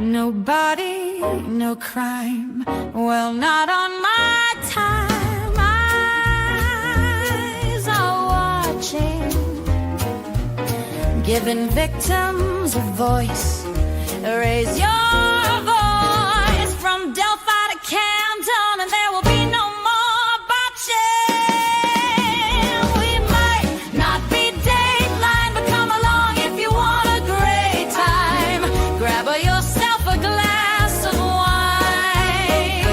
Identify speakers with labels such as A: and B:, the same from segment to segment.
A: Nobody, no crime. Well, not on my time. Eyes are watching, giving victims a voice. Raise your voice from Delphi to Camden, and there will be no more botching. We might not be Dateline, but come along if you want a great time. Grab yourself a glass of wine,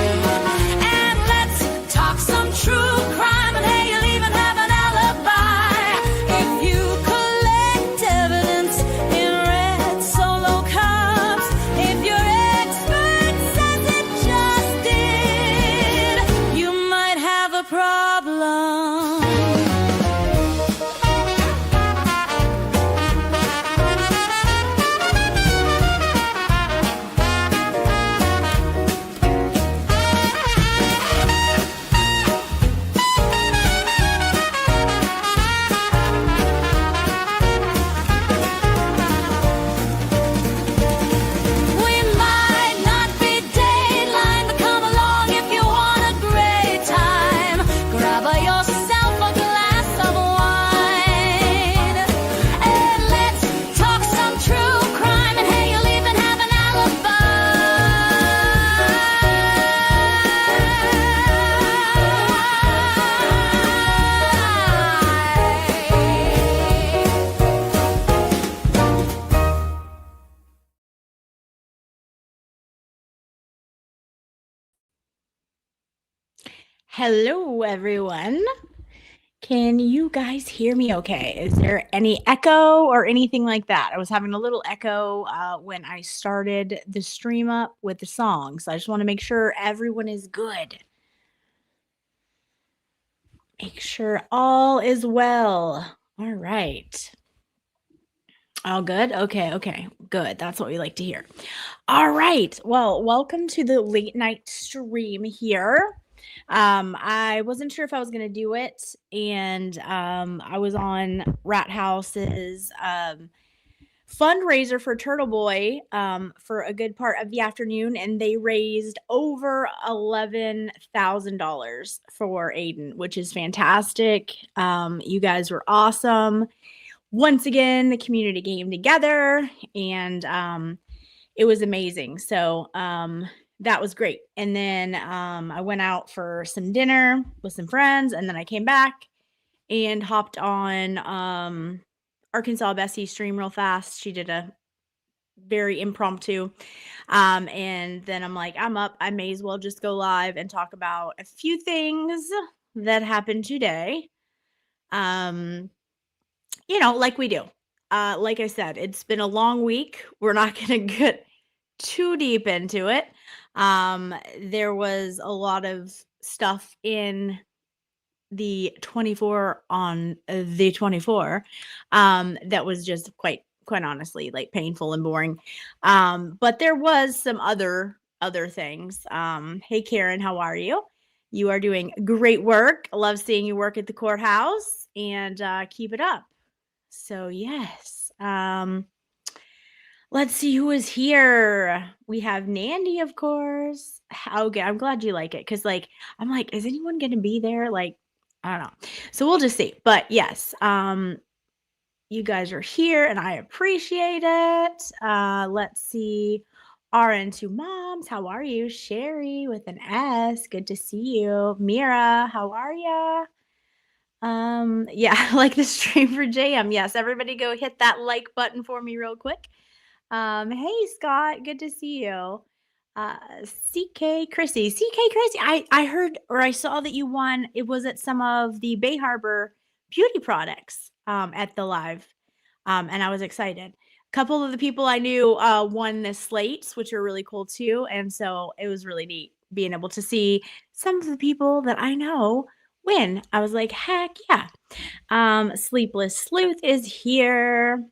A: and let's talk some true crime. And hey, you'll even have an alibi if you collect evidence in red Solo cups. If your expert says it just did, you might have a problem. We might not be Dateline, but come along if you want a great time. Grab yourself a glass of wine, and let's talk some true crime. And hey, you'll even have an alibi.
B: Hello, everyone. Can you guys hear me okay? Is there any echo or anything like that? I was having a little echo when I started the stream up with the song, so I just want to make sure everyone is good. Make sure all is well. All right. All good? Okay, good. That's what we like to hear. All right. Well, welcome to the late night stream here. I wasn't sure if I was gonna do it, and I was on Rat House's fundraiser for Turtle Boy for a good part of the afternoon, and they raised over $11,000 for Aiden, which is fantastic. You guys were awesome. Once again, the community came together, and it was amazing. So that was great. And then I went out for some dinner with some friends, and then I came back and hopped on Arkansas Bessie stream real fast. She did a very impromptu. And then I'm like, I'm up. I may as well just go live and talk about a few things that happened today. Like we do. Like I said, it's been a long week. We're not going to get too deep into it. There was a lot of stuff in the 24 on the 24 that was just quite honestly like painful and boring. But there was some other things. Hey Karen, how are you? You are doing great work. I love seeing you work at the courthouse, and keep it up. So yes. Let's see who is here. We have Nandy, of course. Okay, I'm glad you like it, because I'm like, is anyone gonna be there? Like, I don't know. So we'll just see. But yes, you guys are here and I appreciate it. Let's see. RN2 Moms, how are you? Sherry with an S, good to see you. Mira, how are ya? Yeah, like the stream for JM. Yes, everybody go hit that like button for me real quick. Hey Scott, good to see you. CK Chrissy. I heard or I saw that you won. It was at some of the Bay Harbor beauty products at the live. And I was excited. A couple of the people I knew won the slates, which are really cool too. And so it was really neat being able to see some of the people that I know win. I was like, heck yeah. Sleepless Sleuth is here.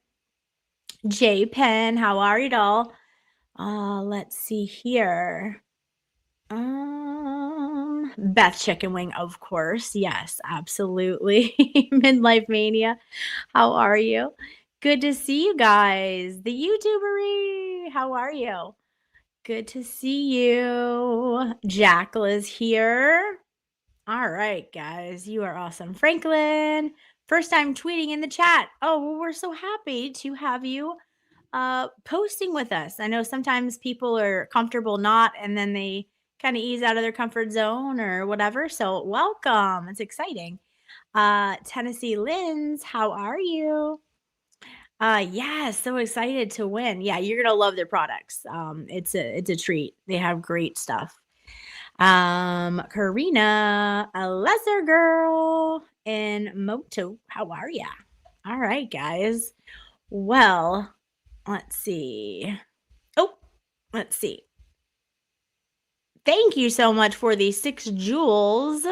B: J Pen, how are you, doll? Let's see here. Beth Chicken Wing, of course. Yes, absolutely. Midlife Mania, how are you? Good to see you guys. The YouTubery, how are you? Good to see you. Jackal is here. All right, guys, you are awesome. Franklin, first time tweeting in the chat. Oh, well, we're so happy to have you posting with us. I know sometimes people are comfortable not, and then they kind of ease out of their comfort zone or whatever. So welcome. It's exciting. Tennessee Lens, how are you? Yeah, so excited to win. Yeah, you're gonna love their products. It's a treat. They have great stuff. Karina, a lesser girl in Moto. How are ya? All right, guys. Well, let's see. Oh, let's see. Thank you so much for the 6 jewels.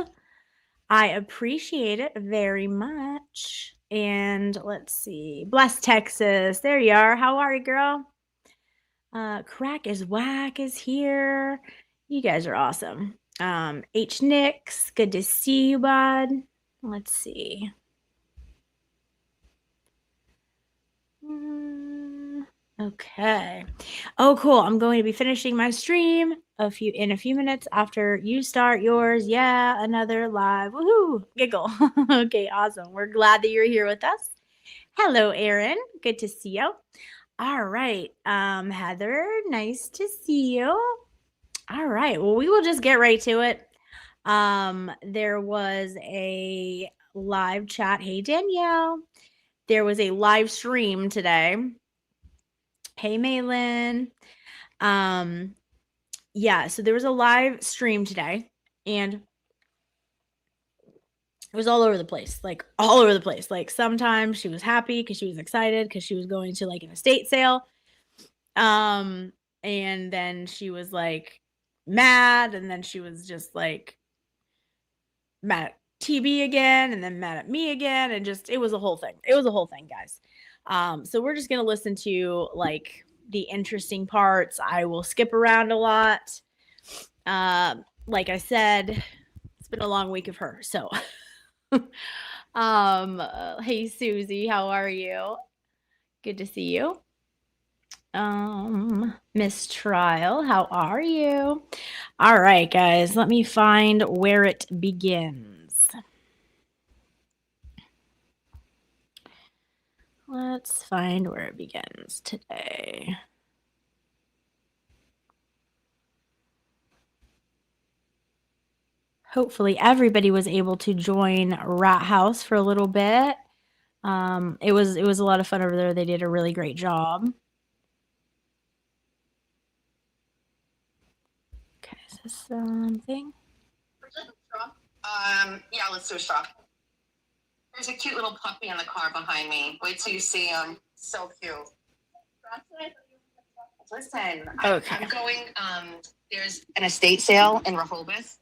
B: I appreciate it very much. And let's see. Bless Texas. There you are. How are you, girl? Crack is Whack is here. You guys are awesome. H Nix, good to see you, bud. Let's see. Okay. Oh, cool. I'm going to be finishing my stream in a few minutes after you start yours. Yeah, another live. Woohoo! Giggle. Okay, awesome. We're glad that you're here with us. Hello, Aaron. Good to see you. All right. Heather, nice to see you. All right. Well, we will just get right to it. There was a live chat. Hey, Danielle. There was a live stream today. Hey, Malin. Yeah, so there was a live stream today, and it was all over the place, like all over the place. Like sometimes she was happy because she was excited because she was going to like an estate sale. And then she was like mad, and then she was just like mad at TB again, and then mad at me again, and just it was a whole thing. It was a whole thing, guys. So we're just gonna listen to like the interesting parts. I will skip around a lot. Like I said, it's been a long week of her. So hey Susie, how are you? Good to see you. Miss Trial, how are you? All right, guys, let me find where it begins. Let's find where it begins today. Hopefully everybody was able to join Rat House for a little bit. It was a lot of fun over there. They did a really great job. Okay, is this something?
C: Yeah, let's do a straw. There's a cute little puppy in the car behind me. Wait till you see him. So cute. Listen,
B: Okay.
C: I'm going, there's an estate sale in Rehoboth,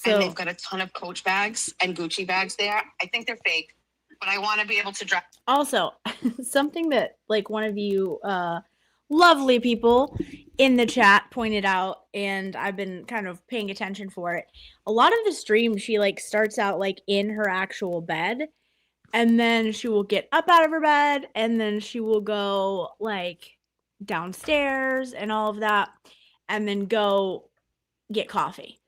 C: and they've got a ton of Coach bags and Gucci bags there. I think they're fake, but I want to be able to drive.
B: Also, something that like one of you lovely people in the chat pointed out, and I've been kind of paying attention for it. A lot of the stream, she like starts out like in her actual bed, and then she will get up out of her bed, and then she will go like downstairs and all of that, and then go get coffee.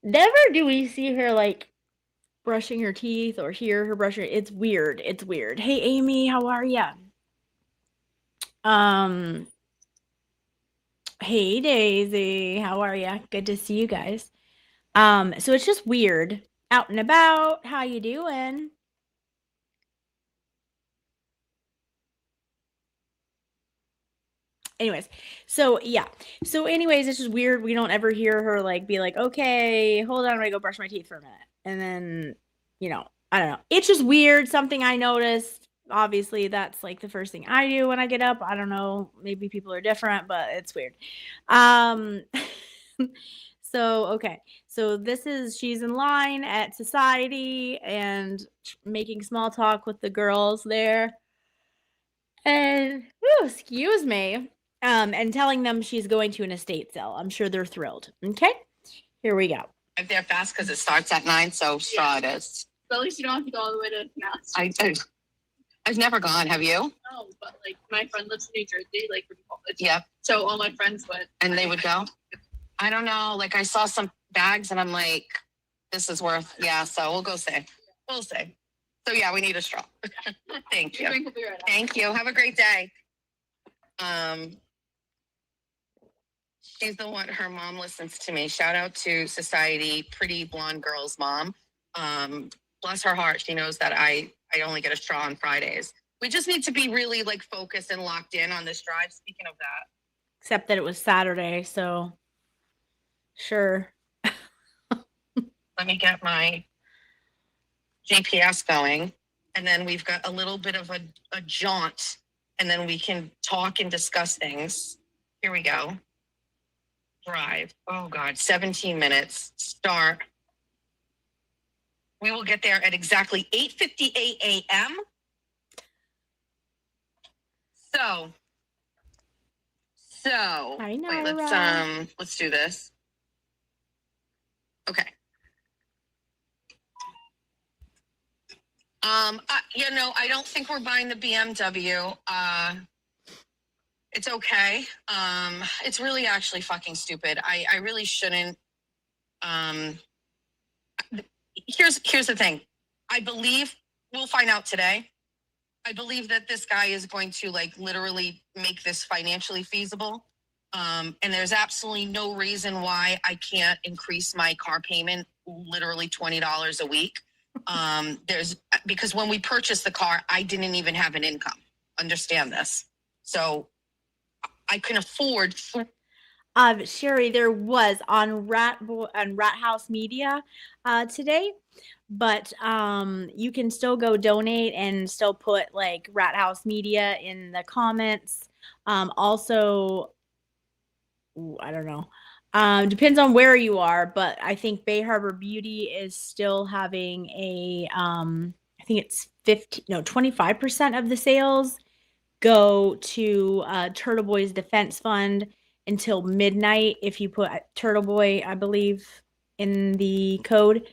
B: Never do we see her like brushing her teeth or hear her brushing. It's weird. It's weird. Hey, Amy, how are ya? Hey, Daisy, how are ya? Good to see you guys. So it's just weird. Out and about. How you doing? Anyways, it's just weird. We don't ever hear her like be like, okay, hold on, I'm gonna go brush my teeth for a minute. And then, I don't know. It's just weird. Something I noticed. Obviously, that's like the first thing I do when I get up. I don't know. Maybe people are different, but it's weird. So, okay. So she's in line at Society and making small talk with the girls there. And, excuse me. And telling them she's going to an estate sale. I'm sure they're thrilled. Okay, here we go.
C: Drive there fast because it starts at 9, so straw it is.
D: But at least you don't have to go all the way to Mass.
C: I've never gone. Have you?
D: Oh, know, but like my friend lives in New Jersey, like from college.
C: Yep.
D: So all my friends went.
C: And they would go? I don't know. Like I saw some bags and I'm like, this is worth, yeah. So we'll go see. We'll see. So yeah, we need a straw. Thank you.
D: Drink will be right out.
C: Thank you. Have a great day. She's the one, her mom listens to me. Shout out to Society, pretty blonde girl's mom. Bless her heart. She knows that I only get a straw on Fridays. We just need to be really like focused and locked in on this drive. Speaking of that.
B: Except that it was Saturday, so sure.
C: Let me get my GPS going. And then we've got a little bit of a jaunt. And then we can talk and discuss things. Here we go. Drive. Oh God, 17 minutes. Start. We will get there at exactly 8:58 a.m. So
B: I know,
C: wait,
B: right?
C: let's do this. Okay. I don't think we're buying the BMW. It's okay. It's really actually fucking stupid. I really shouldn't. Here's the thing. I believe we'll find out today. I believe that this guy is going to like literally make this financially feasible. And there's absolutely no reason why I can't increase my car payment literally $20 a week. Because when we purchased the car, I didn't even have an income. Understand this. So I can afford.
B: Sherry, there was on Rat House Media today, but you can still go donate and still put like Rat House Media in the comments. Also, I don't know. Depends on where you are, but I think Bay Harbor Beauty is still having a I think it's 25% of the sales go to Turtle Boy's Defense Fund until midnight if you put Turtle Boy, I believe, in the code.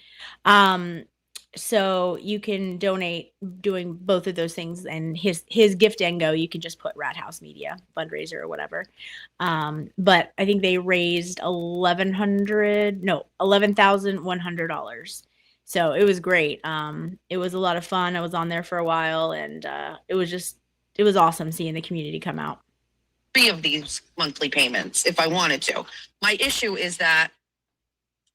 B: So you can donate doing both of those things, and his gift and go, you can just put Rat House Media fundraiser or whatever. But I think they raised $11,100. So it was great. It was a lot of fun. I was on there for a while, and it was awesome seeing the community come out.
C: 3 of these monthly payments if I wanted to. My issue is that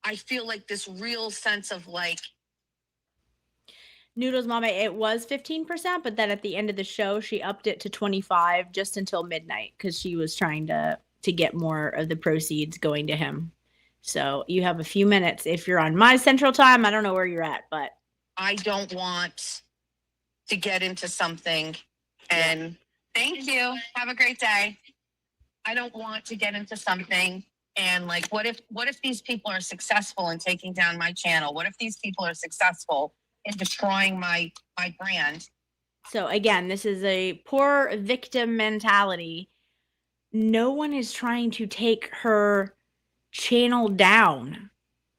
C: I feel like this real sense of like,
B: Noodles Mama, it was 15%, but then at the end of the show, she upped it to 25 just until midnight because she was trying to get more of the proceeds going to him. So you have a few minutes. If you're on my central time, I don't know where you're at, but
C: I don't want to get into something and thank you. Have a great day. I don't want to get into something and like, what if these people are successful in taking down my channel? What if these people are successful in destroying my brand?
B: So again, this is a poor victim mentality. No one is trying to take her channel down.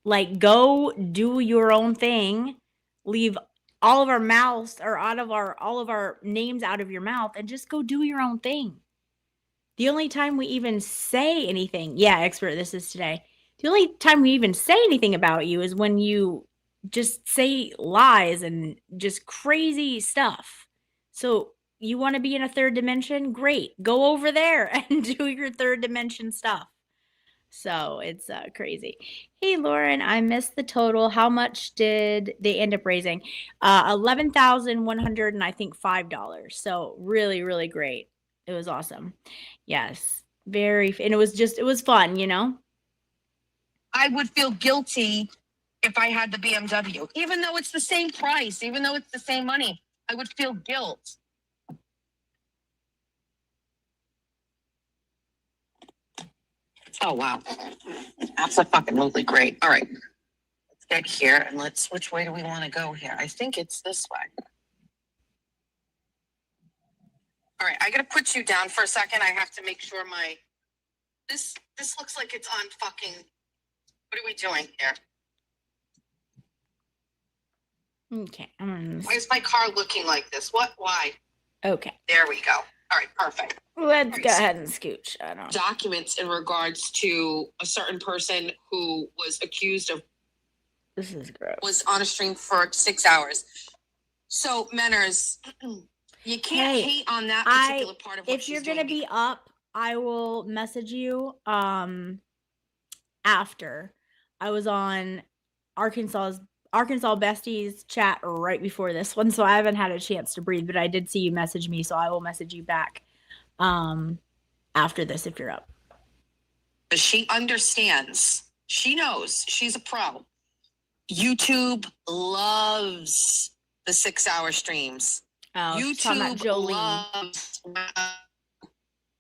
B: Like, go do your own thing. Leave all of our mouths or all of our names out of your mouth and just go do your own thing. The only time we even say anything, yeah, expert, this is today. The only time we even say anything about you is when you just say lies and just crazy stuff. So you want to be in a third dimension? Great. Go over there and do your third dimension stuff. So it's crazy. Hey, Lauren, I missed the total. How much did they end up raising? $11,100 and I think $5. So really, really great. It was awesome. Yes. And it was fun, you know?
C: I would feel guilty if I had the BMW, even though it's the same price, even though it's the same money, I would feel guilt. Oh, wow. Absolutely great. All right. Let's get here and which way do we want to go here? I think it's this way. All right. I got to put you down for a second. I have to make sure this looks like it's on fucking, what are we doing here?
B: Okay.
C: Why is my car looking like this? Why?
B: Okay.
C: There we go. All right, perfect.
B: Let's go ahead and scooch. I don't.
C: Documents in regards to a certain person who was accused of
B: This is gross.
C: was on a stream for 6 hours. So, Menners, you can't
B: Hey,
C: hate on that
B: I-
C: particular part of what
B: If
C: she's
B: you're
C: doing.
B: gonna be up, I will message you. After I was on Arkansas Besties chat right before this one, so I haven't had a chance to breathe. But I did see you message me, so I will message you back. After this, if you're up.
C: But she understands. She knows. She's a pro. YouTube loves the 6 hour streams.
B: Oh, she's talking about
C: YouTube
B: Jolene.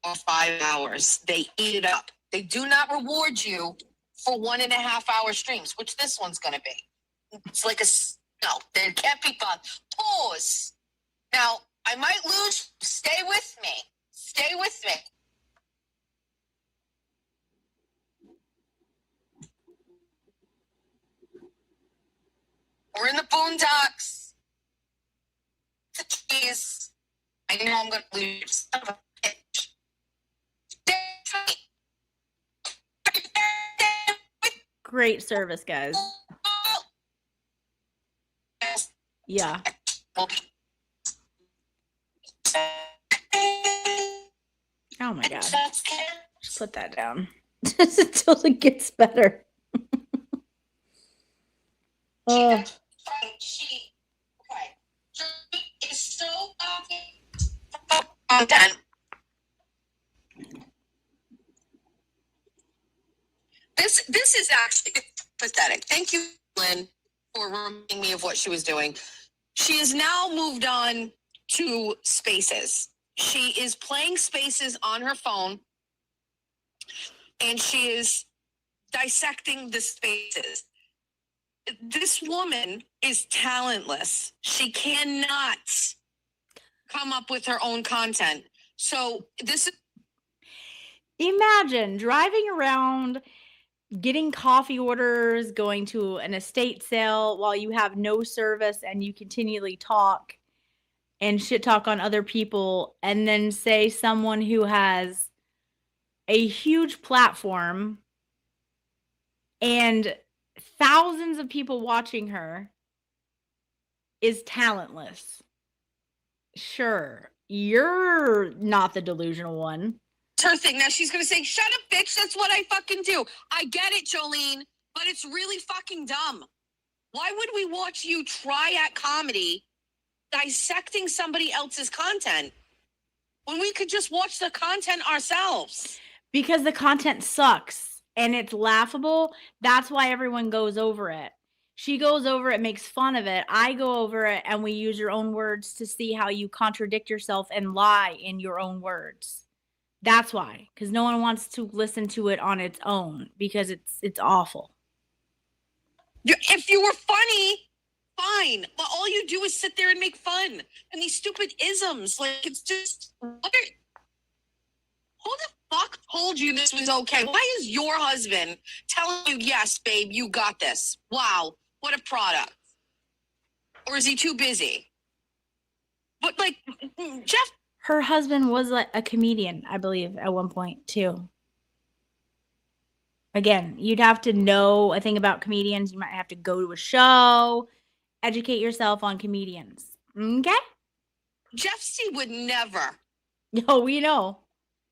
C: loves 5 hours. They eat it up. They do not reward you for 1.5 hour streams, which this one's going to be. It's like no, there can't be fun. Pause. Now, I might lose. Stay with me. Stay with me. We're in the boondocks. The cheese. I know I'm going to lose. Son of a bitch. Stay with me.
B: Great service, guys. Yeah. Oh my god. Just put that down until it gets better. Oh.
C: Content. This is actually pathetic. Thank you, Lynn, for reminding me of what she was doing. She has now moved on to Spaces. She is playing Spaces on her phone, and she is dissecting the Spaces. This woman is talentless. She cannot come up with her own content. So this is
B: Imagine driving around, getting coffee orders, going to an estate sale while you have no service and you continually talk and shit talk on other people, and then say someone who has a huge platform and thousands of people watching her is talentless. Sure, you're not the delusional one.
C: her thing. Now she's going to say, shut up, bitch. That's what I fucking do. I get it, Jolene, but it's really fucking dumb. Why would we watch you try at comedy dissecting somebody else's content when we could just watch the content ourselves?
B: Because the content sucks and it's laughable. That's why everyone goes over it. She goes over it, makes fun of it. I go over it, and we use your own words to see how you contradict yourself and lie in your own words. That's why, because no one wants to listen to it on its own because it's awful.
C: If you were funny, fine. But all you do is sit there and make fun. And these stupid isms, like, it's just, who the fuck told you this was okay? Why is your husband telling you, yes, babe, you got this? Wow, what a product. Or is he too busy? But, like, Jeff.
B: Her husband was like a comedian, I believe, at one point, too. Again, you'd have to know a thing about comedians. You might have to go to a show, educate yourself on comedians. Okay?
C: Jeff C would never.
B: No, we know.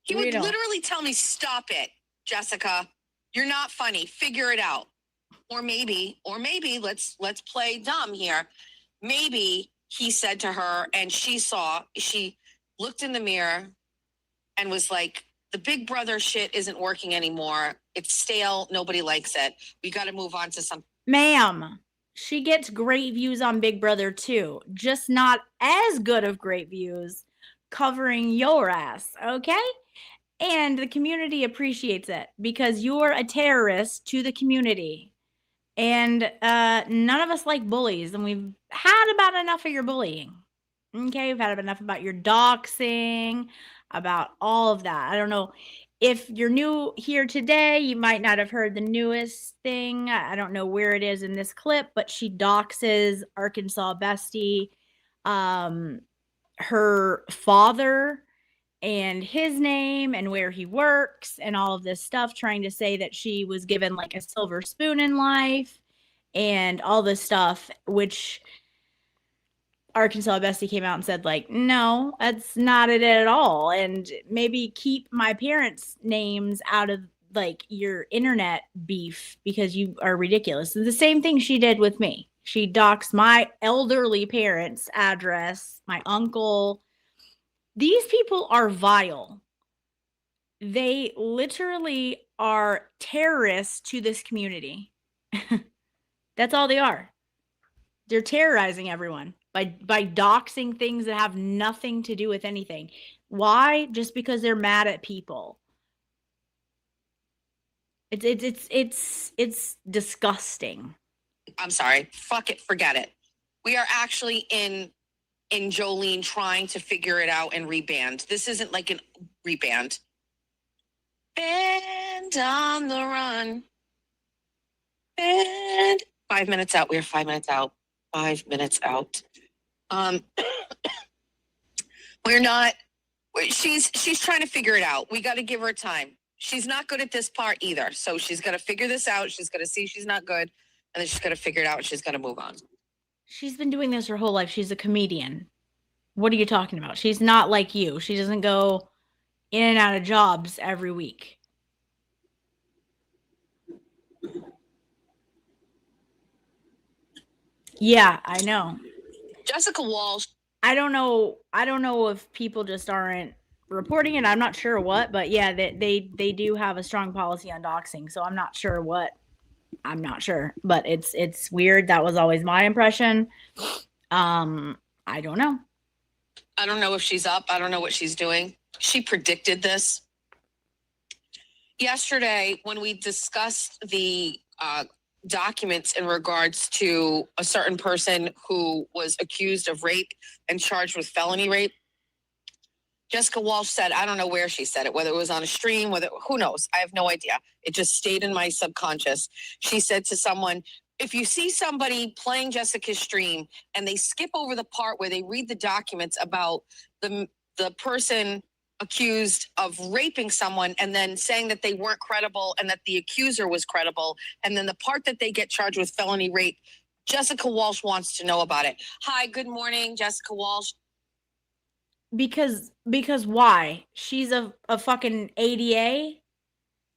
C: He
B: We
C: would
B: know.
C: literally tell me, stop it, Jessica. You're not funny. Figure it out. Or maybe, let's play dumb here. Maybe he said to her, and she looked in the mirror and was like, the Big Brother shit isn't working anymore. It's stale. Nobody likes it. We got to move on to something.
B: Ma'am, she gets great views on Big Brother too, just not as good of great views covering your ass, okay? And the community appreciates it because you're a terrorist to the community. And none of us like bullies, and we've had about enough of your bullying. Okay, we've had enough about your doxing, about all of that. I don't know. If you're new here today, you might not have heard the newest thing. I don't know where it is in this clip, but she doxes Arkansas Bestie. her father and his name and where he works and all of this stuff, trying to say that she was given like a silver spoon in life and all this stuff, which Arkansas Bestie came out and said, like, no, that's not it at all. And maybe keep my parents' names out of like your internet beef because you are ridiculous. And the same thing she did with me. She doxed my elderly parents' address, my uncle. These people are vile. They literally are terrorists to this community. That's all they are. They're terrorizing everyone by doxing things that have nothing to do with anything. Why? Just because they're mad at people. It's disgusting.
C: I'm sorry. Fuck it. Forget it. We are actually in Jolene trying to figure it out and reband. This isn't like an reband. Band on the run. Band. 5 minutes out. We are 5 minutes out. 5 minutes out. We're not. She's trying to figure it out. We got to give her time. She's not good at this part either. So she's got to figure this out. She's got to see she's not good. And then she's got to figure it out. And she's got to move on.
B: She's been doing this her whole life. She's a comedian. What are you talking about? She's not like you. She doesn't go in and out of jobs every week. Yeah, I know.
C: Jessica Walsh.
B: I don't know if people just aren't reporting it. I'm not sure what, but yeah, they do have a strong policy on doxing. So I'm not sure what. I'm not sure, but it's weird. That was always my impression. I don't know.
C: I don't know if she's up. I don't know what she's doing. She predicted this. Yesterday, when we discussed the documents in regards to a certain person who was accused of rape and charged with felony rape, Jessica Walsh said, I don't know where she said it, whether it was on a stream, who knows? I have no idea. It just stayed in my subconscious. She said to someone, if you see somebody playing Jessica's stream and they skip over the part where they read the documents about the person accused of raping someone and then saying that they weren't credible and that the accuser was credible, and then the part that they get charged with felony rape, Jessica Walsh wants to know about it. Hi, good morning, Jessica Walsh.
B: Because why? She's a fucking ADA?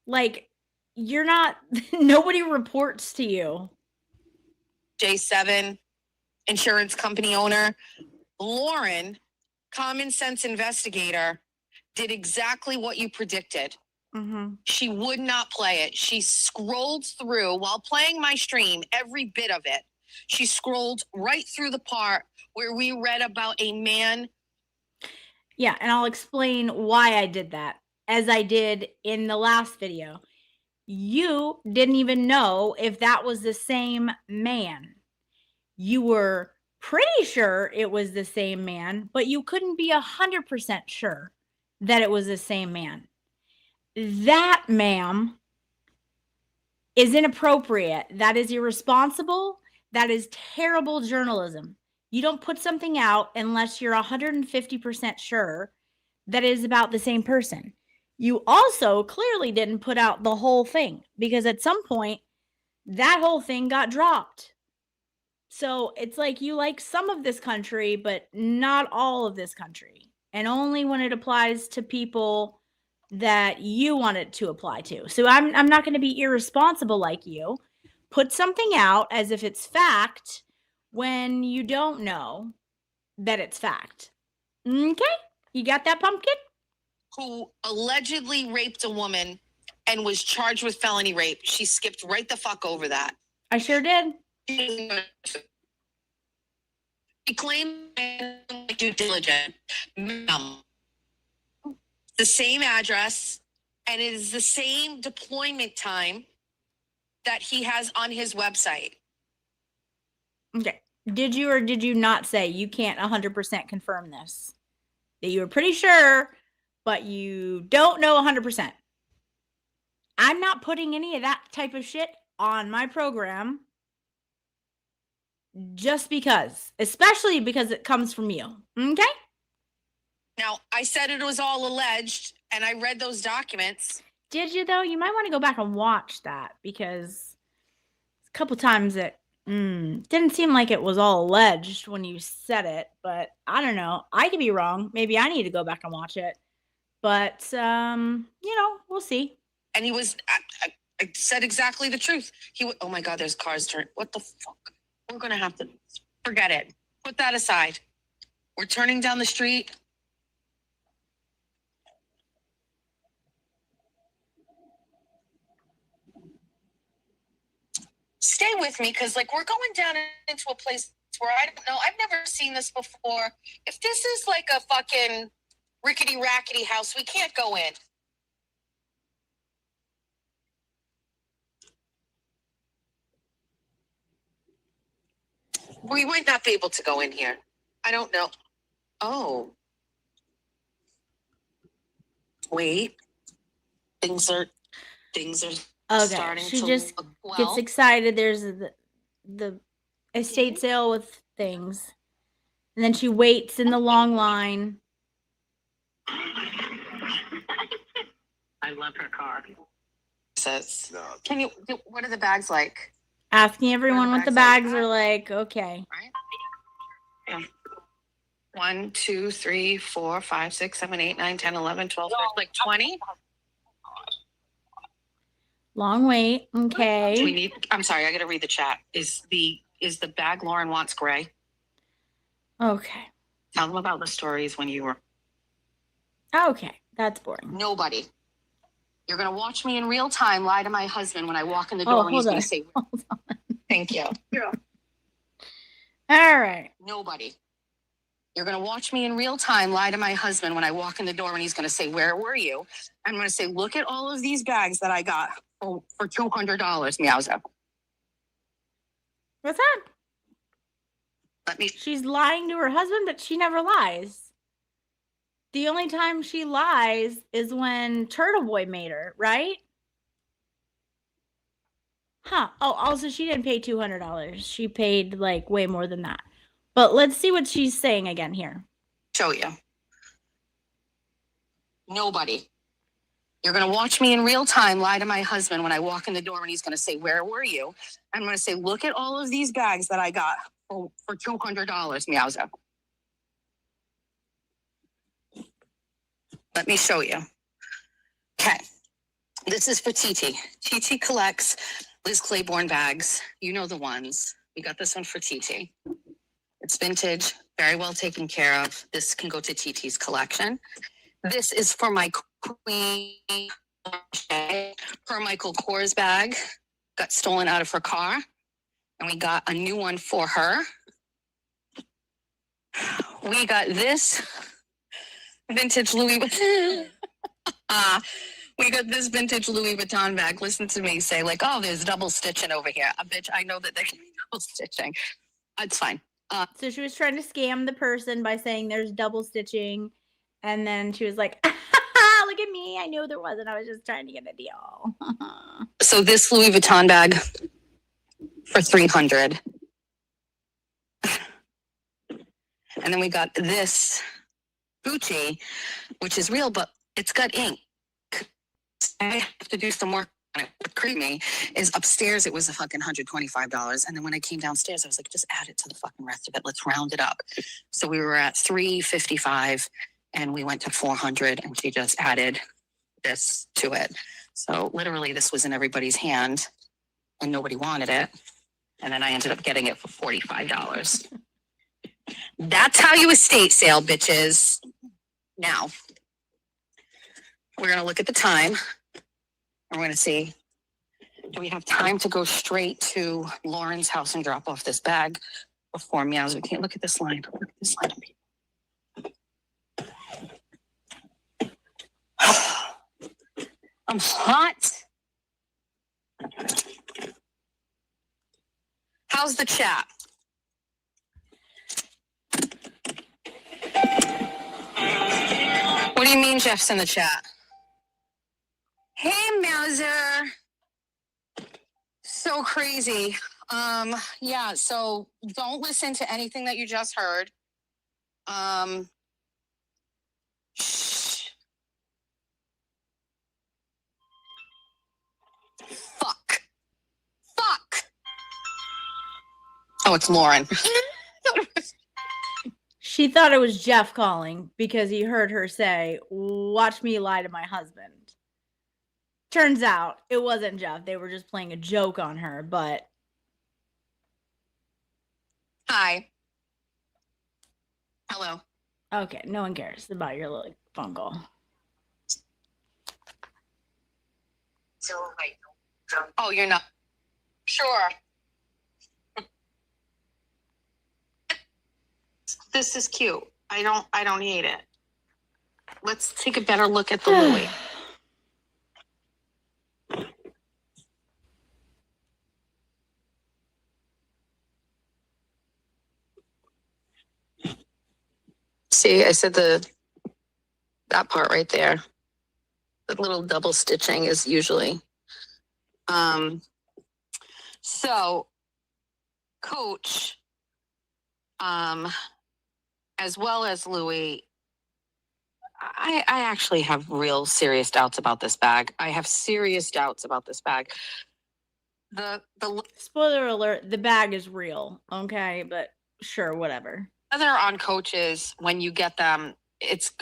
B: Like, you're not, nobody reports to you.
C: J7, insurance company owner. Lauren, common sense investigator, did exactly what you predicted.
B: Mm-hmm.
C: She would not play it. She scrolled through while playing my stream, every bit of it. She scrolled right through the part where we read about a man.
B: Yeah, and I'll explain why I did that, as I did in the last video. You didn't even know if that was the same man. You were pretty sure it was the same man, but you couldn't be 100% sure that it was the same man. That, ma'am, is inappropriate. That is irresponsible. That is terrible journalism. You don't put something out unless you're 150% sure that it is about the same person. You also clearly didn't put out the whole thing because at some point that whole thing got dropped. So it's like you like some of this country, but not all of this country. And only when it applies to people that you want it to apply to. So I'm not going to be irresponsible like you. Put something out as if it's fact when you don't know that it's fact. Okay? You got that, pumpkin?
C: Who allegedly raped a woman and was charged with felony rape. She skipped right the fuck over that.
B: I sure did.
C: She claimed due diligence. The same address, and it is the same deployment time that he has on his website.
B: Okay. Did you or did you not say you can't 100% confirm this? That you were pretty sure, but you don't know 100%. I'm not putting any of that type of shit on my program just because, especially because it comes from you. Okay?
C: Now, I said it was all alleged, and I read those documents.
B: Did you though? You might want to go back and watch that because a couple times it didn't seem like it was all alleged when you said it, but I don't know. I could be wrong. Maybe I need to go back and watch it. But we'll see.
C: And he was, I said exactly the truth. Oh my God, there's cars turning. What the fuck? We're going to have to forget it. Put that aside. We're turning down the street. Stay with me, because like we're going down into a place where I don't know. I've never seen this before. If this is like a fucking rickety rackety house, we can't go in. We might not be able to go in here. I don't know. Oh. Wait. Things are
B: Okay.
C: starting
B: She
C: to
B: just
C: look well.
B: gets excited. There's the estate sale with things. And then she waits in the long line.
C: I love her car. Says, can you, what are the bags like?
B: Asking everyone what the
C: bags
B: bags are like. Okay.
C: Right? Yeah. 1, 2, 3, 4, 5, 6, 7, 8, 9, 10, 11, 12, 13, like 20.
B: Long wait.
C: Do we
B: Okay.
C: need, I'm sorry, I gotta read the chat. Is the bag Lauren wants gray?
B: Okay.
C: Tell them about the stories when you were
B: Okay. That's boring.
C: nobody. You're gonna watch me in real time lie to my husband when I walk in the door
B: Oh,
C: and he's
B: hold
C: gonna
B: on.
C: say,
B: Hold on.
C: thank you.
B: All right.
C: Nobody. You're going to watch me in real time lie to my husband when I walk in the door and he's going to say, where were you? I'm going to say, look at all of these bags that I got for $200, Meowza.
B: What's that?
C: Let me,
B: She's lying to her husband, but she never lies. The only time she lies is when Turtle Boy made her, right? Huh. Oh, also she didn't pay $200. She paid like way more than that. But let's see what she's saying again here.
C: show you. Nobody. You're going to watch me in real time lie to my husband when I walk in the door and he's going to say, where were you? I'm going to say, look at all of these bags that I got for $200, Meowza. Let me show you. Okay. This is for TT. TT collects Liz Claiborne bags. You know the ones. We got this one for TT. It's vintage, very well taken care of. This can go to TT's collection. This is for my queen. Her Michael Kors bag got stolen out of her car, and we got a new one for her. We got this vintage Louis Vuitton. We got this vintage Louis Vuitton bag. Listen to me say like, oh, there's double stitching over here. Bitch, I know that there can be double stitching. It's fine.
B: So she was trying to scam the person by saying there's double stitching. And then she was like, look at me. I knew there wasn't. I was just trying to get a deal.
C: So this Louis Vuitton bag for $300. And then we got this Gucci, which is real, but it's got ink. I have to do some work on it. What creeped me is upstairs it was a fucking $125. And then when I came downstairs, I was like, just add it to the fucking rest of it. Let's round it up. So we were at $355 and we went to $400 and she just added this to it. So literally this was in everybody's hand and nobody wanted it. And then I ended up getting it for $45. That's how you estate sale, bitches. Now, we're going to look at the time. And we're going to see, do we have time to go straight to Lauren's house and drop off this bag before Meows? We can't look at this line. Look at this line. I'm hot. How's the chat? What do you mean Jeff's in the chat? Hey, Mauser. So crazy. Yeah, so don't listen to anything that you just heard. No, it's Lauren.
B: She thought it was Jeff calling because he heard her say, "Watch me lie to my husband." Turns out it wasn't Jeff. They were just playing a joke on her, but
C: Hi. Hello.
B: okay, no one cares about your little phone call.
C: Oh, you're not. Sure. This is cute. I don't hate it. Let's take a better look at the Louis. See, I said that part right there. The little double stitching is usually. So Coach, as well as Louis, I actually have real serious doubts about this bag. I have serious doubts about this bag. The
B: Spoiler alert, the bag is real, okay? But sure, whatever.
C: leather on Coaches, when you get them,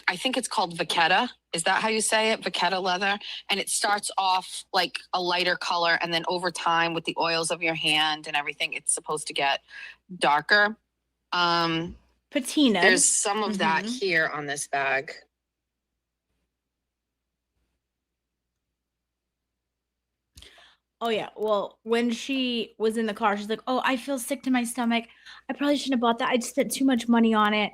C: I think it's called Vachetta. Is that how you say it? Vachetta leather. And it starts off like a lighter color, and then over time with the oils of your hand and everything, it's supposed to get darker.
B: Patina.
C: There's some of that here on this bag.
B: Oh yeah. Well, when she was in the car, she's like, "Oh, I feel sick to my stomach. I probably shouldn't have bought that. I just spent too much money on it."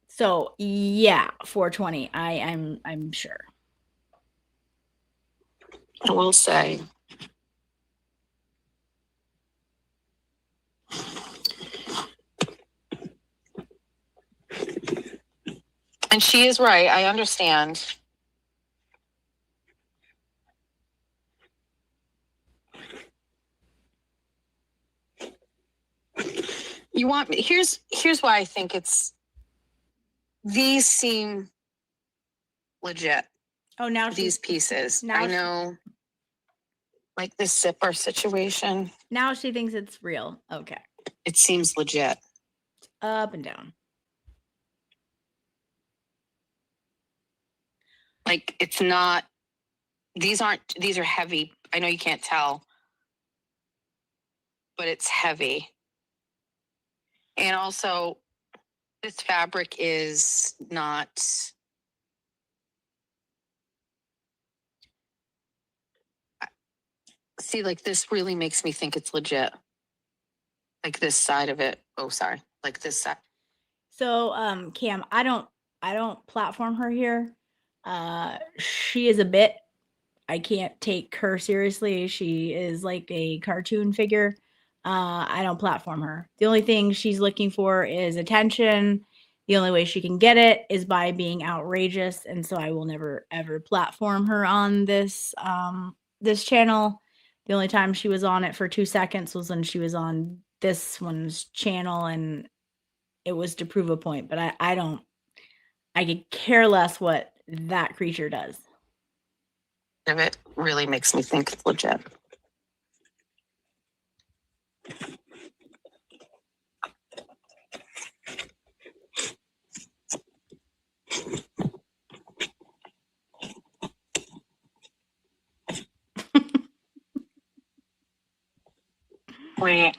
B: So yeah, 420. I'm sure.
C: I will say. And she is right. I understand. You want me? Here's why I think these seem legit.
B: Oh, now
C: These pieces.
B: now
C: I know, like this zipper situation.
B: Now she thinks it's real. Okay.
C: It seems legit.
B: Up and down.
C: Like it's not. These are heavy. I know you can't tell, but it's heavy. And also, this fabric is not. See, like this really makes me think it's legit. Like this side of it. Oh, sorry. Like this side.
B: So, Cam, I don't platform her here. She is a bit. I can't take her seriously. She is like a cartoon figure. I don't platform her. The only thing she's looking for is attention. The only way she can get it is by being outrageous, and so I will never ever platform her on this this channel. The only time she was on it for 2 seconds was when she was on this one's channel, and it was to prove a point. But I could care less what that creature does.
C: It really makes me think it's legit. Wait.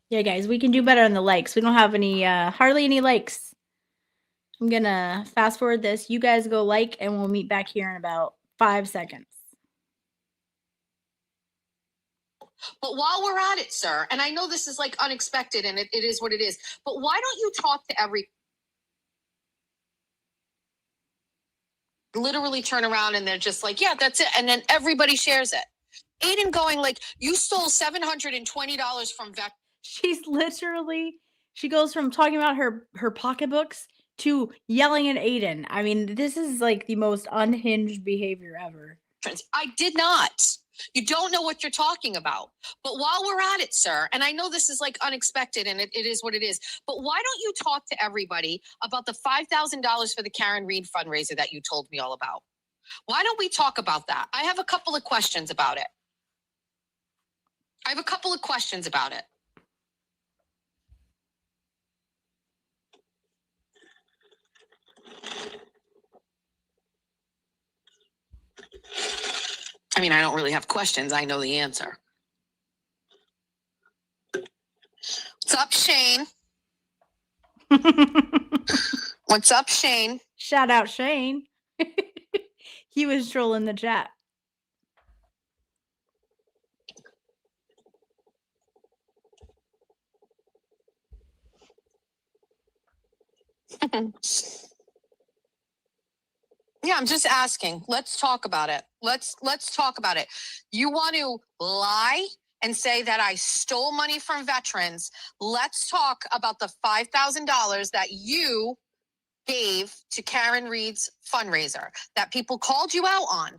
B: Yeah, guys, we can do better on the likes. We don't have any, hardly any likes. I'm gonna fast forward this. You guys go like, and we'll meet back here in about 5 seconds.
C: But while we're at it, sir, and I know this is like unexpected and it is what it is, but why don't you talk to literally turn around and they're just like, yeah, that's it. And then everybody shares it. Aiden going like, you stole $720 from Vec.
B: She's literally, she goes from talking about her pocketbooks to yelling at Aiden. I mean, this is like the most unhinged behavior ever.
C: I did not. You don't know what you're talking about. But while we're at it, sir, and I know this is like unexpected and it is what it is, but why don't you talk to everybody about the $5,000 for the Karen Reed fundraiser that you told me all about? Why don't we talk about that? I have a couple of questions about it. I mean, I don't really have questions. I know the answer. What's up, Shane? What's up, Shane?
B: Shout out Shane. He was trolling the chat.
C: Yeah, I'm just asking. Let's talk about it. Let's talk about it. You want to lie and say that I stole money from veterans? Let's talk about the $5,000 that you gave to Karen Reed's fundraiser that people called you out on.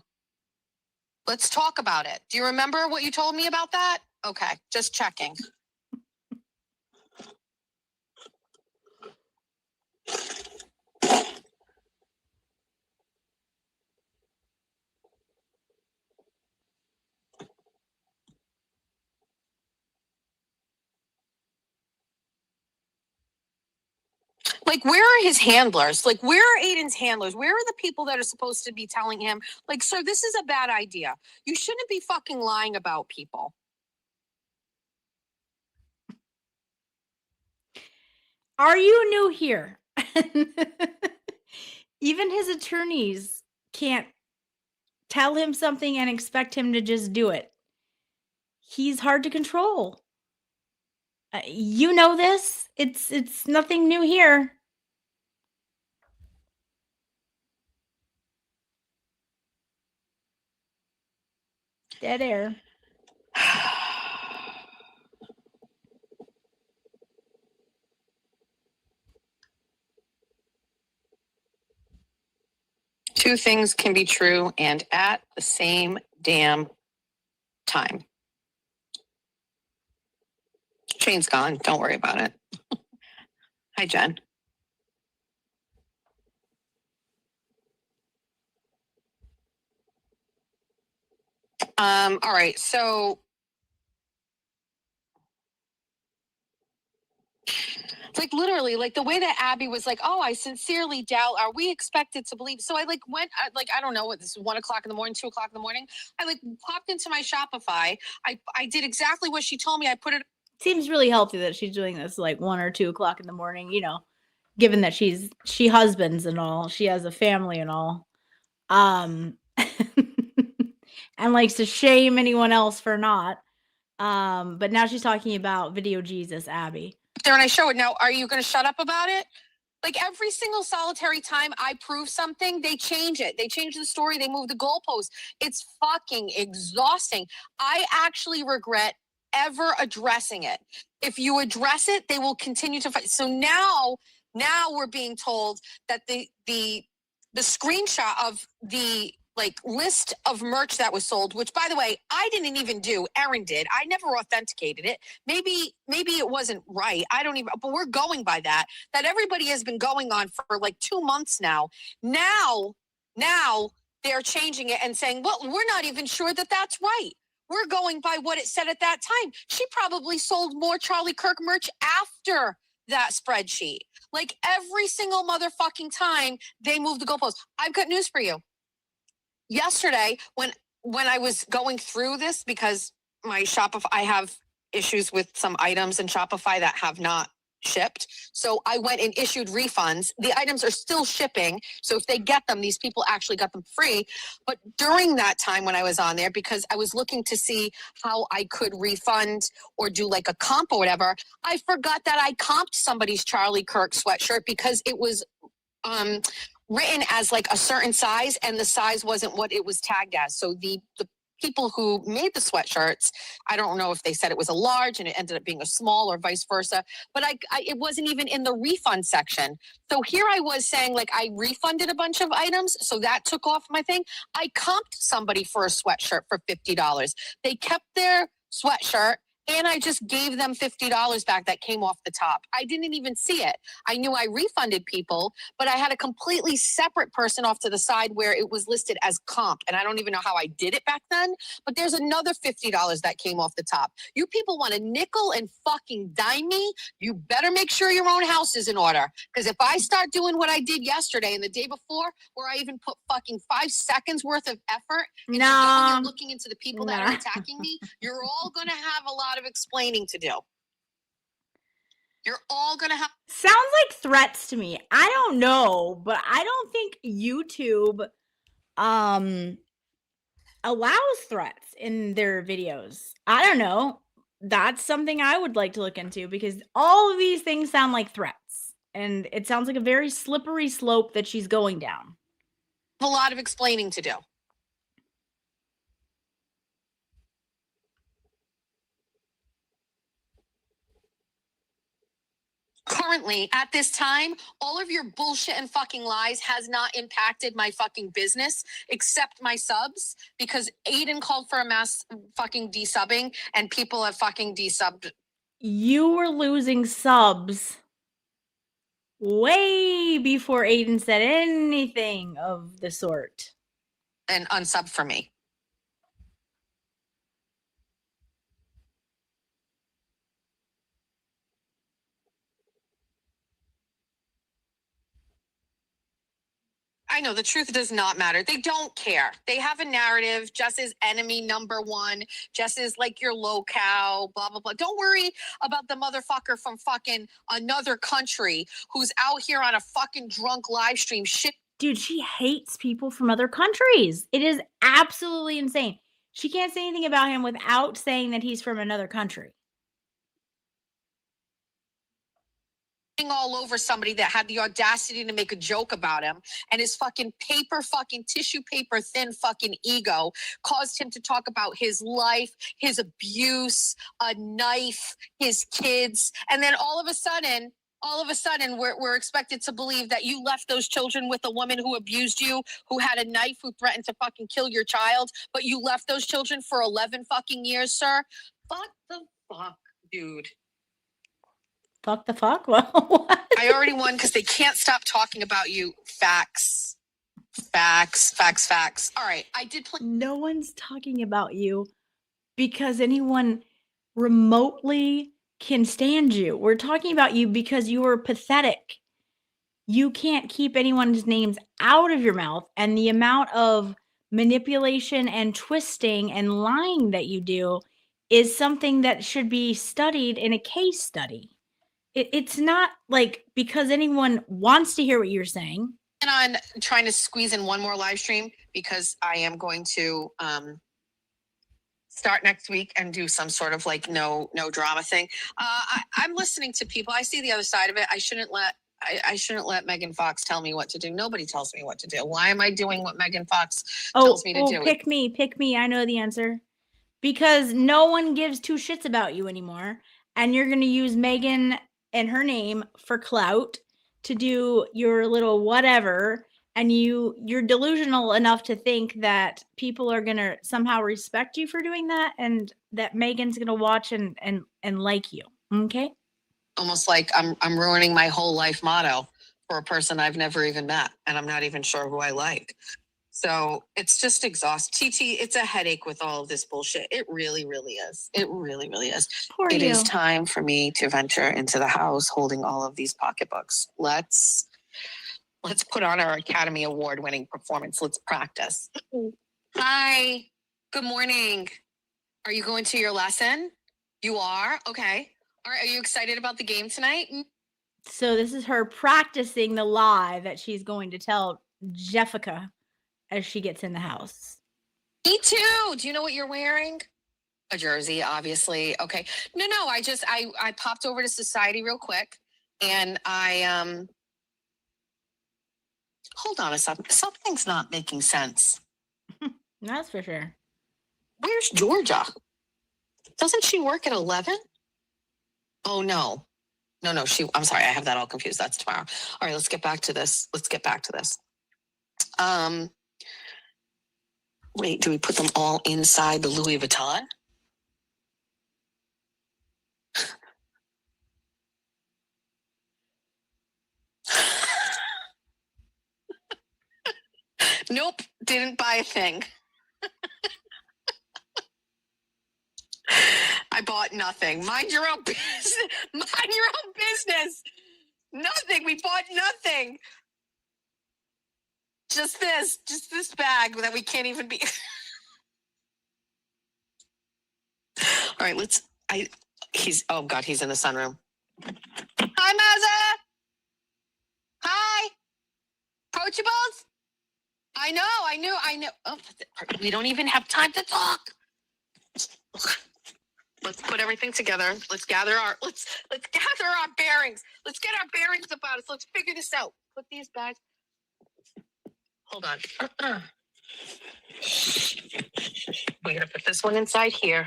C: Let's talk about it. Do you remember what you told me about that? Okay, just checking. Like, where are his handlers? Like, where are Aiden's handlers? Where are the people that are supposed to be telling him, like, sir, this is a bad idea. You shouldn't be fucking lying about people.
B: Are you new here? Even his attorneys can't tell him something and expect him to just do it. He's hard to control. You know this. It's nothing new here. Dead air. Two things can be true and at the same damn time. Shane's gone. Don't worry about it. Hi, Jen. All right. So like literally, like the way that Abby was like, "Oh, I sincerely doubt. Are we expected to believe?" So I like went, I don't know what this is, 1 o'clock in the morning, 2 o'clock in the morning. I like popped into my Shopify. I did exactly what she told me. I put it. Seems really healthy that she's doing this like 1 or 2 o'clock in the morning. You know, given that she husbands and all, she has a family and all, and likes to shame anyone else for not. But now she's talking about Video Jesus, Abby.
C: There and I show it. Now, are you going to shut up about it? Like every single solitary time I prove something, they change it. They change the story. They move the goalpost. It's fucking exhausting. I actually regret ever addressing it. If you address it, they will continue to fight. So now we're being told that the screenshot of the like list of merch that was sold, which by the way, I didn't even do. Erin did. I never authenticated it. Maybe it wasn't right. I don't even, but we're going by that everybody has been going on for like 2 months now. Now they're changing it and saying, well, we're not even sure that that's right. We're going by what it said at that time. She probably sold more Charlie Kirk merch after that spreadsheet. Like every single motherfucking time they move the goalposts. I've got news for you. Yesterday, when I was going through this, because my Shopify, I have issues with some items in Shopify that have not shipped. So I went and issued refunds. The items are still shipping. So if they get them, these people actually got them free. But during that time when I was on there, because I was looking to see how I could refund or do like a comp or whatever, I forgot that I comped somebody's Charlie Kirk sweatshirt because it was written as like a certain size and the size wasn't what it was tagged as. So the people who made the sweatshirts, I don't know if they said it was a large and it ended up being a small or vice versa, but it wasn't even in the refund section. So here I was saying, like, I refunded a bunch of items, so that took off my thing. I comped somebody for a sweatshirt for $50. They kept their sweatshirt, and I just gave them $50 back that came off the top. I didn't even see it. I knew I refunded people, but I had a completely separate person off to the side where it was listed as comp. And I don't even know how I did it back then, but there's another $50 that came off the top. You people want to nickel and fucking dime me? You better make sure your own house is in order. Because if I start doing what I did yesterday and the day before, where I even put fucking 5 seconds worth of effort into going and looking into the people that are attacking me, you're all going to have a lot of explaining to do. You're all gonna have.
B: Sounds like threats to me. I don't know, but I don't think YouTube allows threats in their videos. I don't know. That's something I would like to look into, because all of these things sound like threats, and it sounds like a very slippery slope that she's going down.
C: A lot of explaining to do. Currently, at this time, all of your bullshit and fucking lies has not impacted my fucking business, except my subs, because Aiden called for a mass fucking desubbing and people have fucking desubbed.
B: You were losing subs way before Aiden said anything of the sort.
C: And unsub for me. I know the truth does not matter. They don't care. They have a narrative. Jess is enemy number one. Jess is like your locale, blah, blah, blah. Don't worry about the motherfucker from fucking another country who's out here on a fucking drunk live stream shit.
B: Dude, she hates people from other countries. It is absolutely insane. She can't say anything about him without saying that he's from another country.
C: All over somebody that had the audacity to make a joke about him, and his fucking tissue paper thin fucking ego caused him to talk about his life, his abuse, a knife, his kids, and then all of a sudden we're expected to believe that you left those children with a woman who abused you, who had a knife, who threatened to fucking kill your child, but you left those children for 11 fucking years, sir. Fuck the fuck, dude.
B: Fuck the fuck? Well, what?
C: I already won because they can't stop talking about you. Facts. All right, I did play.
B: No one's talking about you because anyone remotely can stand you. We're talking about you because you are pathetic. You can't keep anyone's names out of your mouth, and the amount of manipulation and twisting and lying that you do is something that should be studied in a case study. It's not like because anyone wants to hear what you're saying.
C: And on trying to squeeze in one more live stream because I am going to start next week and do some sort of like no drama thing. I'm listening to people. I see the other side of it. I shouldn't let Megan Fox tell me what to do. Nobody tells me what to do. Why am I doing what Megan Fox tells me to do?
B: Pick me. I know the answer. Because no one gives two shits about you anymore. And you're going to use Megan and her name for clout to do your little whatever, and you're delusional enough to think that people are going to somehow respect you for doing that, and that Megan's going to watch and like you. Okay?
C: Almost like I'm ruining my whole life motto for a person I've never even met, and I'm not even sure who I like. So it's just exhausting. TT, it's a headache with all of this bullshit. It really, really is. It really, really is. It is time for me to venture into the house holding all of these pocketbooks. Let's put on our Academy Award winning performance. Let's practice. Hi. Good morning. Are you going to your lesson? You are? Okay. All right. Are you excited about the game tonight?
B: So this is her practicing the lie that she's going to tell Jeffica as she gets in the house.
C: Me too. Do you know what you're wearing? A jersey, obviously. Okay. No, I popped over to Society real quick, and I hold on a second. Something's not making sense.
B: That's for sure.
C: Where's Georgia? Doesn't she work at 11? Oh, no. No, I'm sorry. I have that all confused. That's tomorrow. All right, let's get back to this. Wait, do we put them all inside the Louis Vuitton? Nope, didn't buy a thing. I bought nothing. Mind your own business. Mind your own business. Nothing. We bought nothing. Just this bag that we can't even be. All right, he's in the sunroom. Hi, Mazza. Hi. Poachables? I know. Oh, we don't even have time to talk. Let's put everything together. Let's gather our bearings. Let's get our bearings about us. Let's figure this out. Put these bags. Hold on. We're gonna put this one inside here.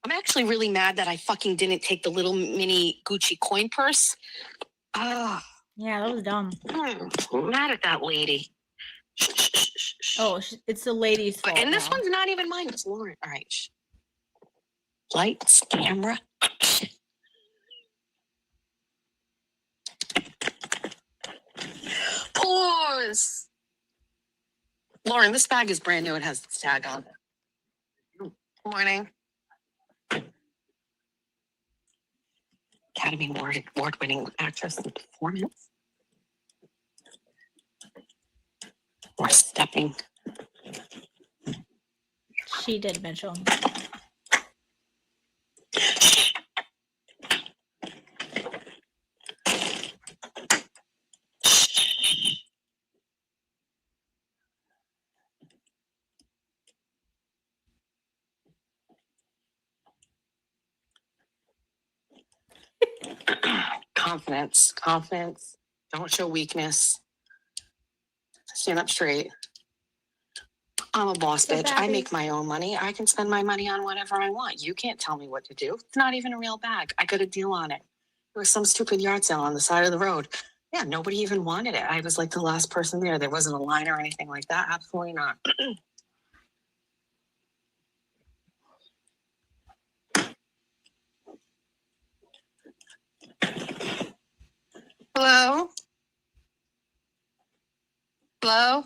C: I'm actually really mad that I fucking didn't take the little mini Gucci coin purse.
B: Yeah, that was dumb.
C: I'm mad at that lady.
B: Oh, it's the lady's fault.
C: And this
B: now.
C: one's not even mine. It's Lauren. All right. Lights, camera. Pause. Lauren, this bag is brand new. It has its tag on it. Morning. Academy Award-winning actress and performance. We're stepping.
B: She did, Mitchell. Confidence. Don't show weakness. Stand up straight. I'm a boss So
C: bitch. I
B: Babby.
C: make my own money. I can spend my money on whatever I want. You can't tell me what to do. It's not even a real bag. I got a deal on it. There was some stupid yard sale on the side of the road. Yeah, nobody even wanted it. I was like the last person there. There wasn't a line or anything like that. Absolutely not. Hello? Hello?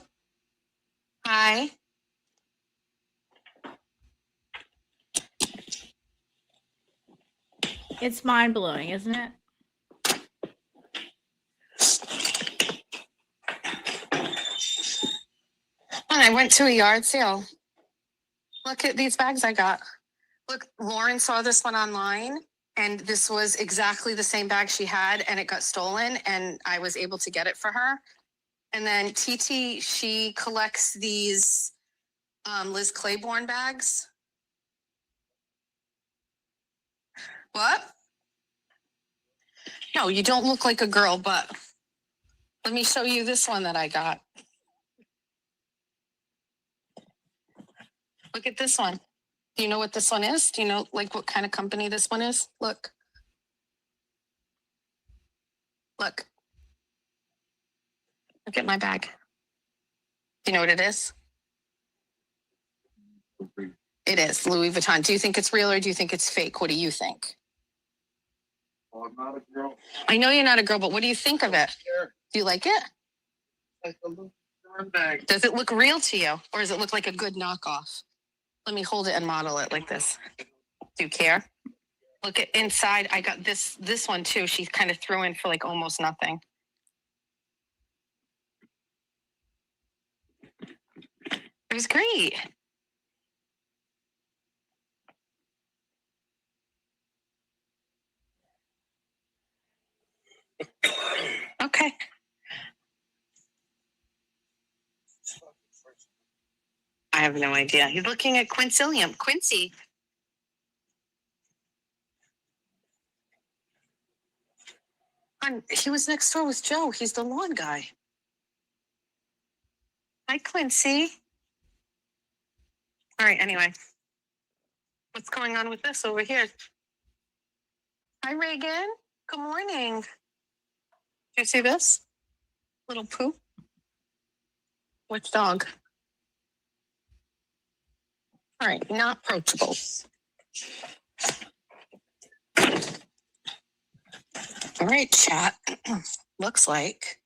C: Hi.
B: It's mind blowing, isn't it?
C: And I went to a yard sale. Look at these bags I got. Look, Lauren saw this one online, and this was exactly the same bag she had, and it got stolen, and I was able to get it for her. And then TT, she collects these Liz Claiborne bags. What? No, you don't look like a girl, but let me show you this one that I got. Look at this one. Do you know what this one is? Do you know like what kind of company this one is? Look. Look. Look at my bag. Do you know what it is? It is Louis Vuitton. Do you think it's real or do you think it's fake? What do you think?
E: Oh, I'm not a girl.
C: I know you're not a girl, but what do you think of it?
E: Sure.
C: Do you like it?
E: Like a little storm bag.
C: Does it look real to you or does it look like a good knockoff? Let me hold it and model it like this. Do you care? Look at inside. I got this one too. She kind of threw in for like almost nothing. It was great. Okay. I have no idea. He's looking at Quincy. He was next door with Joe. He's the lawn guy. Hi, Quincy. All right, anyway. What's going on with this over here? Hi, Reagan. Good morning. Do you see this? Little poo? Which dog? All right, not approachable. All right, chat. Looks like.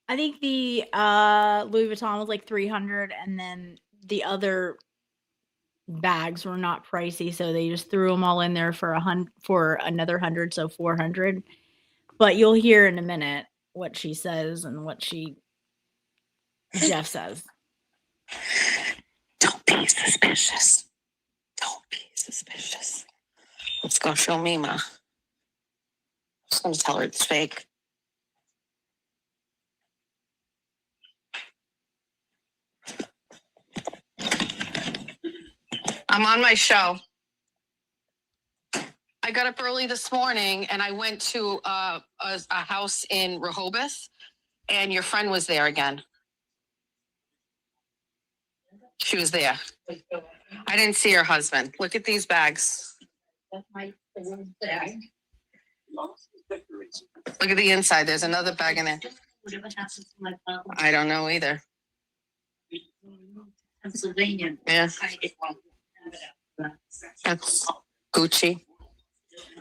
B: I think the Louis Vuitton was like 300, and then the other bags were not pricey, so they just threw them all in there for another 100, so 400. But you'll hear in a minute what she says and what Jeff says.
C: Don't be suspicious. Don't be suspicious. Let's go show Mima. I'm just gonna tell her it's fake. I'm on my show. I got up early this morning and I went to a house in Rehoboth, and your friend was there again. She was there. I didn't see her husband. Look at these bags. Look at the inside. There's another bag in there. I don't know either.
F: Pennsylvania.
C: Yeah, that's Gucci.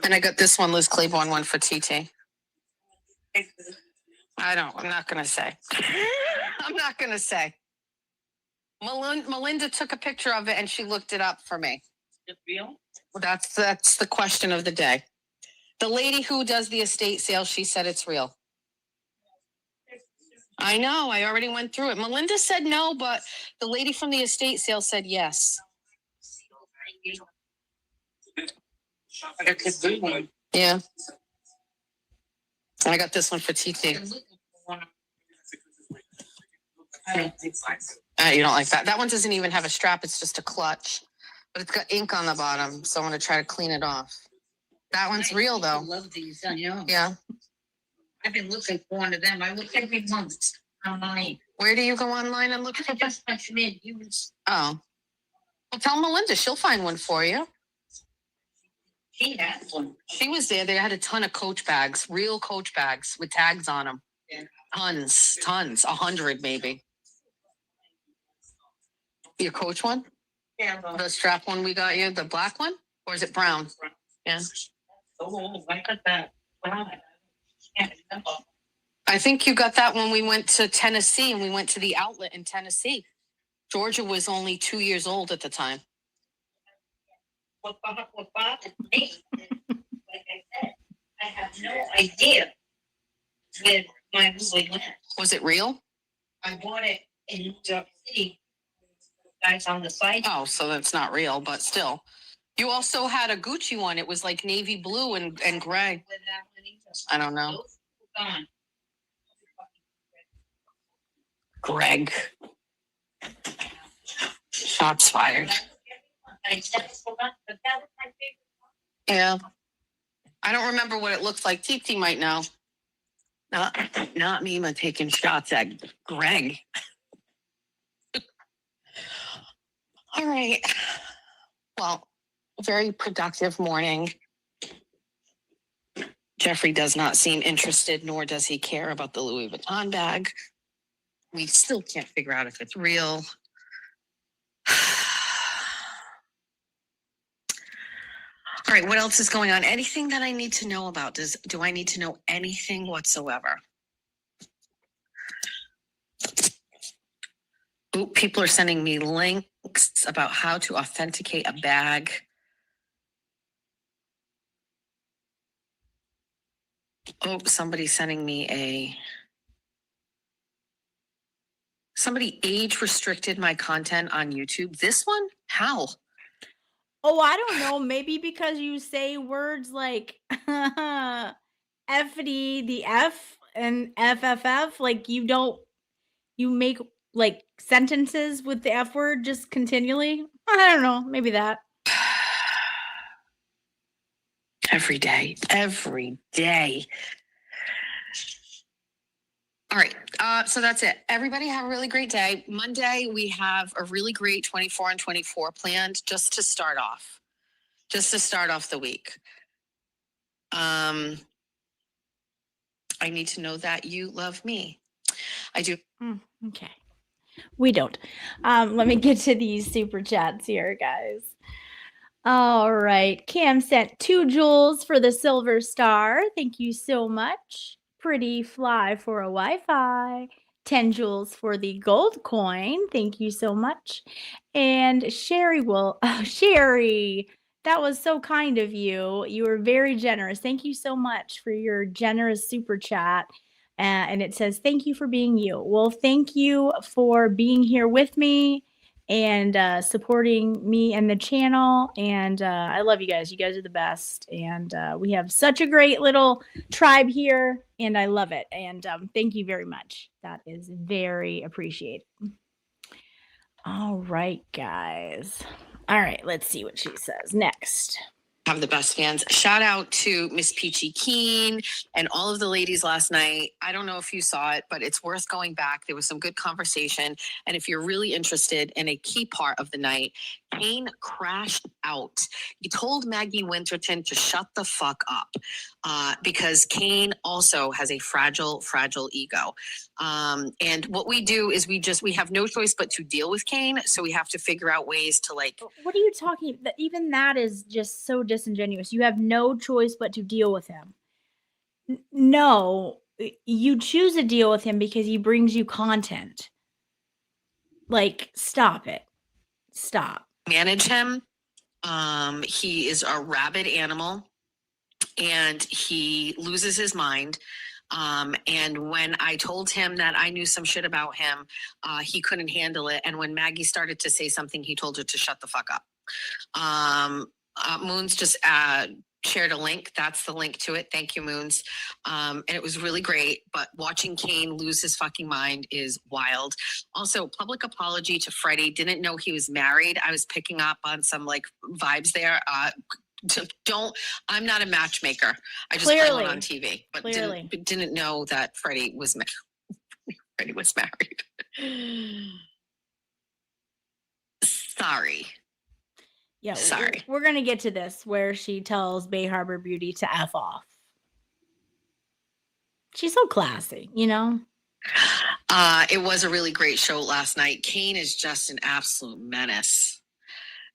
C: And I got this one, Liz Claiborne one for TT. I'm not going to say. I'm not going to say. Melinda took a picture of it and she looked it up for me.
F: Is it real?
C: That's the question of the day. The lady who does the estate sale, she said it's real. I know. I already went through it. Melinda said no, but the lady from the estate sale said yes.
E: That's a good one.
C: Yeah. I got this one for TT. You don't like that? That one doesn't even have a strap. It's just a clutch, but it's got ink on the bottom. So I'm going to try to clean it off. That one's real though.
F: I love these, I know.
C: Yeah.
F: I've been looking for one of them. I look every month online.
C: Where do you go online and look
F: I
C: for them?
F: just punch them in.
C: Oh. Well, tell Melinda. She'll find one for you.
F: She has one.
C: She was there. They had a ton of Coach bags, real Coach bags with tags on them.
F: Yeah.
C: Tons, 100 maybe. Your Coach one?
F: Yeah.
C: The strap one we got you, the black one? Or is it brown? Yeah.
F: Oh, I got that. Wow. Can't remember.
C: I think you got that when we went to Tennessee and we went to the outlet in Tennessee. Georgia was only 2 years old at the time.
F: What bothered me, like I said, I have no idea where my movie went.
C: Was it real?
F: I bought it in New York City. Guys on the site.
C: Oh, so that's not real, but still. You also had a Gucci one. It was like navy blue and gray.
F: With that one either.
C: I don't know.
F: Those were gone.
C: Greg. Shots fired.
F: I just forgot, but that was my favorite one.
C: Yeah. I don't remember what it looks like. TT might know. Not Mima taking shots at Greg. All right. Well, very productive morning. Jeffrey does not seem interested, nor does he care about the Louis Vuitton bag. We still can't figure out if it's real. All right, what else is going on? Anything that I need to know about? Do I need to know anything whatsoever? Ooh, people are sending me links about how to authenticate a bag. Oh, somebody's sending me somebody age restricted my content on YouTube. This one? How?
B: Oh, I don't know. Maybe because you say words like FD, the F, and FFF. Like you make like sentences with the F word just continually. I don't know. Maybe that. Every day.
C: All All right. So that's it. Everybody have a really great day. Monday, we have a really great 24 and 24 planned just to start off the week. I need to know that you love me. I do.
B: Okay. We don't. Let me get to these super chats here, guys. All right. Cam sent 2 jewels for the silver star. Thank you so much. Pretty fly for a Wi-Fi. 10 jewels for the gold coin. Thank you so much. And Sherry Sherry, that was so kind of you. You were very generous. Thank you so much for your generous super chat. And it says, thank you for being you. Well, thank you for being here with me and supporting me and the channel. And I love you guys. You guys are the best. And we have such a great little tribe here, and I love it. And thank you very much. That is very appreciated. All right, guys. All right, let's see what she says next.
C: Have the best fans. Shout out to Miss Peachy Keen and all of the ladies last night. I don't know if you saw it, but it's worth going back. There was some good conversation. And if you're really interested in a key part of the night, Kane crashed out. He told Maggie Winterton to shut the fuck up because Kane also has a fragile ego. And what we do is we have no choice but to deal with Kane. So we have to figure out ways to like.
B: What are you talking about? Even that is just so disingenuous. You have no choice but to deal with him. No, you choose to deal with him because he brings you content. Like, stop it. Stop.
C: Manage him. He is a rabid animal and he loses his mind. And when I told him that I knew some shit about him, he couldn't handle it. And when Maggie started to say something, he told her to shut the fuck up. Moons just shared a link. That's the link to it. Thank you, Moons. And it was really great. But watching Kane lose his fucking mind is wild. Also, public apology to Freddie. Didn't know he was married. I was picking up on some like vibes there. I'm not a matchmaker. I just play one on TV, but didn't know that Freddie was married. Sorry.
B: Yeah,
C: sorry.
B: We're gonna get to this where she tells Bay Harbor Beauty to F off. She's so classy, you know?
C: It was a really great show last night. Kane is just an absolute menace.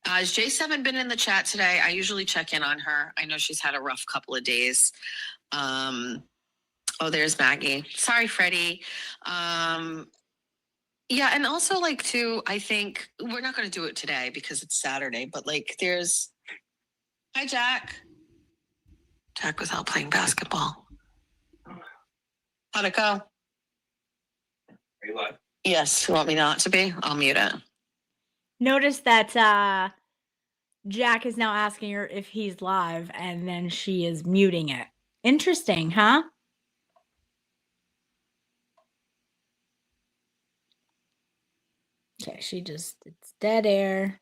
C: Has J7 been in the chat today? I usually check in on her. I know she's had a rough couple of days. Oh, there's Maggie. Sorry, Freddie. Yeah, and also like too, I think we're not going to do it today because it's Saturday, but like hi, Jack. Jack was out playing basketball. How'd it go?
E: Are you live?
C: Yes. You want me not to be? I'll mute it.
B: Notice that Jack is now asking her if he's live, and then she is muting it. Interesting, huh? Okay, it's dead air.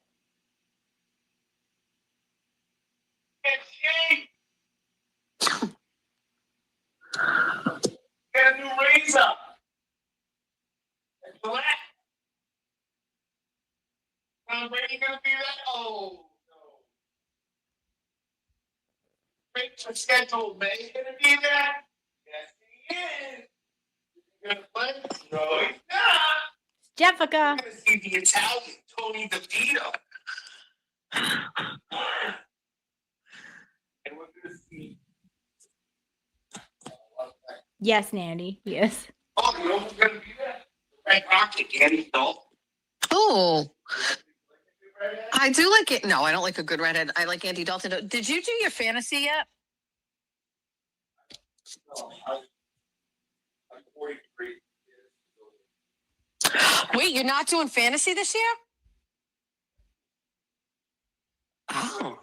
E: Get a new razor. And Gillette. Tom Brady gonna be that? Oh no. Break the schedule, man. He gonna be there? Yes, he is. He gonna play? No, he's not.
B: Jessica.
E: I'm gonna see the Italian Tony DeVito. And we're gonna see.
B: Yes, Nandy. Yes.
E: Oh, you know who's gonna be there? Red Rocket, Andy Dalton.
C: Oh, I do like it. No, I don't like a good redhead. I like Andy Dalton. Did you do your fantasy yet?
E: No, I'm 43.
C: Wait, you're not doing fantasy this year? Oh.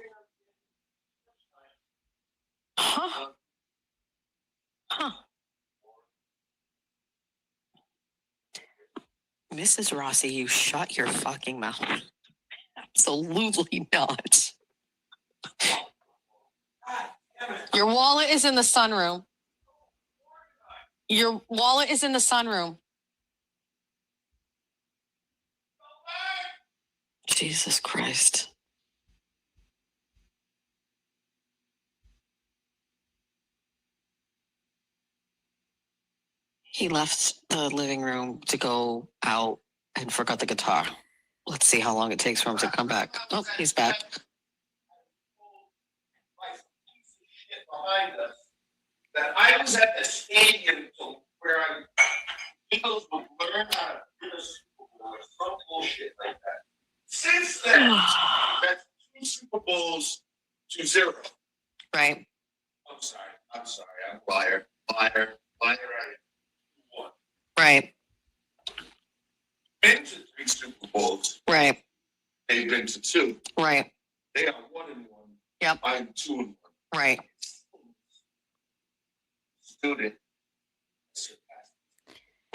C: Huh. Huh. Mrs. Rossi, you shut your fucking mouth. Absolutely not. Your wallet is in the sunroom. Your wallet is in the sunroom. Jesus Christ. He left the living room to go out and forgot the guitar. Let's see how long it takes for him to come back. Oh, he's back.
E: Behind us, that I was at the stadium where Eagles will learn how to do a Super Bowl or some bullshit like that. Since then, that's 2 Super Bowls to 0.
C: Right.
E: I'm sorry. I'm liar. I am. One.
C: Right.
E: Been to 3 Super Bowls.
C: Right.
E: They've been to 2.
C: Right.
E: They are 1-1.
C: Yep.
E: I'm 2-1.
C: Right.
E: Student.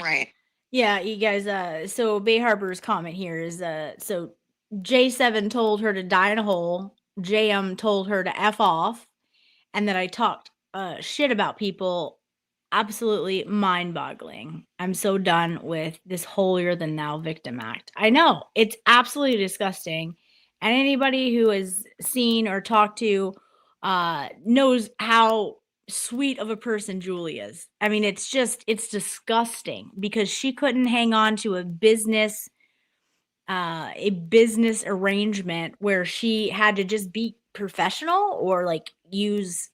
C: Right.
B: Yeah, you guys, so Bay Harbor's comment here is so J7 told her to die in a hole, JM told her to F off, and that I talked shit about people. Absolutely mind-boggling. I'm so done with this holier than thou victim act. I know, it's absolutely disgusting. And anybody who has seen or talked to knows how sweet of a person Julie is. I mean, it's disgusting because she couldn't hang on to a business arrangement where she had to just be professional or like use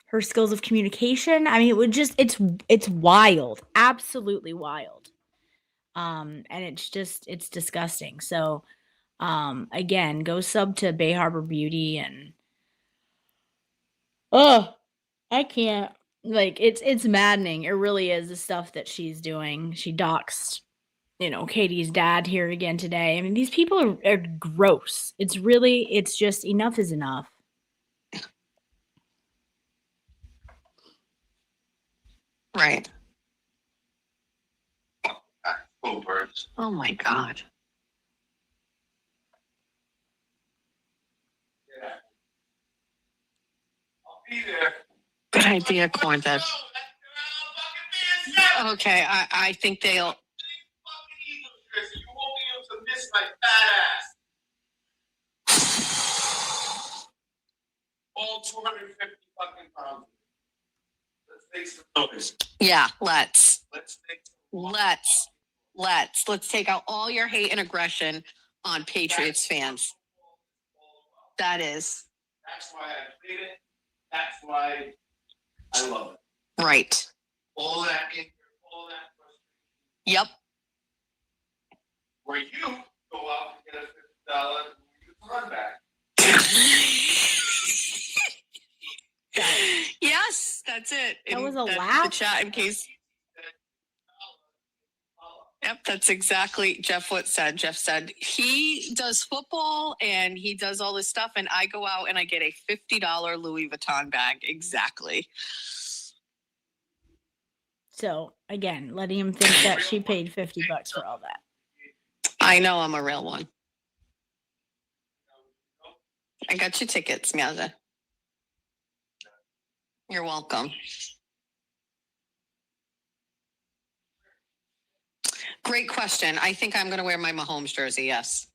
B: her skills of communication. I mean, it would just it's wild, absolutely wild. And it's disgusting. So again, go sub to Bay Harbor Beauty and I can't, like, it's maddening. It really is, the stuff that she's doing. She doxed, Katie's dad here again today. I mean, these people are gross. It's just enough is enough.
C: Right.
E: Full birds.
C: Oh my God.
E: Yeah. I'll be there.
C: Good idea, corn dad.
E: Let's go. Fucking
C: Okay, I think they'll.
E: Eagles jersey. You won't be able to miss my fat ass. All 250 fucking pounds. Let's make some noise.
C: Yeah, let's
E: Let's
C: take out all your hate and aggression on Patriots fans. That is
E: That's why I played it. That's why I love it.
C: right.
E: All that anger, all that frustration.
C: Yep.
E: Where you go out and get a $50 run back.
C: Yes, that's it.
B: That was a
C: that's
B: laugh?
C: the chat in case. Yep, that's exactly Jeff what said. Jeff said he does football and he does all this stuff, and I go out and I get a $50 Louis Vuitton bag. Exactly.
B: So again, letting him think that she paid $50 for all that.
C: I know I'm a real one. I got your tickets, Miaza. You're welcome. Great question. I think I'm going to wear my Mahomes jersey. Yes.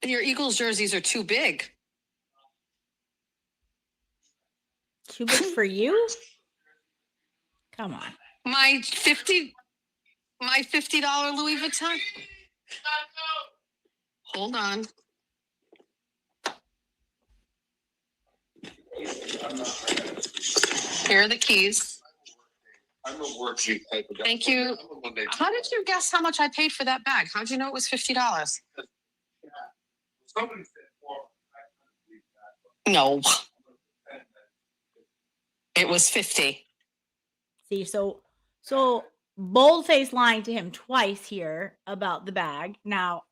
C: Your Eagles jerseys are too big.
B: Too big for you? Come on.
C: My $50 Louis Vuitton. Hold on. Here are the keys.
E: I'm a worksheet type of guy.
C: Thank you.
E: I'm a Monday.
C: How did you guess how much I paid for that bag? How'd you know it was $50?
E: Somebody said 4.
C: No, it was 50.
B: See, so boldface lying to him twice here about the bag. Now,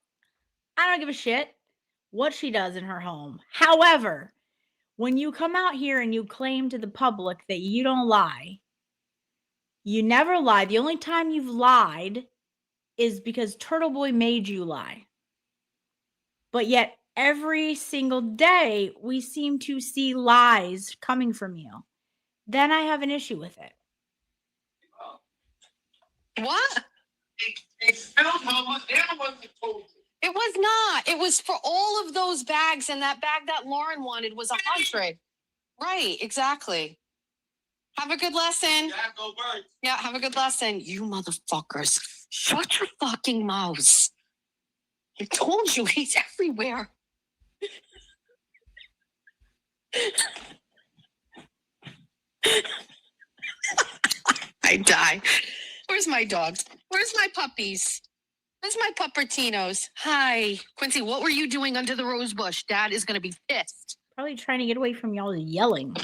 B: I don't give a shit what she does in her home. However, when you come out here and you claim to the public that you don't lie, you never lie. The only time you've lied is because Turtle Boy made you lie. But yet, every single day we seem to see lies coming from you. Then I have an issue with it.
C: What?
E: They spilled Mama. They're the ones that told you.
C: It was not. It was for all of those bags, and that bag that Lauren wanted was 100. Right, exactly. Have a good lesson.
E: Yeah, go birds.
C: Yeah, have a good lesson. You motherfuckers. Shut your fucking mouths. I told you he's everywhere. I die. Where's my dogs? Where's my puppies? Where's my puppertinos? Hi. Quincy, what were you doing under the rose bush? Dad is going to be pissed.
B: Probably trying to get away from y'all yelling.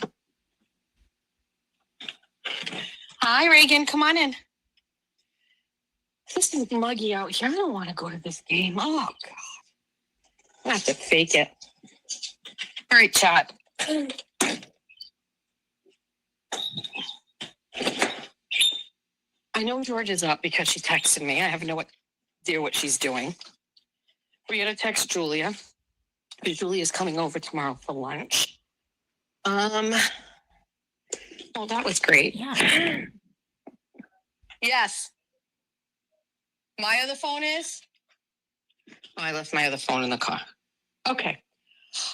C: Hi, Reagan. Come on in. This is muggy out here. I don't want to go to this game. Oh, God. I have to fake it. All right, chat. I know George is up because she texted me. I have no idea what she's doing. We're going to text Julia. Because Julia is coming over tomorrow for lunch. Oh, that was great.
B: Yeah.
C: Yes. My other phone is? Oh, I left my other phone in the car. Okay.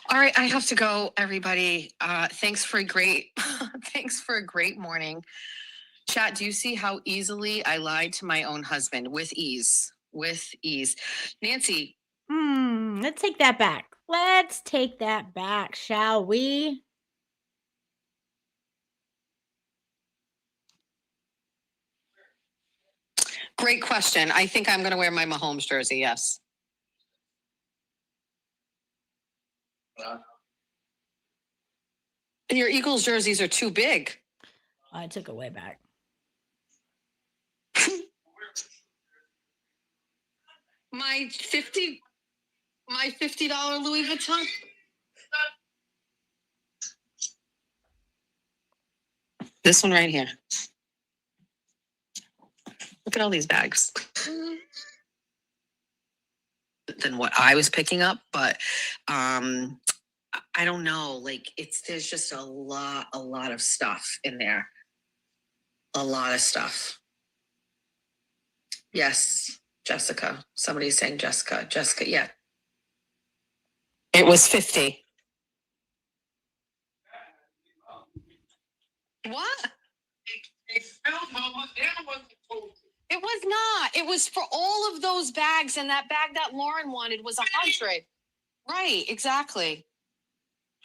C: All right, I have to go, everybody. Thanks for a great morning. Chat, do you see how easily I lied to my own husband? With ease. With ease. Nancy.
B: Let's take that back. Let's take that back, shall we?
C: Great question. I think I'm going to wear my Mahomes jersey. Yes. Your Eagles jerseys are too big.
B: I took it way back.
C: My $50 Louis Vuitton. This one right here. Look at all these bags. Than what I was picking up, but I don't know. Like there's just a lot of stuff in there. A lot of stuff. Yes, Jessica. Somebody's saying Jessica. Jessica, yeah. It was 50. What?
E: They spilled Mama. They're the ones that told you.
C: It was not. It was for all of those bags, and that bag that Lauren wanted was 100. Right, exactly.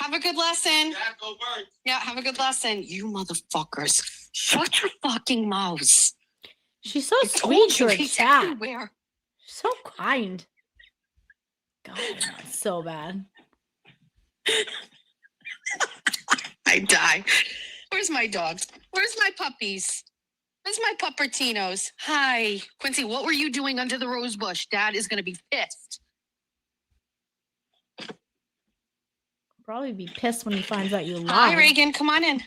C: Have a good lesson.
E: Yeah, go birds.
C: Yeah, have a good lesson. You motherfuckers. Shut your fucking mouths.
B: She's so
C: I
B: sweet
C: told
B: to
C: you
B: her
C: he's
B: chat.
C: everywhere.
B: So kind. God, that's so bad.
C: I die. Where's my dogs? Where's my puppies? Where's my puppertinos? Hi. Quincy, what were you doing under the rose bush? Dad is going to be pissed.
B: Probably be pissed when he finds out you lied.
C: Hi, Reagan. Come on in.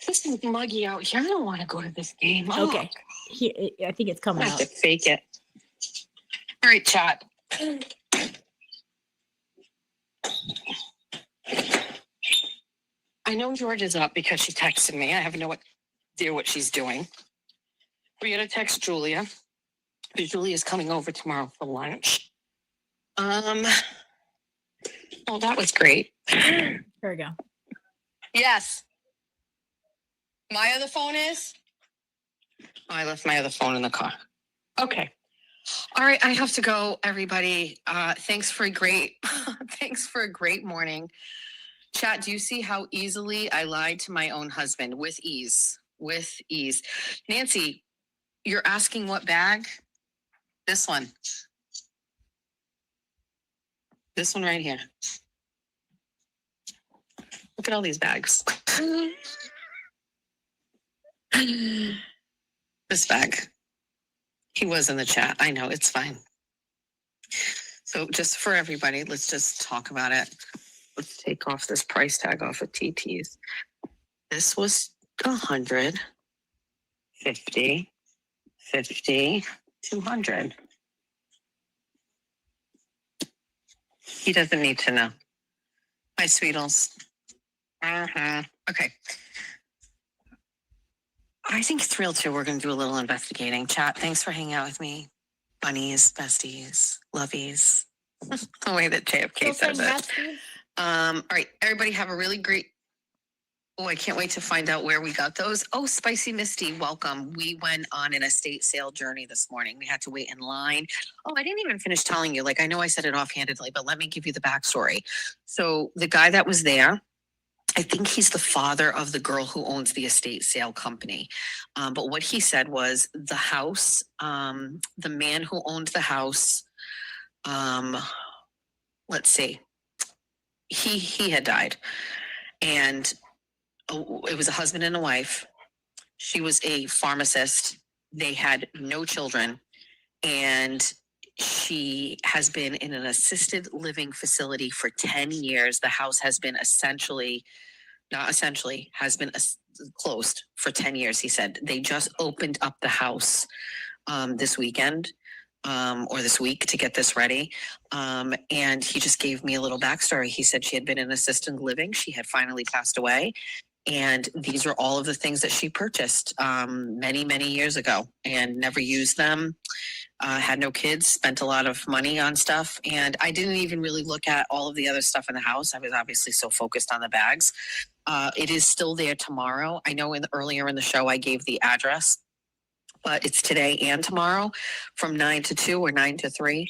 C: This is muggy out here. I don't want to go to this game. Oh,
B: Okay. I think it's
C: I
B: coming
C: have
B: out.
C: to fake it. All right, chat. I know George is up because she texted me. I have no idea what she's doing. We're going to text Julia. Because Julia is coming over tomorrow for lunch. Oh, that was great.
B: Here we go.
C: Yes. My other phone is? Oh, I left my other phone in the car. Okay. All right, I have to go, everybody. Thanks for a great morning. Chat, do you see how easily I lied to my own husband? With ease. With ease. Nancy, you're asking what bag? This one. This one right here. Look at all these bags. This bag. He was in the chat. I know, it's fine. So just for everybody, let's just talk about it. Let's take off this price tag off of TT's. This was 100, 50, 50, 200. He doesn't need to know. Hi, Sweetles. Okay. I think it's real too. We're going to do a little investigating. Chat, thanks for hanging out with me. Bunnies, besties, lovies. The way that JFK
B: Still saying
C: says it.
B: besties?
C: All right, everybody have a really great. Oh, I can't wait to find out where we got those. Oh, Spicy Misty, welcome. We went on an estate sale journey this morning. We had to wait in line. Oh, I didn't even finish telling you. Like, I know I said it offhandedly, but let me give you the backstory. So the guy that was there, I think he's the father of the girl who owns the estate sale company. But what he said was the house, the man who owned the house, let's see, he had died. And it was a husband and a wife. She was a pharmacist. They had no children. And she has been in an assisted living facility for 10 years. The house has been closed for 10 years, he said. They just opened up the house this weekend or this week to get this ready. And he just gave me a little backstory. He said she had been in assisted living. She had finally passed away. And these are all of the things that she purchased many, many years ago and never used them. Had no kids, spent a lot of money on stuff. And I didn't even really look at all of the other stuff in the house. I was obviously so focused on the bags. It is still there tomorrow. I know earlier in the show, I gave the address, but it's today and tomorrow from 9 to 2 or 9 to 3.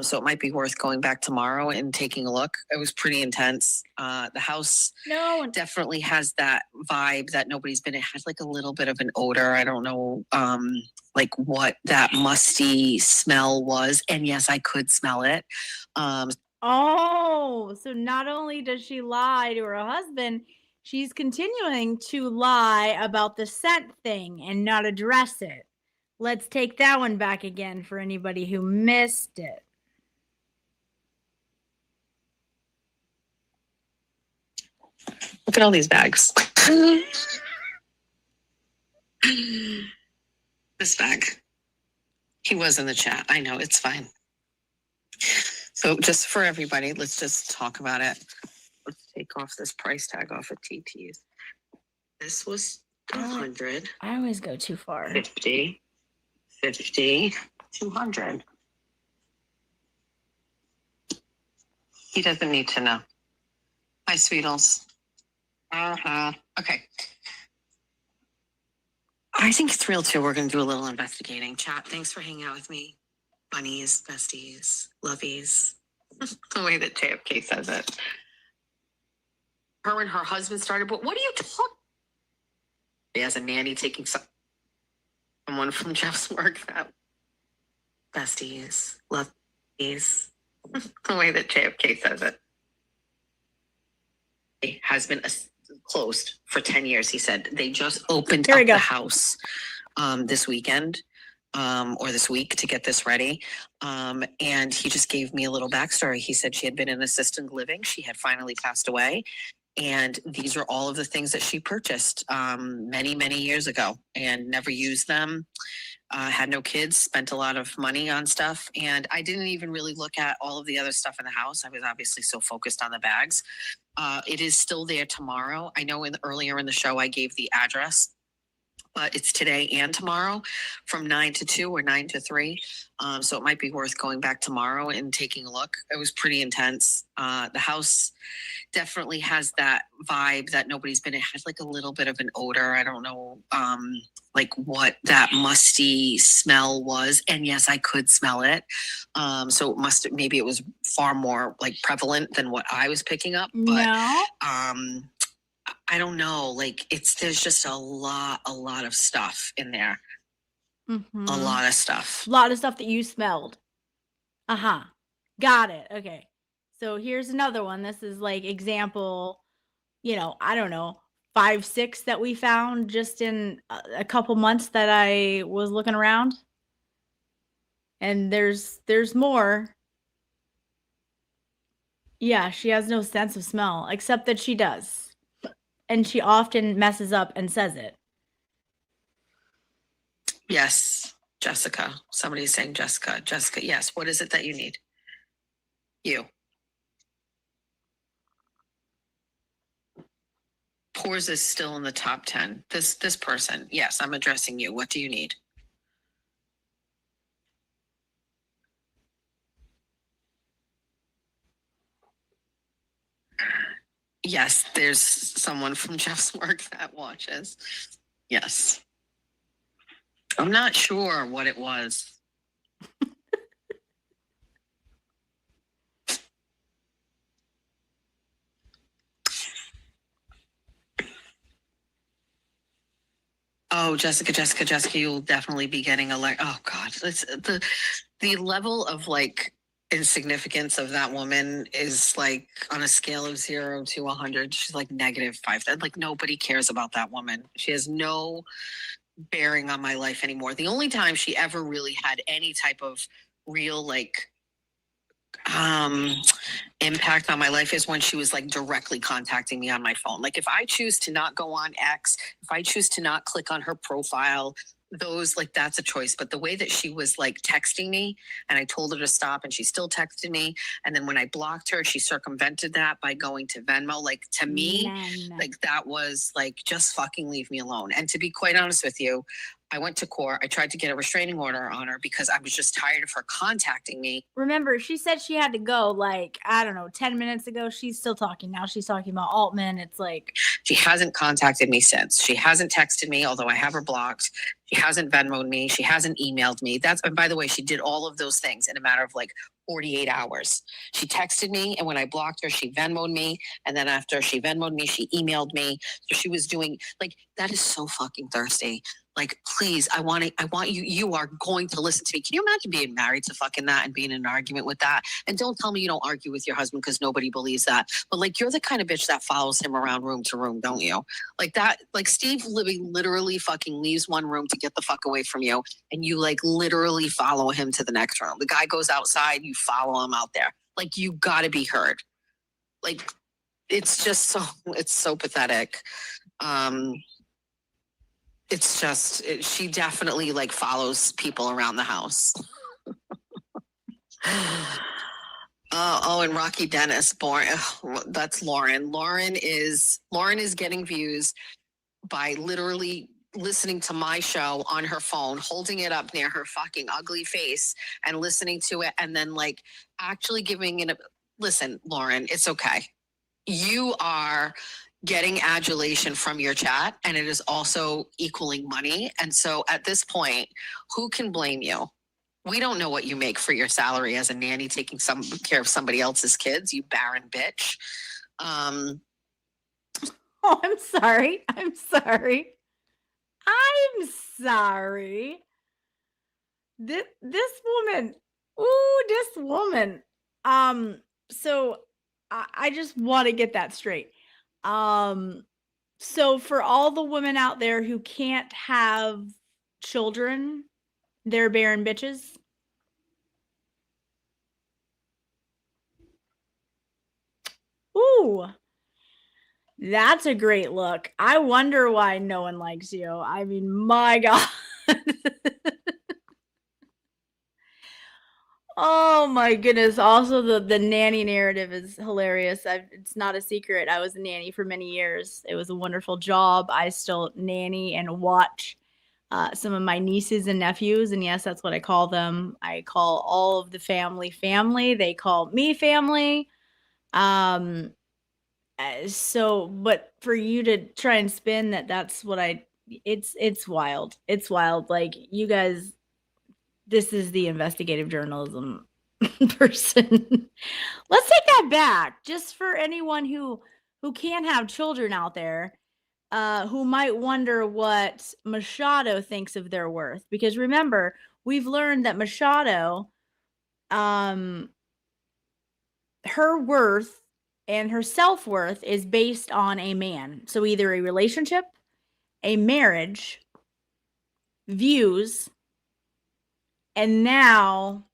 C: So it might be worth going back tomorrow and taking a look. It was pretty intense. The house definitely has that vibe that nobody's been. It has like a little bit of an odor. I don't know like what that musty smell was. And yes, I could smell it.
B: Oh, so not only does she lie to her husband, she's continuing to lie about the scent thing and not address it. Let's take that one back again for anybody who missed it.
C: Look at all these bags. This bag. He was in the chat. I know, it's fine. So just for everybody, let's just talk about it. Let's take off this price tag off of TT's. This was 100.
B: I always go too far.
C: 50, 200. He doesn't need to know. Hi, Sweetles. Okay. I think it's real too. We're going to do a little investigating. Chat, thanks for hanging out with me. Bunnies, besties, lovies. The way that JFK says it. Her and her husband started, but what are you talking? He has a nanny taking someone from Jeff's work. That besties, lovies. The way that JFK says it. It has been closed for 10 years, he said. They just opened up the house this weekend or this week to get this ready. And he just gave me a little backstory. He said she had been in assisted living. She had finally passed away. And these are all of the things that she purchased many, many years ago and never used them. Had no kids, spent a lot of money on stuff. And I didn't even really look at all of the other stuff in the house. I was obviously so focused on the bags. It is still there tomorrow. I know earlier in the show, I gave the address, but it's today and tomorrow from 9 to 2 or 9 to 3. So it might be worth going back tomorrow and taking a look. It was pretty intense. The house definitely has that vibe that nobody's been. It has like a little bit of an odor. I don't know like what that musty smell was. And yes, I could smell it. So maybe it was far more like prevalent than what I was picking up. But I don't know. Like there's just a lot of stuff in there.
B: Mm-hmm.
C: A lot of stuff.
B: A lot of stuff that you smelled. Got it. Okay. So here's another one. This is like example, I don't know, 5, 6 that we found just in a couple months that I was looking around. And there's more. Yeah, she has no sense of smell, except that she does. And she often messes up and says it.
C: Yes, Jessica. Somebody's saying Jessica. Jessica, yes. What is it that you need? You. Coors is still in the top 10. This person, yes, I'm addressing you. What do you need? Yes, there's someone from Jeff's work that watches. Yes. I'm not sure what it was. Oh, Jessica, you'll definitely be getting oh God, it's the level of like insignificance of that woman is like on a scale of 0 to 100. She's like -5. Like nobody cares about that woman. She has no bearing on my life anymore. The only time she ever really had any type of real like impact on my life is when she was like directly contacting me on my phone. Like if I choose to not go on X, if I choose to not click on her profile, those like that's a choice. But the way that she was like texting me and I told her to stop and she still texted me, and then when I blocked her, she circumvented that by going to Venmo. Like to me, like that was like just fucking leave me alone. And to be quite honest with you, I went to court. I tried to get a restraining order on her because I was just tired of her contacting me.
B: Remember, she said she had to go like, I don't know, 10 minutes ago. She's still talking now. She's talking about Altman. It's like,
C: she hasn't contacted me since. She hasn't texted me, although I have her blocked. She hasn't Venmoed me. She hasn't emailed me. And by the way, she did all of those things in a matter of like 48 hours. She texted me, and when I blocked her, she Venmoed me. And then after she Venmoed me, she emailed me. So she was doing like, that is so fucking thirsty. Like, please, I want you are going to listen to me. Can you imagine being married to fucking that and being in an argument with that? And don't tell me you don't argue with your husband because nobody believes that. But like, you're the kind of bitch that follows him around room to room, don't you? Like that, like Steve Libby literally fucking leaves one room to get the fuck away from you. And you like literally follow him to the next room. The guy goes outside, you follow him out there. Like you gotta be heard. Like, it's just it's so pathetic. It's just, she definitely like follows people around the house. And Rocky Dennis, that's Lauren. Lauren is getting views by literally listening to my show on her phone, holding it up near her fucking ugly face and listening to it. And then like actually giving it listen, Lauren, it's okay. You are getting adulation from your chat, and it is also equaling money. And so at this point, who can blame you? We don't know what you make for your salary as a nanny taking some care of somebody else's kids, you barren bitch.
B: oh, I'm sorry. This woman. So I just want to get that straight. So for all the women out there who can't have children, they're barren bitches. Ooh, that's a great look. I wonder why no one likes you. I mean, my God. Oh my goodness. Also, the nanny narrative is hilarious. It's not a secret. I was a nanny for many years. It was a wonderful job. I still nanny and watch some of my nieces and nephews. And yes, that's what I call them. I call all of the family. They call me family. But for you to try and spin that's what it's wild. It's wild. Like, you guys, this is the investigative journalism person. Let's take that back. Just for anyone who can't have children out there, who might wonder what Machado thinks of their worth. Because remember, we've learned that Machado, her worth and her self-worth is based on a man. So either a relationship, a marriage, views, and now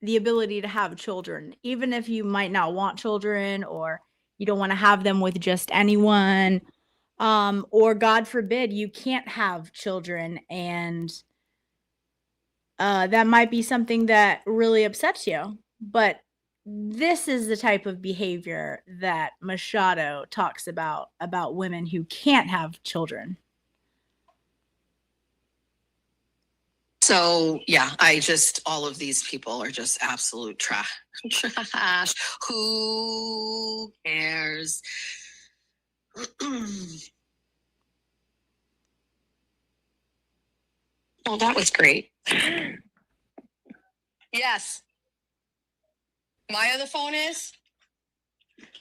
B: the ability to have children. Even if you might not want children, or you don't want to have them with just anyone, or God forbid, you can't have children, and that might be something that really upsets you. But this is the type of behavior that Machado talks about women who can't have children.
G: So yeah, all of these people are just absolute trash. Who cares? Well, that was great. Yes. My other phone is?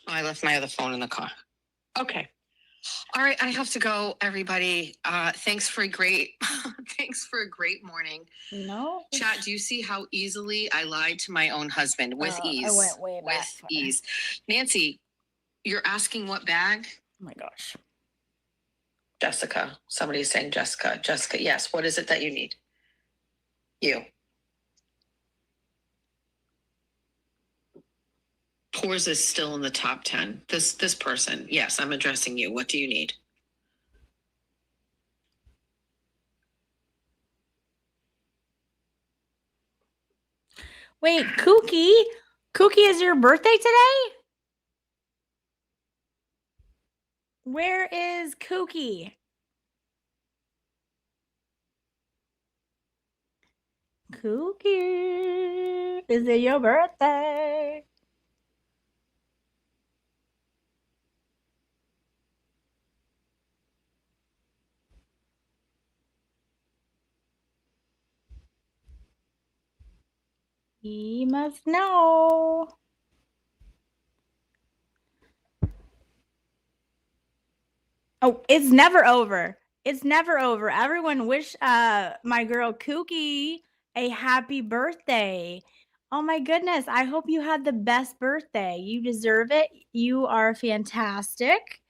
G: I left my other phone in the car. Okay. All right, I have to go, everybody. Thanks for a great morning.
B: No,
G: Chat, do you see how easily I lied to my own husband with ease?
B: I went way back.
G: With ease. Nancy, you're asking what bag?
B: Oh my gosh.
G: Jessica. Somebody's saying Jessica. Jessica, yes. What is it that you need? You. Pours is still in the top 10. This person. Yes, I'm addressing you. What do you need?
B: Wait, Kookie? Kookie, is your birthday today? Where is Kookie? Kookie, is it your birthday? He must know. Oh, it's never over. It's never over. Everyone wish my girl Kookie a happy birthday. Oh my goodness. I hope you had the best birthday. You deserve it. You are fantastic.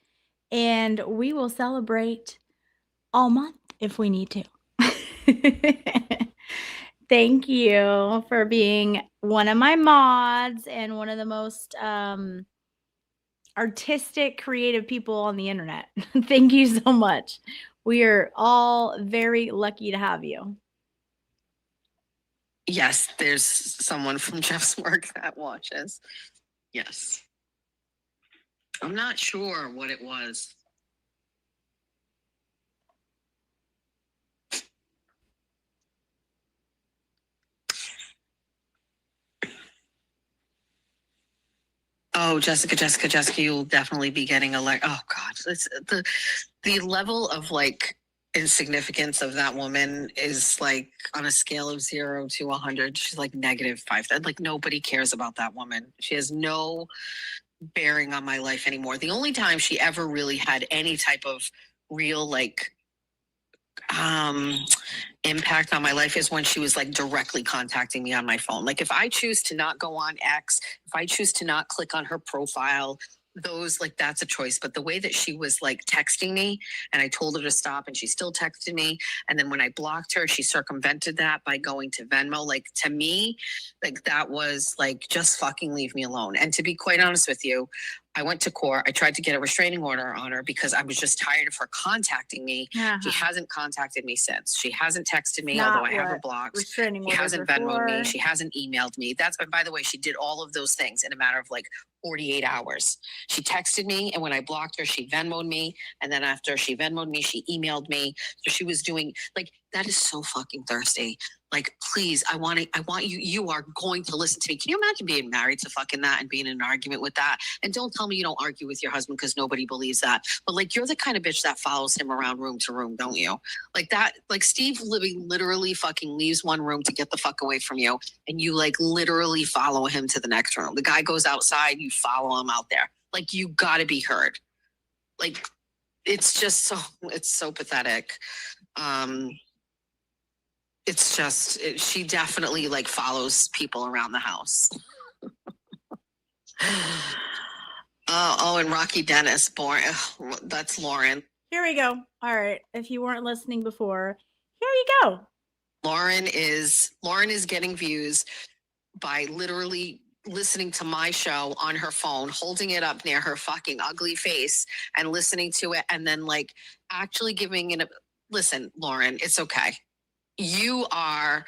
B: And we will celebrate all month if we need to. Thank you for being one of my mods and one of the most artistic, creative people on the internet. Thank you so much. We are all very lucky to have you.
G: Yes, there's someone from Jeff's work that watches. Yes. I'm not sure what it was. Oh, Jessica, you'll definitely be getting oh God, it's the level of like insignificance of that woman is like on a scale of 0 to 100. She's like -5. Like nobody cares about that woman. She has no bearing on my life anymore. The only time she ever really had any type of real like impact on my life is when she was like directly contacting me on my phone. Like if I choose to not go on X, if I choose to not click on her profile, those like that's a choice. But the way that she was like texting me and I told her to stop and she still texted me, and then when I blocked her, she circumvented that by going to Venmo. Like to me, like that was like just fucking leave me alone. And to be quite honest with you, I went to court. I tried to get a restraining order on her because I was just tired of her contacting me. She hasn't contacted me since. She hasn't texted me, although I have her blocked.
B: Restraining
G: She
B: order
G: hasn't
B: before.
G: Venmoed me. She hasn't emailed me. That's, and by the way, she did all of those things in a matter of like 48 hours. She texted me, and when I blocked her, she Venmoed me. And then after she Venmoed me, she emailed me. So she was doing like, that is so fucking thirsty. Like, please, I want you, you are going to listen to me. Can you imagine being married to fucking that and being in an argument with that? And don't tell me you don't argue with your husband because nobody believes that. But like, you're the kind of bitch that follows him around room to room, don't you? Like that, like Steve literally fucking leaves one room to get the fuck away from you. And you like literally follow him to the next room. The guy goes outside, you follow him out there. Like you gotta be heard. Like, it's just it's so pathetic. It's just, she definitely like follows people around the house. And Rocky Dennis, born. That's Lauren.
B: Here we go. All right. If you weren't listening before, here you go.
G: Lauren is getting views by literally listening to my show on her phone, holding it up near her fucking ugly face and listening to it, and then like actually giving it a listen, Lauren, it's okay. You are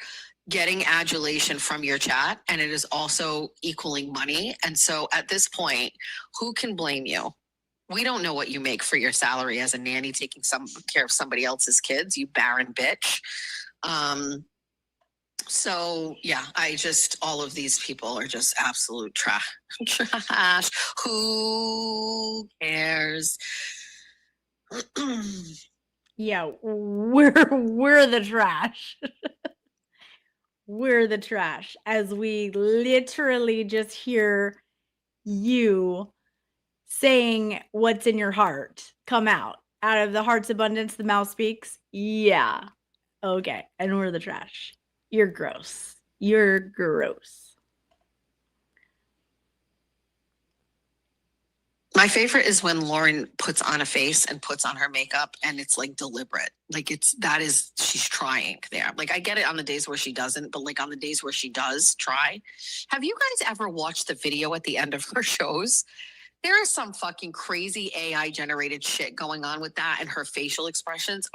G: getting adulation from your chat, and it is also equaling money. And so at this point, who can blame you? We don't know what you make for your salary as a nanny taking some care of somebody else's kids, you barren bitch. So yeah, all of these people are just absolute trash. Who cares?
B: Yeah, we're the trash. We're the trash as we literally just hear you saying what's in your heart come out of the heart's abundance the mouth speaks. Yeah. Okay. And we're the trash. You're gross. You're gross.
G: My favorite is when Lauren puts on a face and puts on her makeup and it's like deliberate. Like she's trying there. Like I get it on the days where she doesn't, but like on the days where she does try. Have you guys ever watched the video at the end of her shows? There is some fucking crazy AI generated shit going on with that, and her facial expressions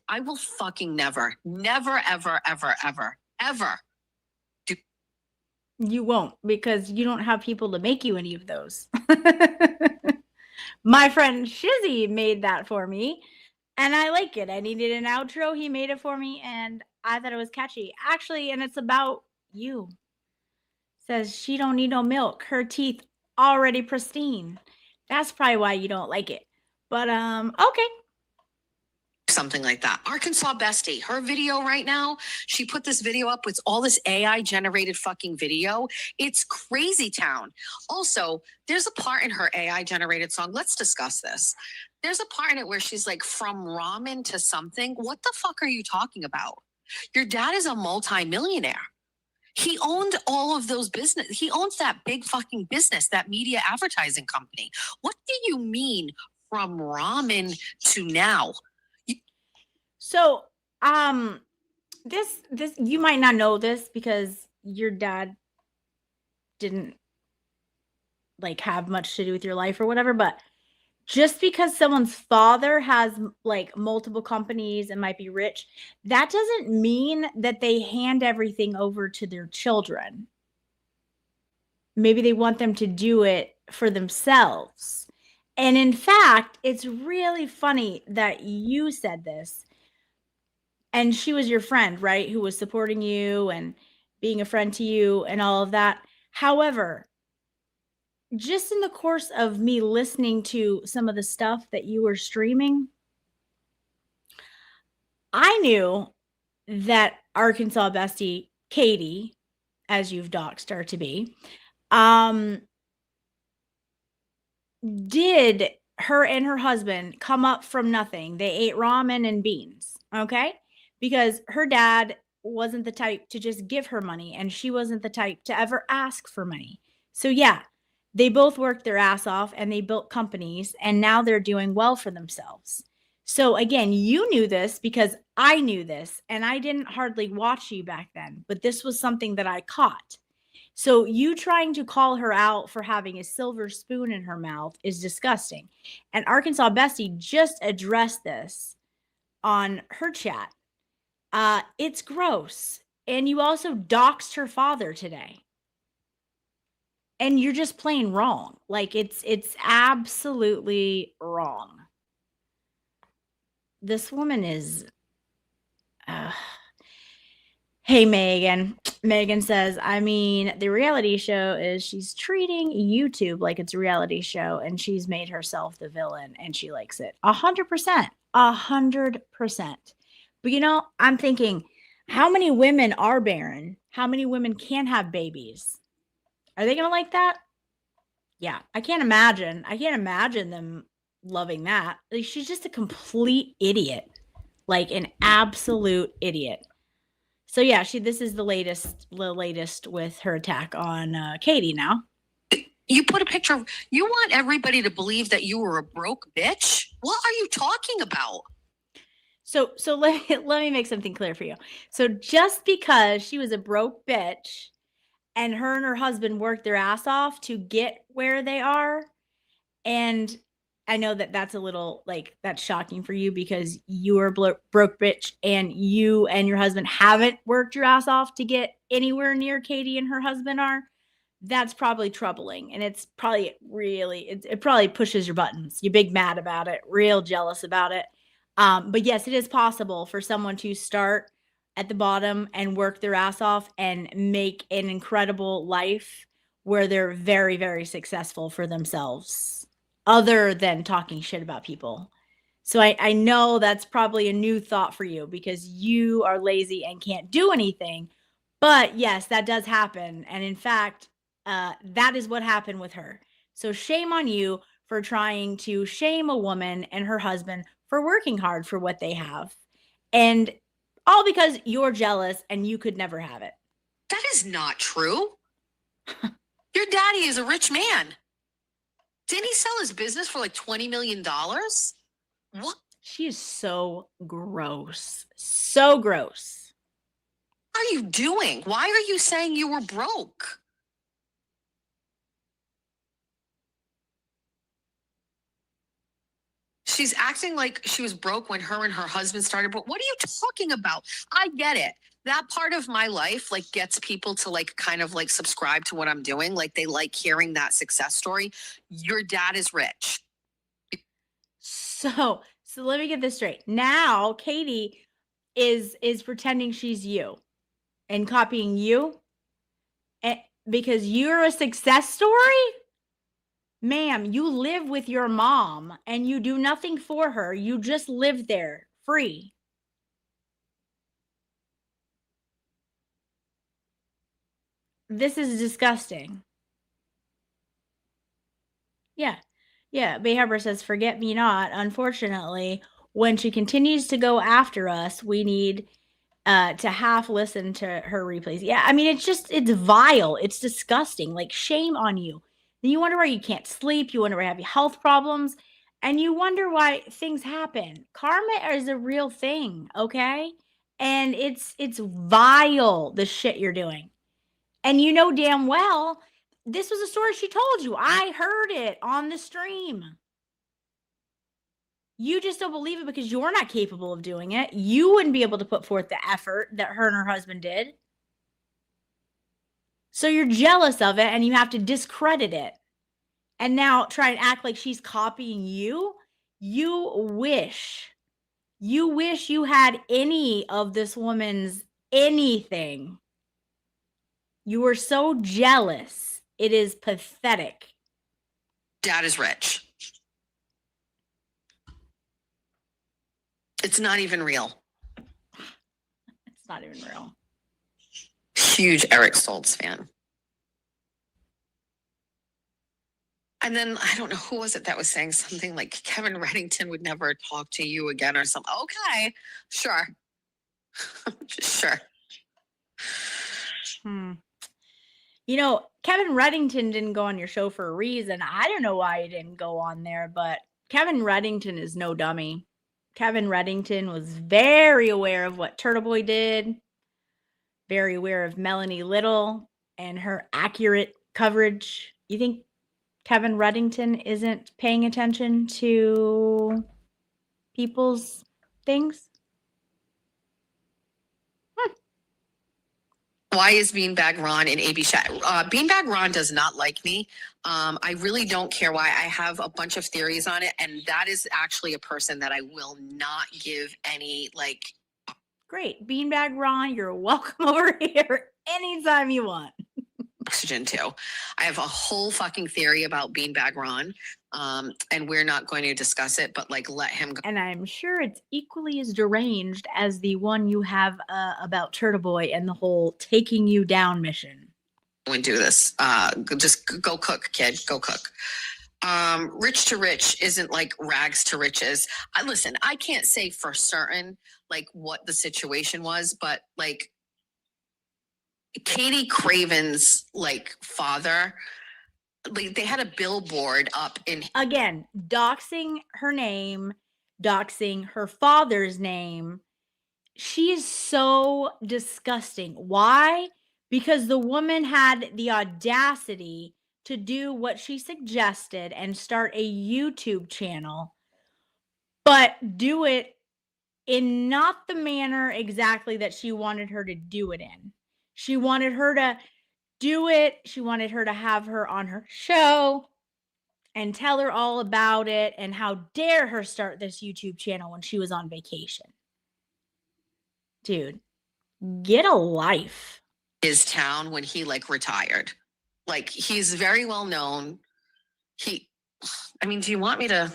G: I will fucking never, ever, ever.
B: You won't, because you don't have people to make you any of those. My friend Shizzy made that for me, and I like it. I needed an outro. He made it for me, and I thought it was catchy. Actually, and it's about you. Says she don't need no milk. Her teeth already pristine. That's probably why you don't like it. But okay.
G: Something like that. Arkansas Bestie, her video right now, she put this video up with all this AI generated fucking video. It's crazy town. Also, there's a part in her AI generated song. Let's discuss this. There's a part in it where she's like, from ramen to something. What the fuck are you talking about? Your dad is a multi-millionaire. He owned all of those business. He owns that big fucking business, that media advertising company. What do you mean from ramen to now?
B: So, this you might not know this because your dad didn't like have much to do with your life or whatever, but just because someone's father has like multiple companies and might be rich, that doesn't mean that they hand everything over to their children. Maybe they want them to do it for themselves. And in fact, it's really funny that you said this. And she was your friend, right? Who was supporting you and being a friend to you and all of that. However, just in the course of me listening to some of the stuff that you were streaming, I knew that Arkansas Bestie, Katie, as you've doxed her to be, did her and her husband come up from nothing. They ate ramen and beans, okay? Because her dad wasn't the type to just give her money, and she wasn't the type to ever ask for money. So yeah, they both worked their ass off and they built companies, and now they're doing well for themselves. So again, you knew this because I knew this, and I didn't hardly watch you back then, but this was something that I caught. So you trying to call her out for having a silver spoon in her mouth is disgusting. And Arkansas Bestie just addressed this on her chat. It's gross. And you also doxed her father today. And you're just plain wrong. Like it's absolutely wrong. This woman is Hey, Megan. Megan says, I mean, the reality show is she's treating YouTube like it's a reality show, and she's made herself the villain, and she likes it. 100%. 100%. But you know, I'm thinking, how many women are barren? How many women can have babies? Are they going to like that? Yeah, I can't imagine. I can't imagine them loving that. Like, she's just a complete idiot. Like an absolute idiot. So yeah, this is the latest with her attack on Katie now.
G: You put a picture of, you want everybody to believe that you were a broke bitch? What are you talking about?
B: So let me make something clear for you. So just because she was a broke bitch and her husband worked their ass off to get where they are, and I know that that's a little like that's shocking for you because you are broke bitch and you and your husband haven't worked your ass off to get anywhere near Katie and her husband are. That's probably troubling, and it's probably it probably pushes your buttons. You're big mad about it, real jealous about it. But yes, it is possible for someone to start at the bottom and work their ass off and make an incredible life where they're very, very successful for themselves, other than talking shit about people. So I know that's probably a new thought for you because you are lazy and can't do anything. But yes, that does happen. And in fact, that is what happened with her. So shame on you for trying to shame a woman and her husband for working hard for what they have. And all because you're jealous and you could never have it.
G: That is not true. Your daddy is a rich man. Didn't he sell his business for like $20 million? What
B: She is so gross. So gross.
G: are you doing? Why are you saying you were broke? She's acting like she was broke when her and her husband started. But what are you talking about? I get it. That part of my life like gets people to like kind of like subscribe to what I'm doing. Like they like hearing that success story. Your dad is rich.
B: So let me get this straight. Now Katie is pretending she's you and copying you because you're a success story? Ma'am, you live with your mom and you do nothing for her. You just live there free. This is disgusting. Yeah. Yeah. Bayharber says, forget me not. Unfortunately, when she continues to go after us, we need to half listen to her replays. Yeah. I mean, it's vile. It's disgusting. Like, shame on you. Then you wonder why you can't sleep. You wonder why you have health problems. And you wonder why things happen. Karma is a real thing. Okay. And it's vile, the shit you're doing. And you know damn well this was a story she told you. I heard it on the stream. You just don't believe it because you're not capable of doing it. You wouldn't be able to put forth the effort that her and her husband did. So you're jealous of it and you have to discredit it. And now try and act like she's copying you. You wish you had any of this woman's anything. You were so jealous. It is pathetic.
G: Dad is rich. It's not even real.
B: It's not even real.
G: Huge Eric Stoltz fan. And then I don't know who was it that was saying something like Kevin Reddington would never talk to you again or something. Okay, sure. Sure.
B: You know, Kevin Reddington didn't go on your show for a reason. I don't know why he didn't go on there, but Kevin Reddington is no dummy. Kevin Reddington was very aware of what Turtle Boy did, very aware of Melanie Little and her accurate coverage. You think Kevin Reddington isn't paying attention to people's things?
G: Why is Beanbag Ron in AB chat? Beanbag Ron does not like me. I really don't care why. I have a bunch of theories on it, and that is actually a person that I will not give any like.
B: Great. Beanbag Ron, you're welcome over here anytime you want.
G: Oxygen too. I have a whole fucking theory about Beanbag Ron, and we're not going to discuss it, but like let him go.
B: And I'm sure it's equally as deranged as the one you have about Turtle Boy and the whole taking you down mission.
G: And do this. Just go cook, kid. Go cook. Rich to rich isn't like rags to riches. Listen, I can't say for certain like what the situation was, but like Katie Craven's like father, like they had a billboard up in
B: Again, doxing her name, doxing her father's name. She is so disgusting. Why? Because the woman had the audacity to do what she suggested and start a YouTube channel, but do it in not the manner exactly that she wanted her to do it in. She wanted her to do it. She wanted her to have her on her show and tell her all about it, and how dare her start this YouTube channel when she was on vacation. Dude, get a life.
G: His town when he like retired. Like he's very well known. I mean, do you want me to?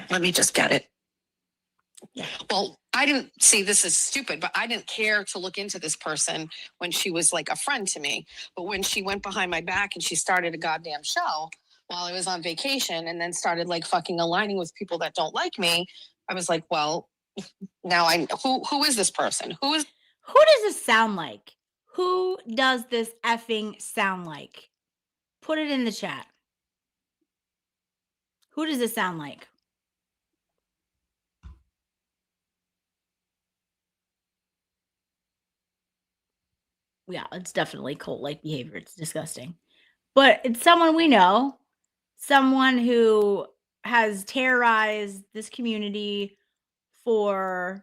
G: Let me just get it. Well, I didn't see this is stupid, but I didn't care to look into this person when she was like a friend to me. But when she went behind my back and she started a goddamn show while I was on vacation and then started like fucking aligning with people that don't like me, I was like, well, now who is this person?
B: Who does this sound like? Who does this effing sound like? Put it in the chat. Who does this sound like? Yeah, it's definitely cult-like behavior. It's disgusting. But it's someone we know, someone who has terrorized this community for,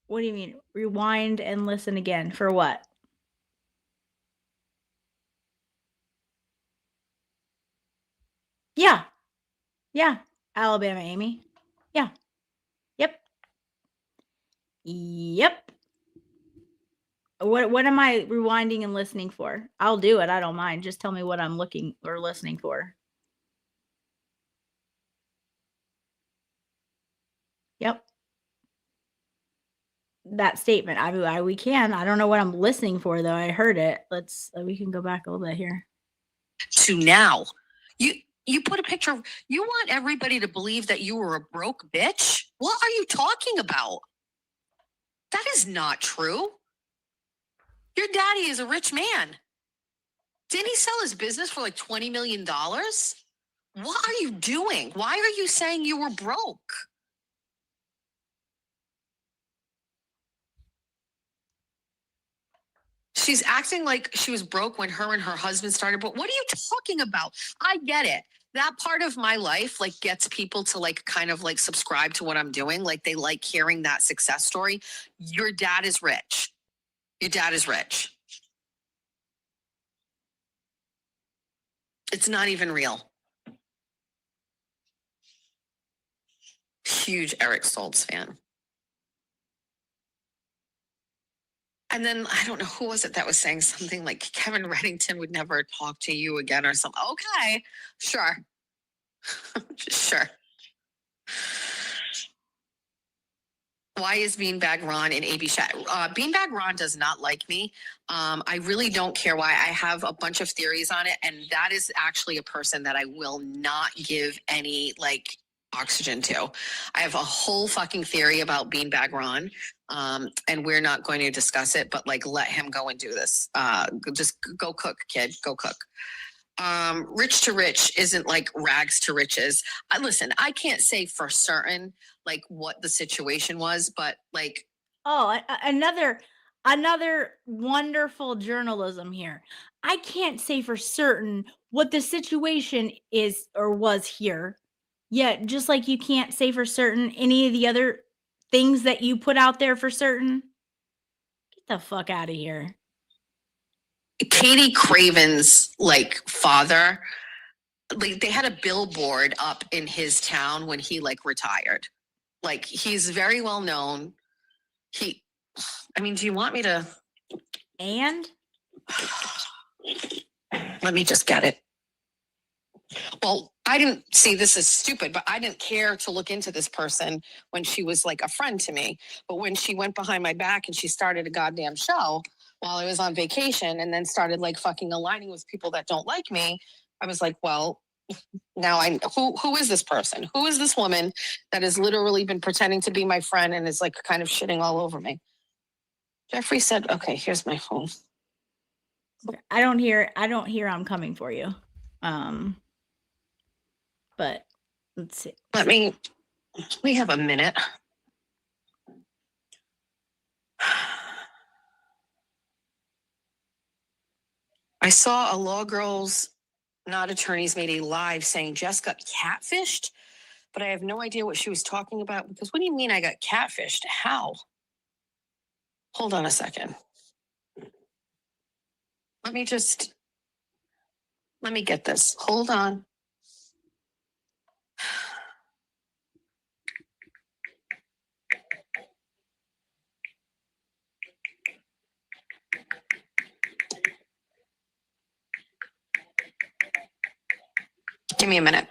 B: what do you mean? Rewind and listen again. For what? Yeah. Yeah. Alabama Amy. Yeah. Yep. Yep. What am I rewinding and listening for? I'll do it. I don't mind. Just tell me what I'm looking or listening for. Yep. That statement. We can. I don't know what I'm listening for though. I heard it. We can go back a little bit here.
G: To now, you put a picture of, you want everybody to believe that you were a broke bitch? What are you talking about? That is not true. Your daddy is a rich man. Didn't he sell his business for like $20 million? What are you doing? Why are you saying you were broke? She's acting like she was broke when her and her husband started. But what are you talking about? I get it. That part of my life like gets people to like kind of like subscribe to what I'm doing. Like they like hearing that success story. Your dad is rich. Your dad is rich. It's not even real. Huge Eric Stoltz fan. And then I don't know who was it that was saying something like Kevin Reddington would never talk to you again or something. Okay, sure. Sure. Why is Beanbag Ron in AB chat? Beanbag Ron does not like me. I really don't care why. I have a bunch of theories on it, and that is actually a person that I will not give any like oxygen to. I have a whole fucking theory about Beanbag Ron, and we're not going to discuss it, but like let him go and do this. Just go cook, kid. Go cook. Rich to rich isn't like rags to riches. Listen, I can't say for certain like what the situation was, but like,
B: oh, another wonderful journalism here. I can't say for certain what the situation is or was here. Yet, just like you can't say for certain any of the other things that you put out there for certain. Get the fuck out of here.
G: Katie Craven's like father, like they had a billboard up in his town when he like retired. Like he's very well known. I mean, do you want me to?
B: And
G: let me just get it. Well, I didn't see this is stupid, but I didn't care to look into this person when she was like a friend to me. But when she went behind my back and she started a goddamn show while I was on vacation and then started like fucking aligning with people that don't like me, I was like, well, now who is this person? Who is this woman that has literally been pretending to be my friend and is like kind of shitting all over me? Jeffrey said, okay, here's my phone.
B: I don't hear I'm coming for you. But let's see.
G: We have a minute. I saw a Law Girls Not Attorneys made a live saying Jess got catfished, but I have no idea what she was talking about because what do you mean I got catfished? How? Hold on a second. Let me get this. Hold on. Give me a minute.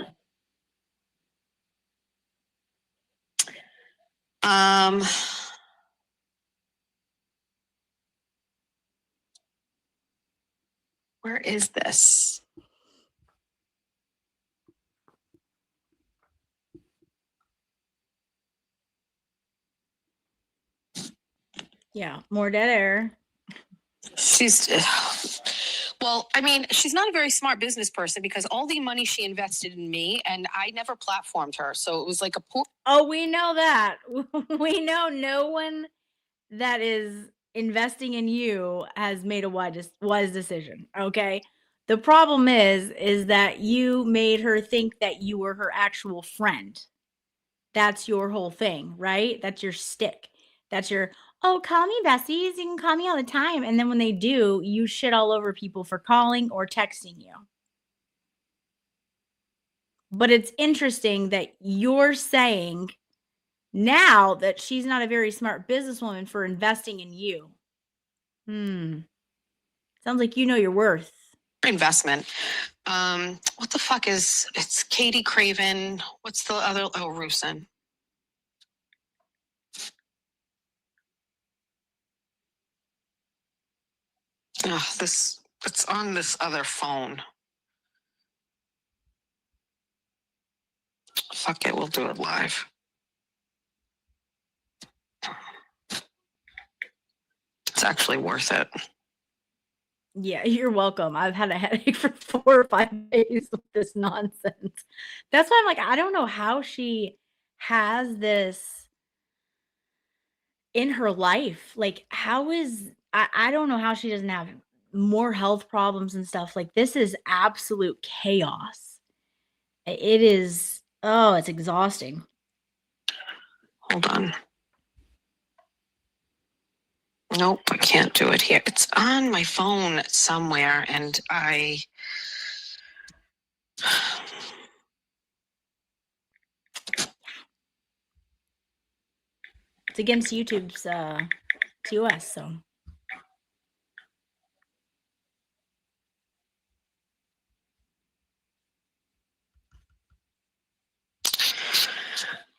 G: Where is this?
B: Yeah, more dead air.
G: She's well, I mean, she's not a very smart business person because all the money she invested in me and I never platformed her. So it was like a poor.
B: Oh, we know that. We know no one that is investing in you has made a wise decision. Okay. The problem is that you made her think that you were her actual friend. That's your whole thing, right? That's your stick. That's your, oh, call me besties. You can call me all the time. And then when they do, you shit all over people for calling or texting you. But it's interesting that you're saying now that she's not a very smart businesswoman for investing in you. Sounds like you know your worth.
G: Investment. What the fuck is it's Katie Craven? What's the other? Oh, Rusin. It's on this other phone. Fuck it, we'll do it live. It's actually worth it.
B: Yeah, you're welcome. I've had a headache for 4 or 5 days with this nonsense. That's why I'm like, I don't know how she has this in her life. Like, I don't know how she doesn't have more health problems and stuff. Like, this is absolute chaos. It is, it's exhausting.
G: Hold on. Nope, I can't do it here. It's on my phone somewhere, and
B: It's against YouTube's TOS, so.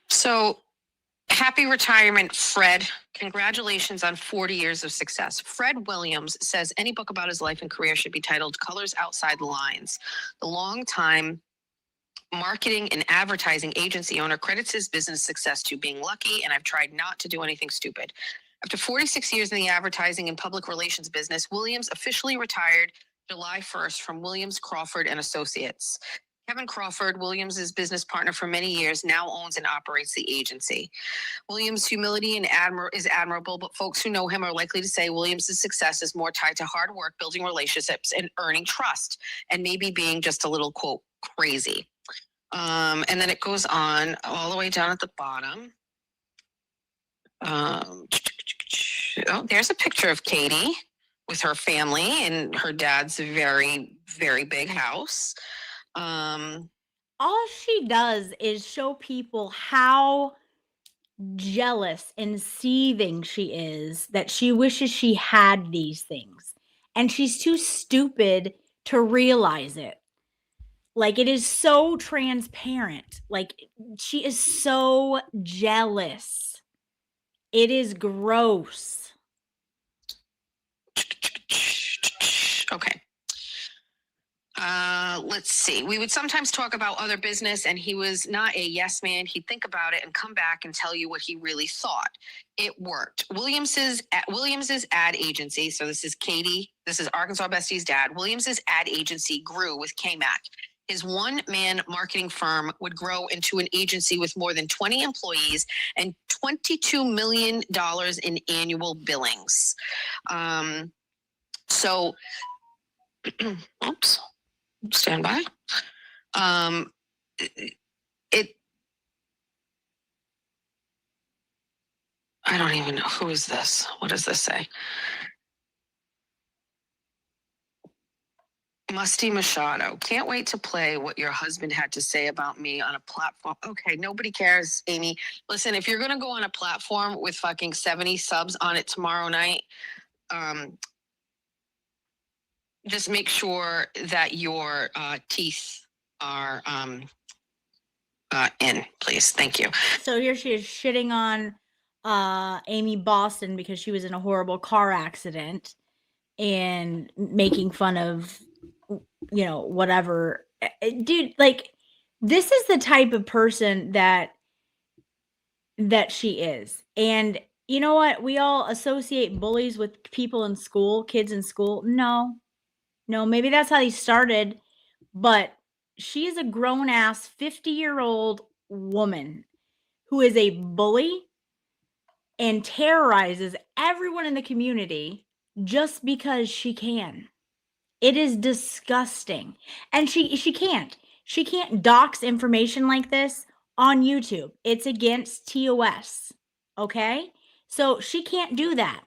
G: So, happy retirement, Fred. Congratulations on 40 years of success. Fred Williams says any book about his life and career should be titled Colors Outside the Lines. The longtime marketing and advertising agency owner credits his business success to being lucky, and I've tried not to do anything stupid. After 46 years in the advertising and public relations business, Williams officially retired July 1st from Williams, Crawford and Associates. Kevin Crawford, Williams' business partner for many years, now owns and operates the agency. Williams' humility is admirable, but folks who know him are likely to say Williams' success is more tied to hard work, building relationships, and earning trust, and maybe being just a little, quote, crazy. And then it goes on all the way down at the bottom. There's a picture of Katie with her family and her dad's very, very big house.
B: All she does is show people how jealous and seething she is that she wishes she had these things. And she's too stupid to realize it. Like, it is so transparent. Like, she is so jealous. It is gross.
G: Okay. Let's see. We would sometimes talk about other business, and he was not a yes man. He'd think about it and come back and tell you what he really thought. It worked. Williams's ad agency. So this is Katie. This is Arkansas Bestie's dad. Williams's ad agency grew with KMAC. His one-man marketing firm would grow into an agency with more than 20 employees and $22 million in annual billings. So Oops. Stand by. Um, it. I don't even know. Who is this? What does this say? Musty Machado. Can't wait to play what your husband had to say about me on a platform. Okay, nobody cares, Amy. Listen, if you're gonna go on a platform with fucking 70 subs on it tomorrow night, just make sure that your teeth are in, please. Thank you.
B: So here she is shitting on Amy Boston because she was in a horrible car accident and making fun of, you know, whatever. Dude, like, this is the type of person that she is. And you know what? We all associate bullies with people in school, kids in school. No, maybe that's how they started, but she is a grown ass 50-year-old woman who is a bully and terrorizes everyone in the community just because she can. It is disgusting. And she can't dox information like this on YouTube. It's against TOS. Okay? So she can't do that.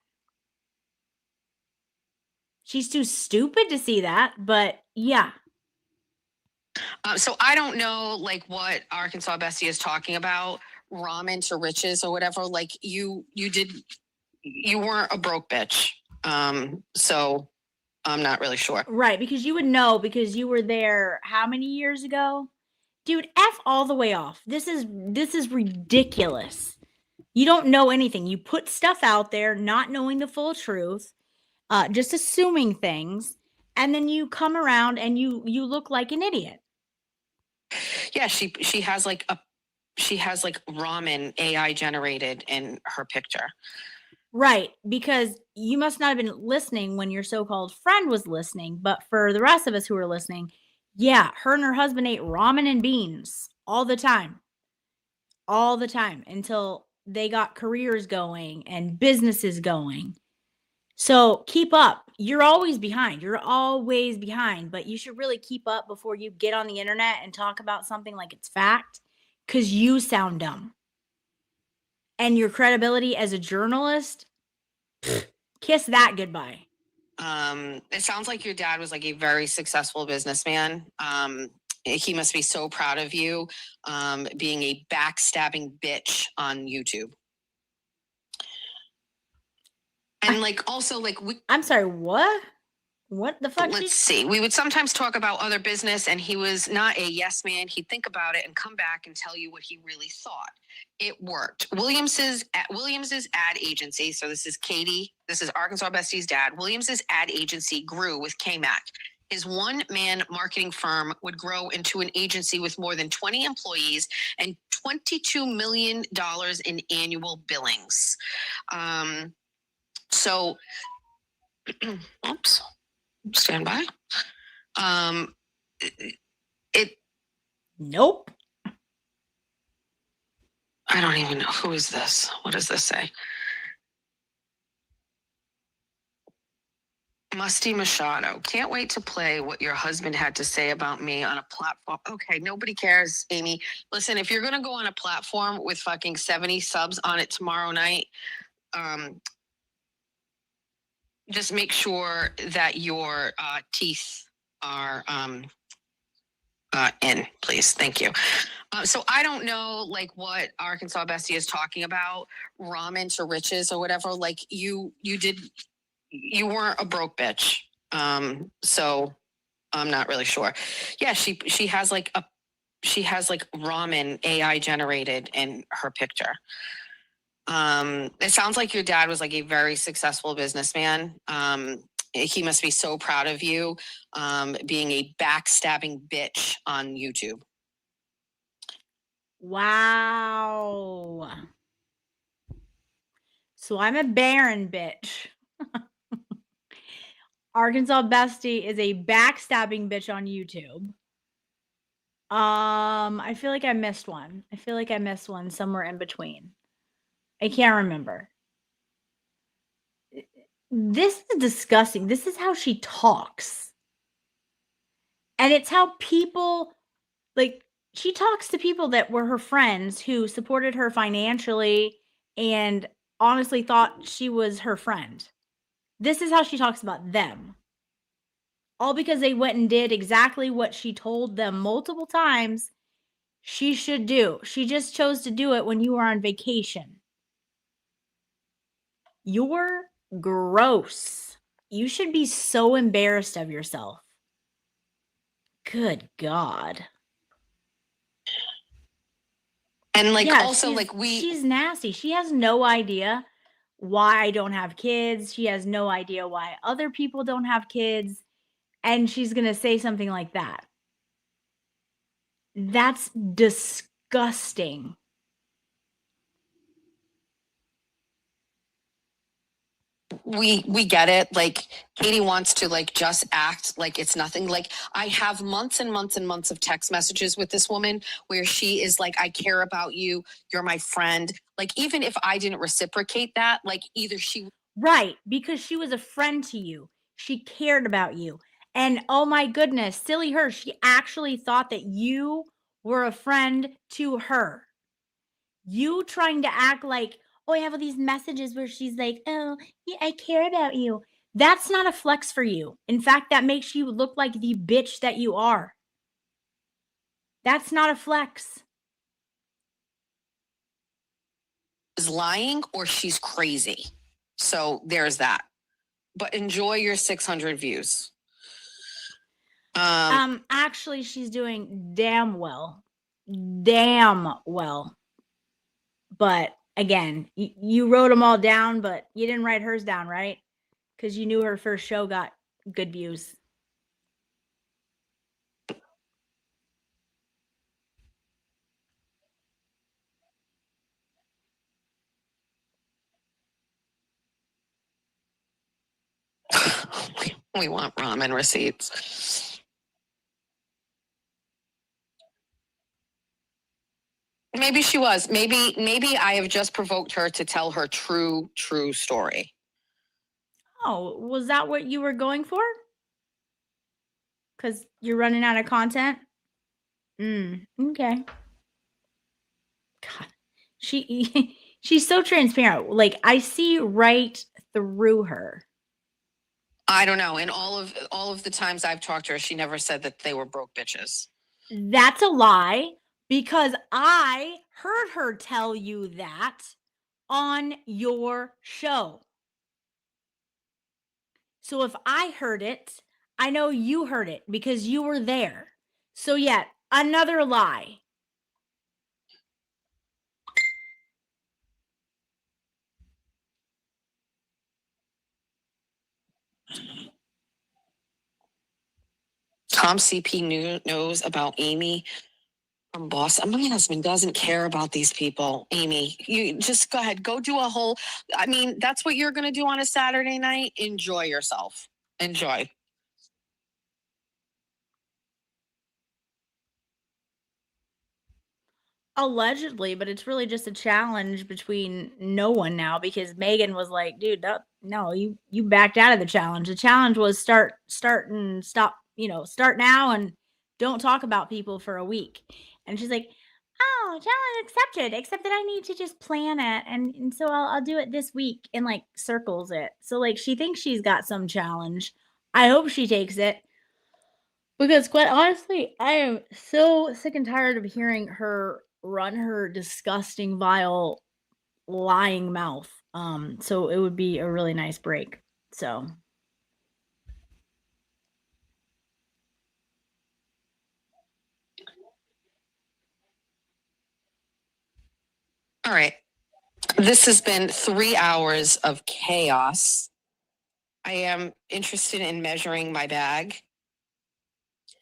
B: She's too stupid to see that, but yeah.
G: So I don't know, like, what Arkansas Bestie is talking about, ramen to riches or whatever. Like, you weren't a broke bitch. So I'm not really sure.
B: Right, because you would know because you were there how many years ago? Dude, F all the way off. This is ridiculous. You don't know anything. You put stuff out there not knowing the full truth, just assuming things, and then you come around and you look like an idiot.
G: Yeah, she has like ramen AI generated in her picture.
B: Right, because you must not have been listening when your so-called friend was listening, but for the rest of us who are listening, yeah, her and her husband ate ramen and beans all the time. All the time until they got careers going and businesses going. So keep up. You're always behind. But you should really keep up before you get on the internet and talk about something like it's fact, because you sound dumb. And your credibility as a journalist, kiss that goodbye.
G: It sounds like your dad was like a very successful businessman. He must be so proud of you, being a backstabbing bitch on YouTube. And like, also, like,
B: I'm sorry, what? What the fuck?
G: Let's see. We would sometimes talk about other business, and he was not a yes man. He'd think about it and come back and tell you what he really thought. It worked. Williams's ad agency. So this is Katie. This is Arkansas Bestie's dad. Williams's ad agency grew with KMAC. His one-man marketing firm would grow into an agency with more than 20 employees and $22 million in annual billings. So, oops. Stand by.
B: Nope.
G: I don't even know. Who is this? What does this say? Musty Machado. Can't wait to play what your husband had to say about me on a platform. Okay, nobody cares, Amy. Listen, if you're gonna go on a platform with fucking 70 subs on it tomorrow night, just make sure that your teeth are in, please. Thank you. So I don't know, like, what Arkansas Bestie is talking about, ramen to riches or whatever. Like, you weren't a broke bitch. So I'm not really sure. Yeah, she has like ramen AI generated in her picture. It sounds like your dad was like a very successful businessman. He must be so proud of you, being a backstabbing bitch on YouTube.
B: Wow. So I'm a barren bitch. Arkansas Bestie is a backstabbing bitch on YouTube. I feel like I missed one. Somewhere in between. I can't remember. This is disgusting. This is how she talks. And it's how people, like, she talks to people that were her friends who supported her financially and honestly thought she was her friend. This is how she talks about them. All because they went and did exactly what she told them multiple times she should do. She just chose to do it when you were on vacation. You're gross. You should be so embarrassed of yourself. Good God.
G: And like
B: Yeah,
G: also
B: she's,
G: like
B: she's nasty. She has no idea why I don't have kids. She has no idea why other people don't have kids. And she's going to say something like that. That's disgusting.
G: we get it. Like Katie wants to like just act like it's nothing. Like I have months and months and months of text messages with this woman where she is like, I care about you, you're my friend. Like even if I didn't reciprocate that, like either she
B: Right, because she was a friend to you. She cared about you. And oh my goodness, silly her, she actually thought that you were a friend to her. You trying to act like, oh, I have all these messages where she's like, oh, yeah, I care about you. That's not a flex for you. In fact, that makes you look like the bitch that you are. That's not a flex.
G: is lying or she's crazy. So there's that. But enjoy your 600 views.
B: Actually, she's doing damn well. Damn well. But again, you wrote them all down, but you didn't write hers down, right? Because you knew her first show got good views.
G: We want ramen receipts. Maybe she was. Maybe I have just provoked her to tell her true story.
B: Oh, was that what you were going for? Because you're running out of content? Okay. God. She's so transparent. Like, I see right through her.
G: I don't know. In all of the times I've talked to her, she never said that they were broke bitches.
B: That's a lie because I heard her tell you that on your show. So if I heard it, I know you heard it because you were there. So yeah, another lie.
G: Tom CP knows about Amy from Boston. My husband doesn't care about these people. Amy, you just go ahead, go do a whole. I mean, that's what you're going to do on a Saturday night. Enjoy yourself. Enjoy.
B: Allegedly, but it's really just a challenge between no one now because Megan was like, dude, no, you backed out of the challenge. The challenge was start and stop, start now and don't talk about people for a week. And she's like, oh, challenge accepted, except that I need to just plan it. And so I'll do it this week and like circles it. So like she thinks she's got some challenge. I hope she takes it. Because quite honestly, I am so sick and tired of hearing her run her disgusting, vile, lying mouth. So it would be a really nice break. So
G: All right. This has been 3 hours of chaos. I am interested in measuring my bag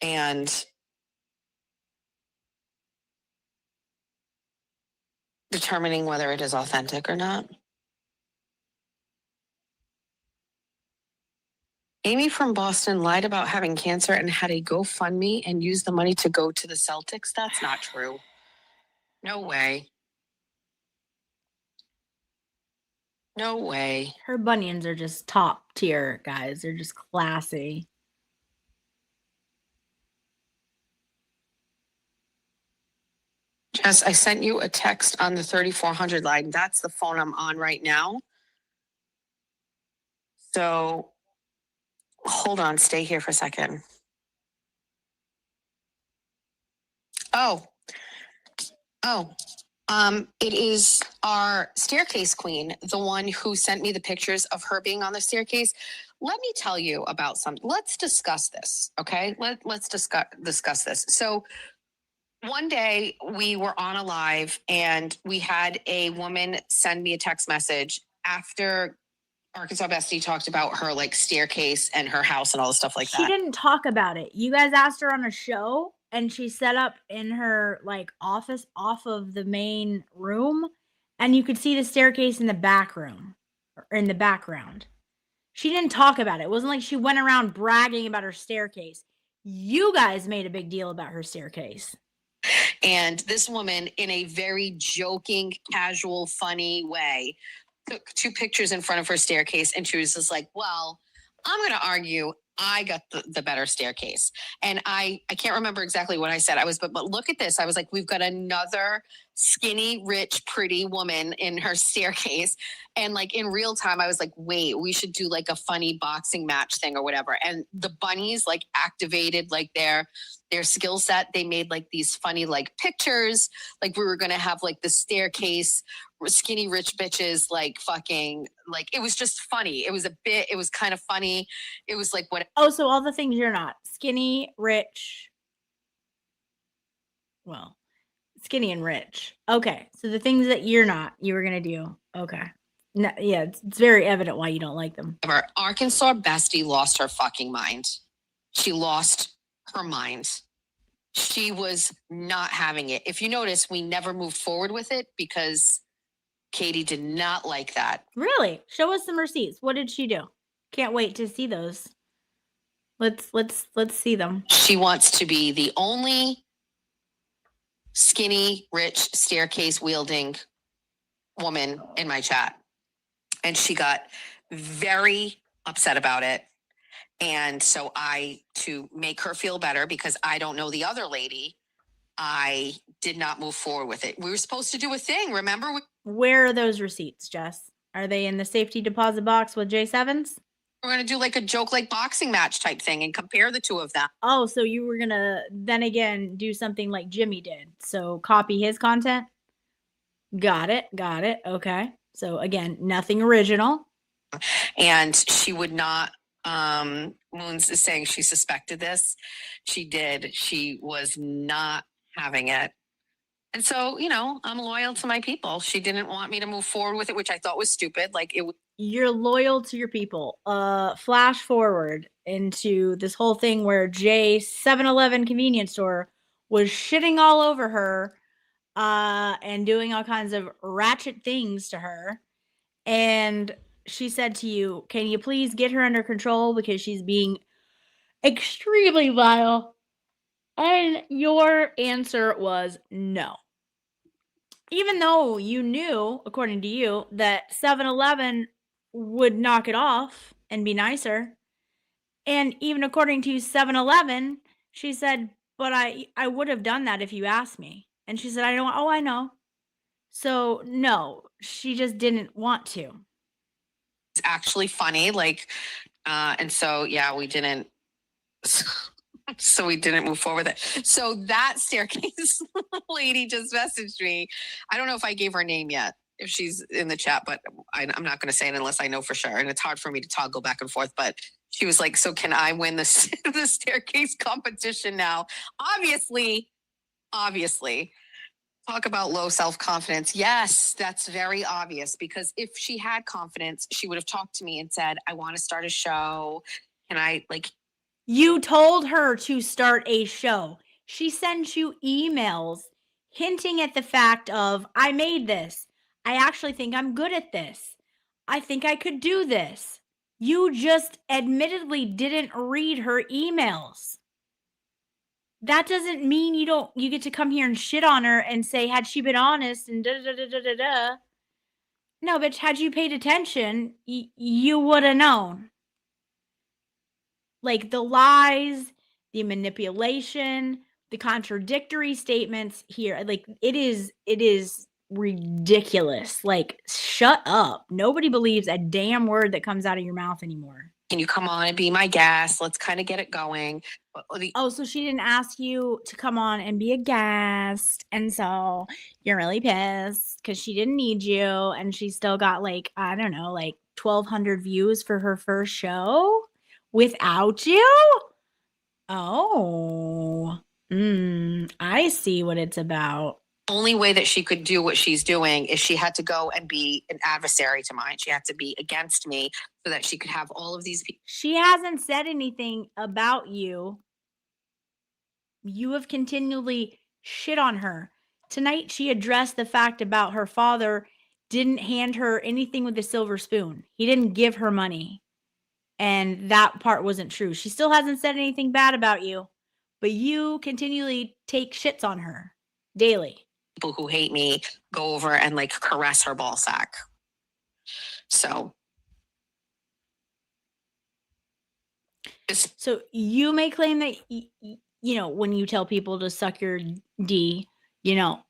G: and determining whether it is authentic or not. Amy from Boston lied about having cancer and had a GoFundMe and used the money to go to the Celtics. That's not true. No way. No way.
B: her bunions are just top tier, guys. They're just classy.
G: Jess, I sent you a text on the 3400 line. That's the phone I'm on right now. So hold on, stay here for a second. Oh, it is our staircase queen, the one who sent me the pictures of her being on the staircase. Let me tell you about something. Let's discuss this, okay? Let's discuss this. So one day we were on a live and we had a woman send me a text message after Arkansas Bestie talked about her like staircase and her house and all the stuff like
B: She
G: that.
B: didn't talk about it. You guys asked her on a show and she set up in her like office off of the main room and you could see the staircase in the back room or in the background. She didn't talk about it. It wasn't like she went around bragging about her staircase. You guys made a big deal about her staircase.
G: And this woman, in a very joking, casual, funny way, took 2 pictures in front of her staircase and she was just like, well, I'm going to argue I got the better staircase. And I can't remember exactly what I said. I was, but look at this. I was like, we've got another skinny, rich, pretty woman in her staircase. And like in real time, I was like, wait, we should do like a funny boxing match thing or whatever. And the bunnies like activated like their skill set. They made like these funny like pictures. Like we were going to have like the staircase skinny rich bitches like fucking like it was just funny. It was kind of funny. It was like what
B: Oh, so all the things you're not. Skinny, rich. Well, skinny and rich. Okay. So the things that you're not, you were going to do. Okay. No, yeah, it's very evident why you don't like them.
G: Our Arkansas Bestie lost her fucking mind. She lost her mind. She was not having it. If you notice, we never moved forward with it because Katie did not like that.
B: Really? Show us some receipts. What did she do? Can't wait to see those. Let's see them.
G: She wants to be the only skinny, rich, staircase wielding woman in my chat. And she got very upset about it. And so to make her feel better, because I don't know the other lady, I did not move forward with it. We were supposed to do a thing, remember?
B: Where are those receipts, Jess? Are they in the safety deposit box with J7s?
G: We're going to do like a joke, like boxing match type thing and compare the 2 of them.
B: Oh, so you were going to then again do something like Jimmy did. So copy his content? Got it. Okay. So again, nothing original.
G: And she would not, Moons is saying she suspected this. She did. She was not having it. And so, you know, I'm loyal to my people. She didn't want me to move forward with it, which I thought was stupid. Like
B: You're loyal to your people. Flash forward into this whole thing where Jay 7-Eleven convenience store was shitting all over her and doing all kinds of ratchet things to her. And she said to you, can you please get her under control because she's being extremely vile? And your answer was no. Even though you knew, according to you, that 7-Eleven would knock it off and be nicer. And even according to 7-Eleven, she said, but I would have done that if you asked me. And she said, I know. So no, she just didn't want to.
G: It's actually funny. Like, and so, yeah, we didn't. So we didn't move forward with it. So that staircase lady just messaged me. I don't know if I gave her name yet, if she's in the chat, but I'm not going to say it unless I know for sure. And it's hard for me to toggle back and forth, but she was like, so can I win the staircase competition now? Obviously. Talk about low self-confidence. Yes, that's very obvious because if she had confidence, she would have talked to me and said, I want to start a show. And I like,
B: you told her to start a show. She sent you emails hinting at the fact of, I made this. I actually think I'm good at this. I think I could do this. You just admittedly didn't read her emails. That doesn't mean you get to come here and shit on her and say, had she been honest and da-da-da-da-da-da. No, bitch, had you paid attention, you would have known. Like the lies, the manipulation, the contradictory statements here, like it is ridiculous. Like, shut up. Nobody believes a damn word that comes out of your mouth anymore.
G: Can you come on and be my guest? Let's kind of get it going.
B: Oh, so she didn't ask you to come on and be a guest, and so you're really pissed because she didn't need you, and she still got like, I don't know, like 1,200 views for her first show without you? Oh, I see what it's about.
G: Only way that she could do what she's doing is she had to go and be an adversary to mine. She had to be against me so that she could have all of these people.
B: She hasn't said anything about you. You have continually shit on her. Tonight, she addressed the fact about her father didn't hand her anything with a silver spoon. He didn't give her money. And that part wasn't true. She still hasn't said anything bad about you, but you continually take shits on her daily.
G: People who hate me go over and like caress her ball sack. So
B: So you may claim that, you know, when you tell people to suck your D, you know,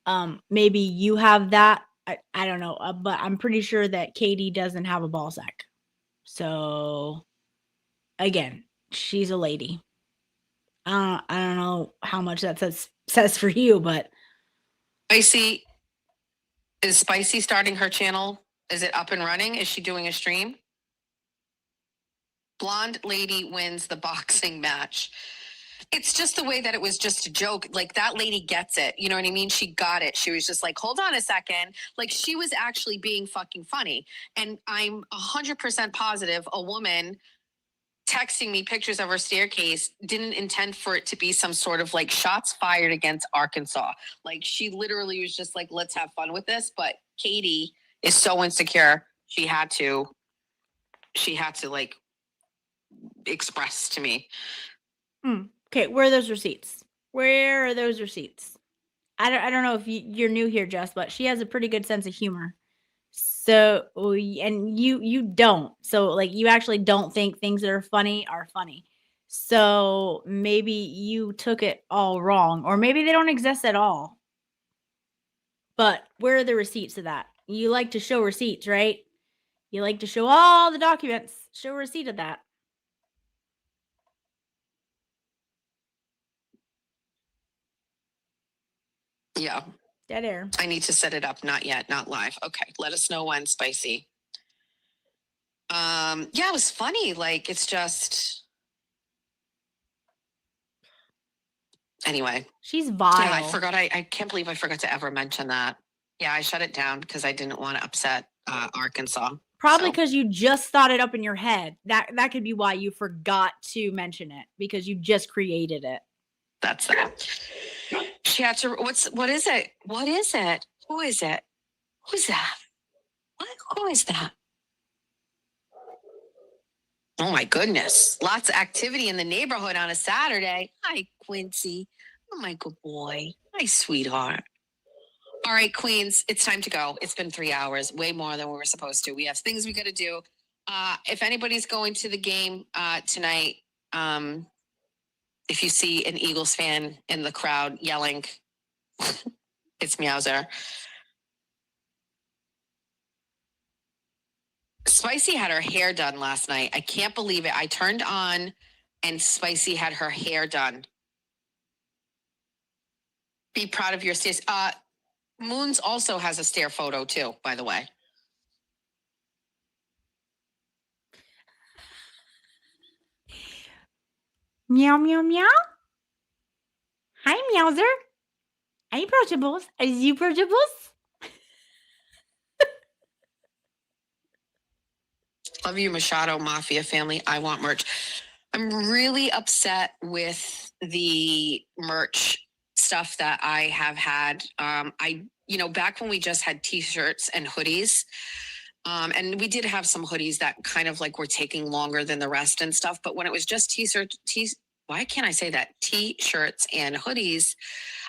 B: maybe you have that. I don't know, but I'm pretty sure that Katie doesn't have a ball sack. So again, she's a lady. I don't know how much that says for you, but
G: Spicy, is Spicy starting her channel? Is it up and running? Is she doing a stream? Blonde lady wins the boxing match. It's just the way that it was just a joke. Like, that lady gets it. You know what I mean? She got it. She was just like, hold on a second. Like, she was actually being fucking funny. And I'm 100% positive a woman texting me pictures of her staircase didn't intend for it to be some sort of like shots fired against Arkansas. Like, she literally was just like, let's have fun with this. But Katie is so insecure. She had to like express to me.
B: okay, where are those receipts? Where are those receipts? I don't know if you're new here, Jess, but she has a pretty good sense of humor. So, and you don't. So, like, you actually don't think things that are funny are funny. So maybe you took it all wrong, or maybe they don't exist at all. But where are the receipts of that? You like to show receipts, right? You like to show all the documents. Show a receipt of that.
G: Yeah.
B: Dead air.
G: I need to set it up. Not yet. Not live. Okay. Let us know when, Spicy. Yeah, it was funny. Like, it's just. Anyway.
B: She's vile.
G: Yeah, I forgot. I can't believe I forgot to ever mention that. Yeah, I shut it down because I didn't want to upset Arkansas.
B: Probably
G: So,
B: because you just thought it up in your head. That could be why you forgot to mention it, because you just created it.
G: that's that. She had to. What is it? What is it? Who is it? Who's that? What? Who is that? Oh my goodness. Lots of activity in the neighborhood on a Saturday. Hi, Quincy. Oh, my good boy. Hi, sweetheart. All right, Queens, it's time to go. It's been 3 hours, way more than we were supposed to. We have things we got to do. If anybody's going to the game tonight, if you see an Eagles fan in the crowd yelling, it's Meowser. Spicy had her hair done last night. I can't believe it. I turned on and Spicy had her hair done. Be proud of your stairs. Moons also has a stair photo too, by the way.
B: Meow, meow, meow. Hi, Meowser. Are you approachables? Are you approachables?
G: Love you, Machado Mafia family. I want merch. I'm really upset with the merch stuff that I have had. Back when we just had t-shirts and hoodies, and we did have some hoodies that kind of like were taking longer than the rest and stuff. But when it was just why can't I say that? T-shirts and hoodies,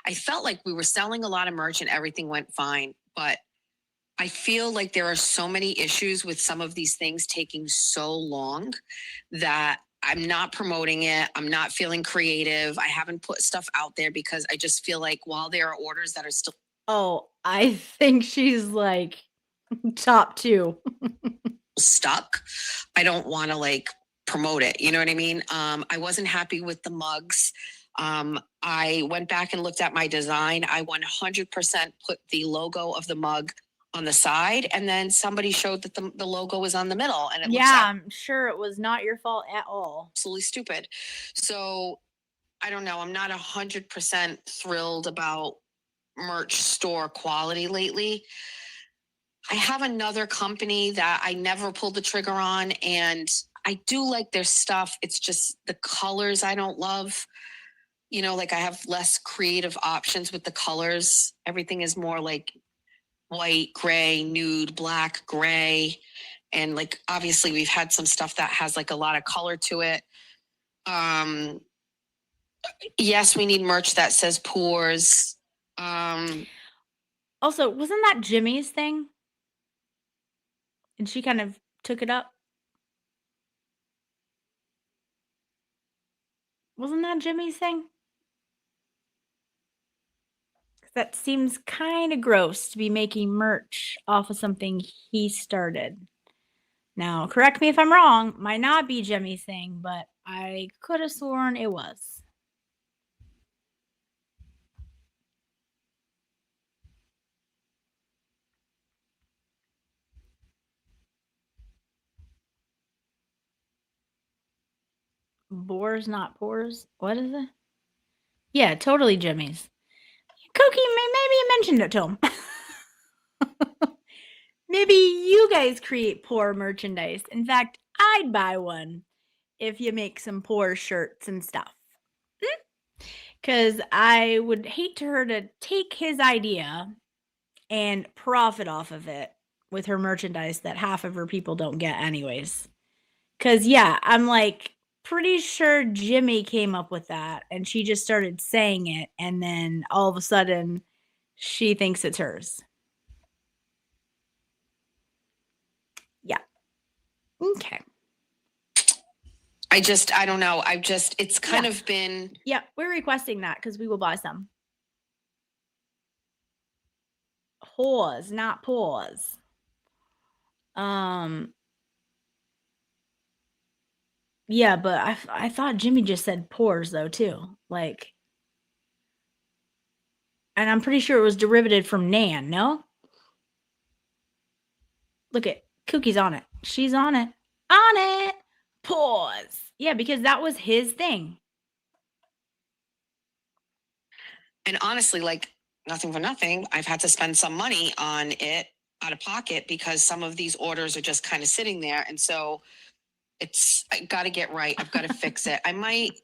G: I felt like we were selling a lot of merch and everything went fine. But I feel like there are so many issues with some of these things taking so long that I'm not promoting it. I'm not feeling creative. I haven't put stuff out there because I just feel like while there are orders that are still
B: Oh, I think she's like top 2.
G: stuck, I don't want to like promote it. You know what I mean? I wasn't happy with the mugs. I went back and looked at my design. I 100% put the logo of the mug on the side, and then somebody showed that the logo was on the middle, and it looks
B: Yeah, I'm sure it was not your fault at all.
G: absolutely stupid. So I don't know. I'm not 100% thrilled about merch store quality lately. I have another company that I never pulled the trigger on, and I do like their stuff. It's just the colors I don't love. You know, like I have less creative options with the colors. Everything is more like white, gray, nude, black, gray. And like obviously we've had some stuff that has like a lot of color to it. Yes, we need merch that says pores.
B: Also, wasn't that Jimmy's thing? And she kind of took it up. Wasn't that Jimmy's thing? 'Cause that seems kind of gross to be making merch off of something he started. Now, correct me if I'm wrong, might not be Jimmy's thing, but I could have sworn it was. Boars, not pores. What is it? Yeah, totally Jimmy's. Cookie, maybe you mentioned it to him. Maybe you guys create poor merchandise. In fact, I'd buy one if you make some poor shirts and stuff. Because I would hate her to take his idea and profit off of it with her merchandise that half of her people don't get anyways. Because, yeah, I'm like pretty sure Jimmy came up with that and she just started saying it. And then all of a sudden, she thinks it's hers. Yeah. Okay.
G: I don't know. It's kind of been.
B: Yeah, we're requesting that because we will buy some. Whores, not pores. Yeah, but I thought Jimmy just said pores though too. Like, and I'm pretty sure it was derivative from Nan, no? Look at Cookie's on it. She's on it. On it. Pause. Yeah, because that was his thing.
G: And honestly, like nothing for nothing, I've had to spend some money on it out of pocket because some of these orders are just kind of sitting there. And so I got to get right. I've got to fix it. I might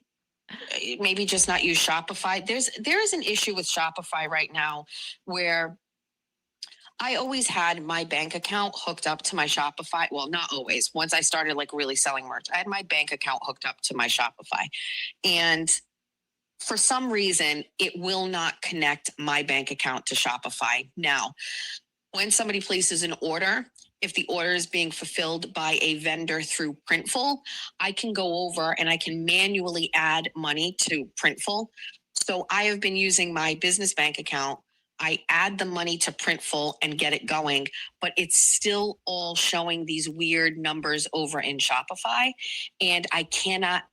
G: maybe just not use Shopify. There is an issue with Shopify right now where I always had my bank account hooked up to my Shopify. Well, not always. Once I started like really selling merch, I had my bank account hooked up to my Shopify. And for some reason, it will not connect my bank account to Shopify. Now, when somebody places an order, if the order is being fulfilled by a vendor through Printful, I can go over and I can manually add money to Printful. So I have been using my business bank account. I add the money to Printful and get it going, but it's still all showing these weird numbers over in Shopify. And I cannot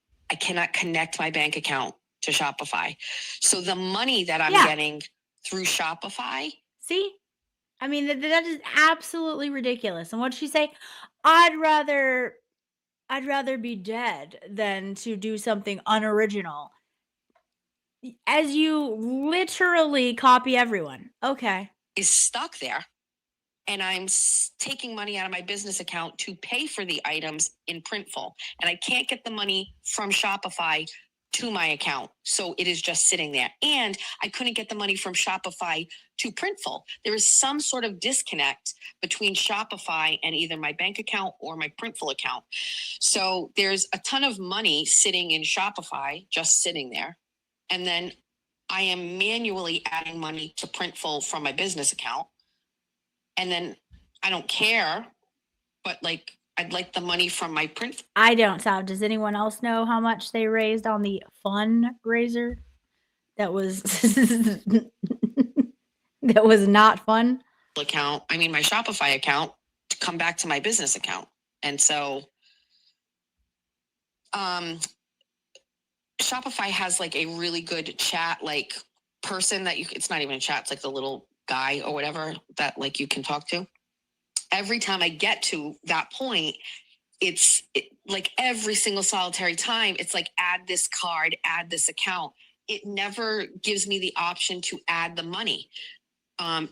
G: connect my bank account to Shopify. So the money that I'm getting through Shopify.
B: See? I mean, that is absolutely ridiculous. And what'd she say? I'd rather be dead than to do something unoriginal. As you literally copy everyone. Okay.
G: Is stuck there. And I'm taking money out of my business account to pay for the items in Printful. And I can't get the money from Shopify to my account. So it is just sitting there. And I couldn't get the money from Shopify to Printful. There is some sort of disconnect between Shopify and either my bank account or my Printful account. So there's a ton of money sitting in Shopify, just sitting there. And then I am manually adding money to Printful from my business account. And then I don't care, but like I'd like the money from my print.
B: I don't, Sal. Does anyone else know how much they raised on the fundraiser? That was that was not fun.
G: Account, I mean my Shopify account, to come back to my business account. And so Shopify has like a really good chat like person that it's not even a chat, it's like the little guy or whatever that like you can talk to. Every time I get to that point, like every single solitary time, it's like add this card, add this account. It never gives me the option to add the money.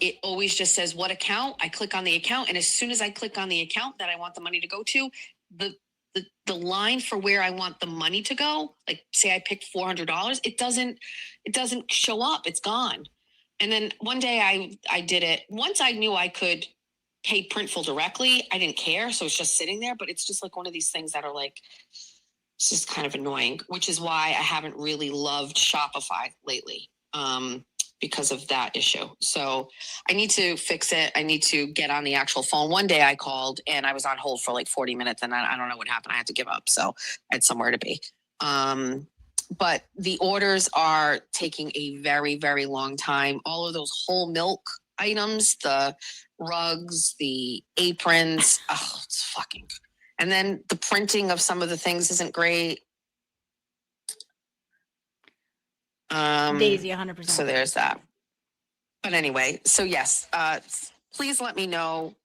G: It always just says what account. I click on the account, and as soon as I click on the account that I want the money to go to, the line for where I want the money to go, like say I picked $400, it doesn't show up. It's gone. And then one day I did it. Once I knew I could pay Printful directly, I didn't care, so it's just sitting there. But it's just like one of these things that are like, it's just kind of annoying, which is why I haven't really loved Shopify lately. Because of that issue. So I need to fix it. I need to get on the actual phone. One day I called and I was on hold for like 40 minutes and I don't know what happened. I had to give up. So I had somewhere to be. But the orders are taking a very, very long time. All of those whole milk items, the rugs, the aprons, oh, it's fucking. And then the printing of some of the things isn't great.
B: Daisy, 100%.
G: So there's that. But anyway, so yes, please let me know.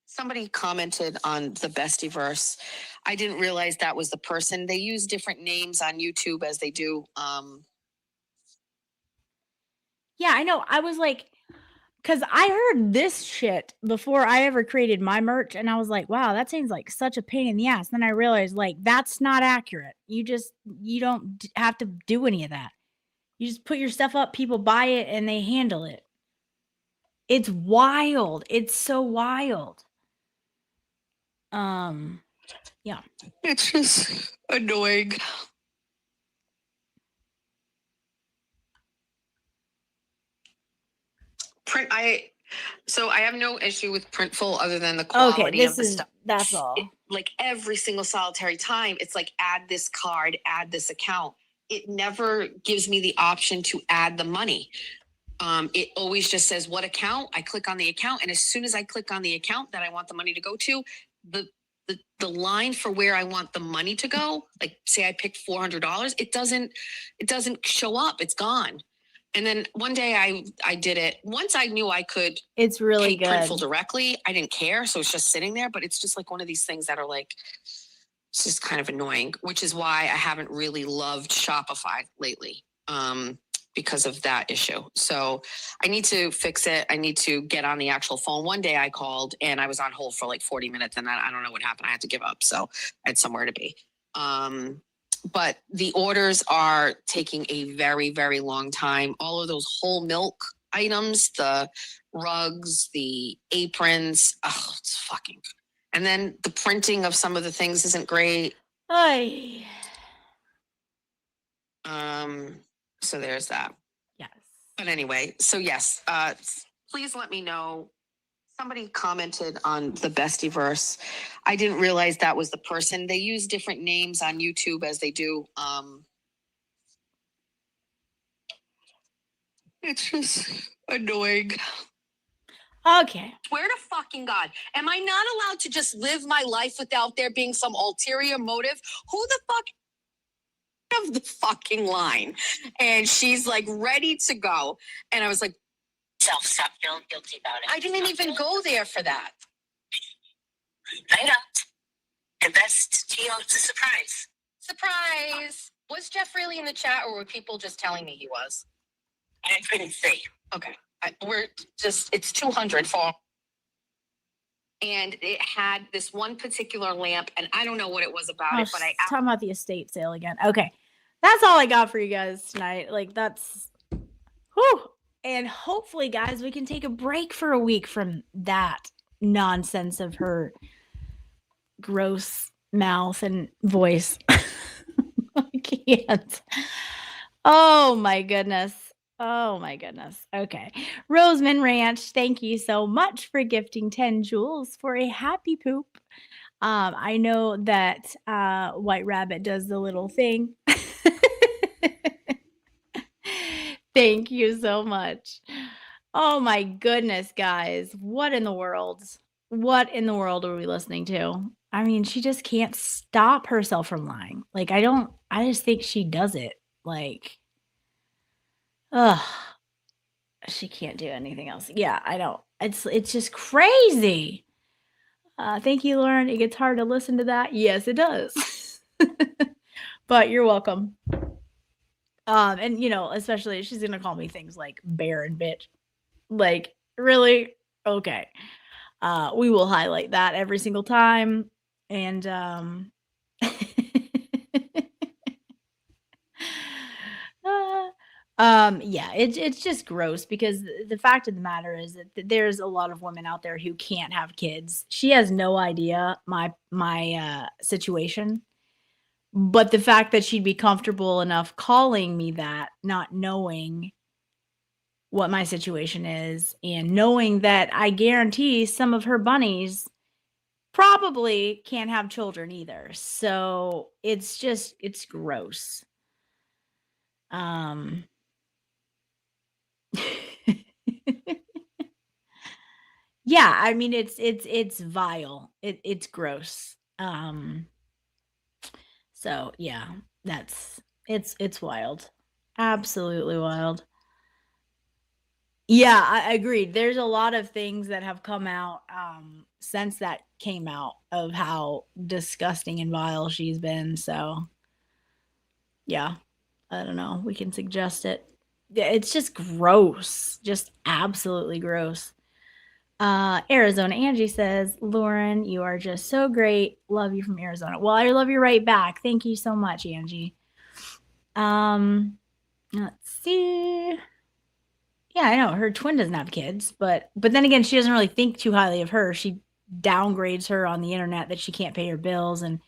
G: Somebody commented on the Bestieverse. I didn't realize that was the person. They use different names on YouTube as they do.
B: Yeah, I know. I was like, because I heard this shit before I ever created my merch, and I was like, wow, that seems like such a pain in the ass. Then I realized, like, that's not accurate. You don't have to do any of that. You just put your stuff up, people buy it, and they handle it. It's wild. It's so wild. Yeah.
G: It's just annoying. So I have no issue with Printful other than the quality of the stuff.
B: That's all.
G: Like every single solitary time, it's like add this card, add this account. It never gives me the option to add the money. It always just says what account. I click on the account, and as soon as I click on the account that I want the money to go to, the line for where I want the money to go, like say I picked $400, it doesn't show up. It's gone. And then one day I did it. Once I knew I could
B: It's really
G: pay
B: good.
G: Printful directly, I didn't care, so it's just sitting there. But it's just like one of these things that are like, it's just kind of annoying, which is why I haven't really loved Shopify lately. Because of that issue. So I need to fix it. I need to get on the actual phone. One day I called and I was on hold for like 40 minutes and I don't know what happened. I had to give up. So I had somewhere to be. But the orders are taking a very, very long time. All of those whole milk items, the rugs, the aprons, oh, it's fucking. And then the printing of some of the things isn't great.
B: Ay.
G: So there's that.
B: Yes.
G: But anyway, so yes, please let me know. Somebody commented on the Bestieverse. I didn't realize that was the person. They use different names on YouTube as they do. It's just annoying.
B: Okay.
G: Swear to fucking God, am I not allowed to just live my life without there being some ulterior motive? Who the fuck of the fucking line? And she's like ready to go. And I was like,
F: Stop feeling guilty about it.
G: I didn't even go there for that.
F: I don't. And that's, it's a surprise.
G: Surprise. Was Jeff really in the chat or were people just telling me he was?
F: I couldn't see.
G: Okay. It's 200 for. And it had this one particular lamp and I don't know what it was about it, but I
B: talking about the estate sale again. Okay. That's all I got for you guys tonight. Like that's whew. And hopefully, guys, we can take a break for a week from that nonsense of her gross mouth and voice. I can't. Oh my goodness. Oh my goodness. Okay. Roseman Ranch, thank you so much for gifting 10 jewels for a happy poop. I know that White Rabbit does the little thing. Thank you so much. Oh my goodness, guys. What in the world? What in the world are we listening to? I mean, she just can't stop herself from lying. Like, I just think she does it. Like, ugh, she can't do anything else. Yeah, I don't. It's just crazy. Thank you, Lauren. It gets hard to listen to that. Yes, it does. But you're welcome. And especially she's gonna call me things like bear and bitch. Like, really? Okay. We will highlight that every single time. And yeah, it's just gross because the fact of the matter is that there's a lot of women out there who can't have kids. She has no idea my situation. But the fact that she'd be comfortable enough calling me that, not knowing what my situation is, and knowing that I guarantee some of her bunnies probably can't have children either. So it's gross. Yeah, I mean it's vile. It's gross. So yeah, it's wild. Absolutely wild. Yeah, I agreed. There's a lot of things that have come out since that came out of how disgusting and vile she's been. So yeah, I don't know. We can suggest it. Yeah, it's just gross. Just absolutely gross. Arizona Angie says, Lauren, you are just so great. Love you from Arizona. Well, I love you right back. Thank you so much, Angie. Let's see. Yeah, I know her twin doesn't have kids, but then again, she doesn't really think too highly of her. She downgrades her on the internet that she can't pay her bills and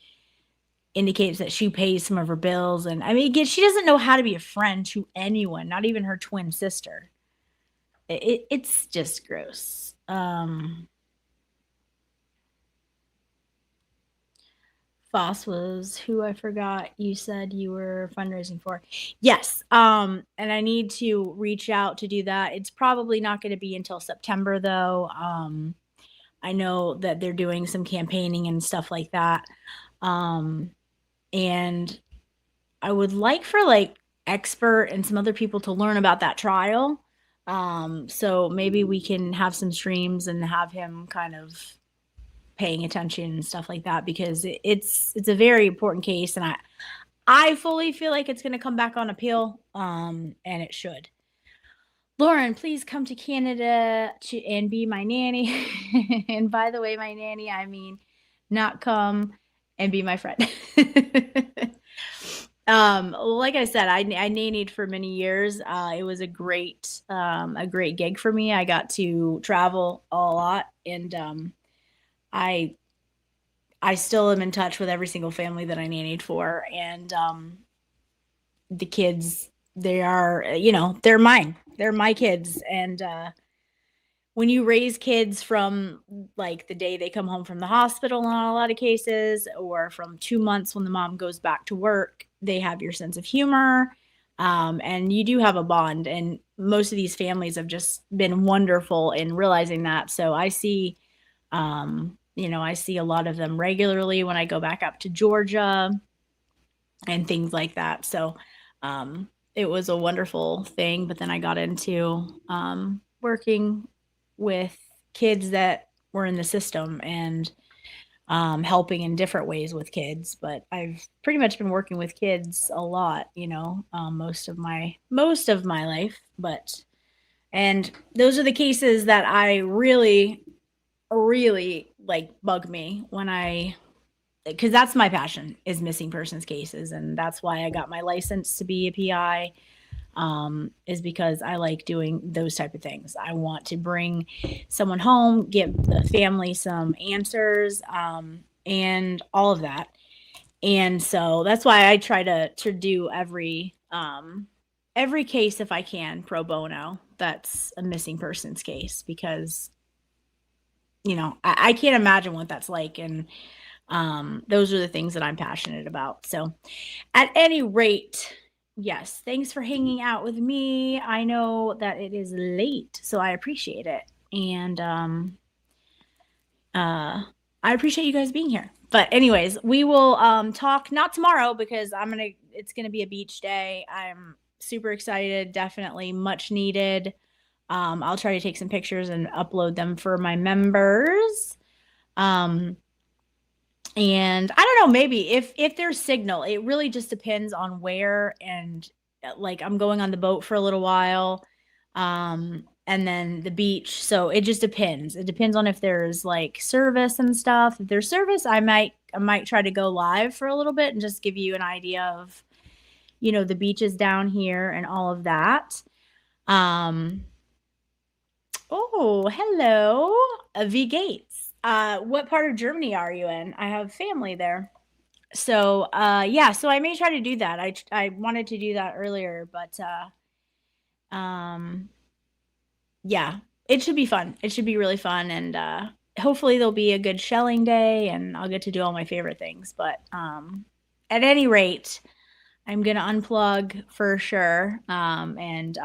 B: indicates that she pays some of her bills. And I mean, again, she doesn't know how to be a friend to anyone, not even her twin sister. It's just gross. Foss was who I forgot you said you were fundraising for. Yes. And I need to reach out to do that. It's probably not going to be until September though. I know that they're doing some campaigning and stuff like that. And I would like for like expert and some other people to learn about that trial. So maybe we can have some streams and have him kind of paying attention and stuff like that, because it's a very important case, and I fully feel like it's going to come back on appeal, and it should. Lauren, please come to Canada and be my nanny. And by the way, my nanny, I mean not come and be my friend. Like I said, I nannied for many years. It was a great gig for me. I got to travel a lot, and I still am in touch with every single family that I nannied for, and the kids, they are, they're mine. They're my kids, and when you raise kids from like the day they come home from the hospital in a lot of cases, or from 2 months when the mom goes back to work, they have your sense of humor, and you do have a bond. And most of these families have just been wonderful in realizing that. So I see, I see a lot of them regularly when I go back up to Georgia and things like that. So it was a wonderful thing. But then I got into working with kids that were in the system and helping in different ways with kids. But I've pretty much been working with kids a lot, most of my life. And those are the cases that I really like bug me because that's my passion, is missing persons cases. And that's why I got my license to be a PI, is because I like doing those type of things. I want to bring someone home, give the family some answers, and all of that. And so that's why I try to do every case, if I can, pro bono, that's a missing persons case, because I can't imagine what that's like. And Those are the things that I'm passionate about. So at any rate, yes, thanks for hanging out with me. I know that it is late, so I appreciate it. And I appreciate you guys being here. But anyways, we will talk not tomorrow because it's gonna be a beach day. I'm super excited, definitely much needed. I'll try to take some pictures and upload them for my members. And I don't know, maybe if there's signal, it really just depends on where, and like I'm going on the boat for a little while. And then the beach. So it just depends. It depends on if there's like service and stuff. If there's service, I might try to go live for a little bit and just give you an idea of, you know, the beaches down here and all of that. Oh, hello, V Gates. What part of Germany are you in? I have family there. So, yeah, so I may try to do that. I wanted to do that earlier, but, yeah, it should be fun. It should be really fun. And, hopefully there'll be a good shelling day and I'll get to do all my favorite things. But, at any rate, I'm going to unplug for sure. And,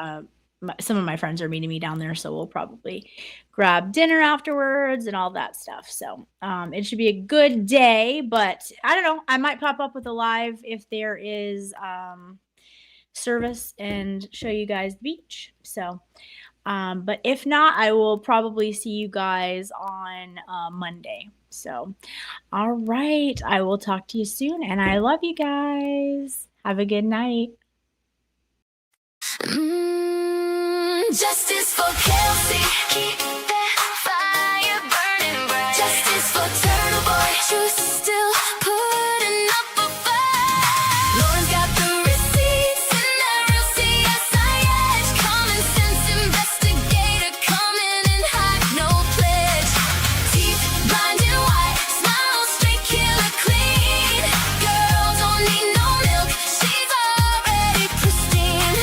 B: some of my friends are meeting me down there, so we'll probably grab dinner afterwards and all that stuff. So it should be a good day, but I don't know. I might pop up with a live if there is service and show you guys the beach. So, but if not, I will probably see you guys on Monday. So, all right. I will talk to you soon, and I love you guys. Have a good night.
A: Justice for Kelsey, keep that fire burning bright. Justice for Turtle Boy, truth still putting up a fight. Lauren's got the receipts and that real CSI edge. Common sense investigator coming in hot, no pledge. Teeth blinding white, smile straight, killer clean. Girl don't need no milk, she's already pristine.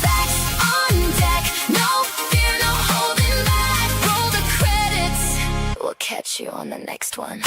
A: Facts on deck. No fear, no holding back. Roll the credits. We'll catch you on the next one.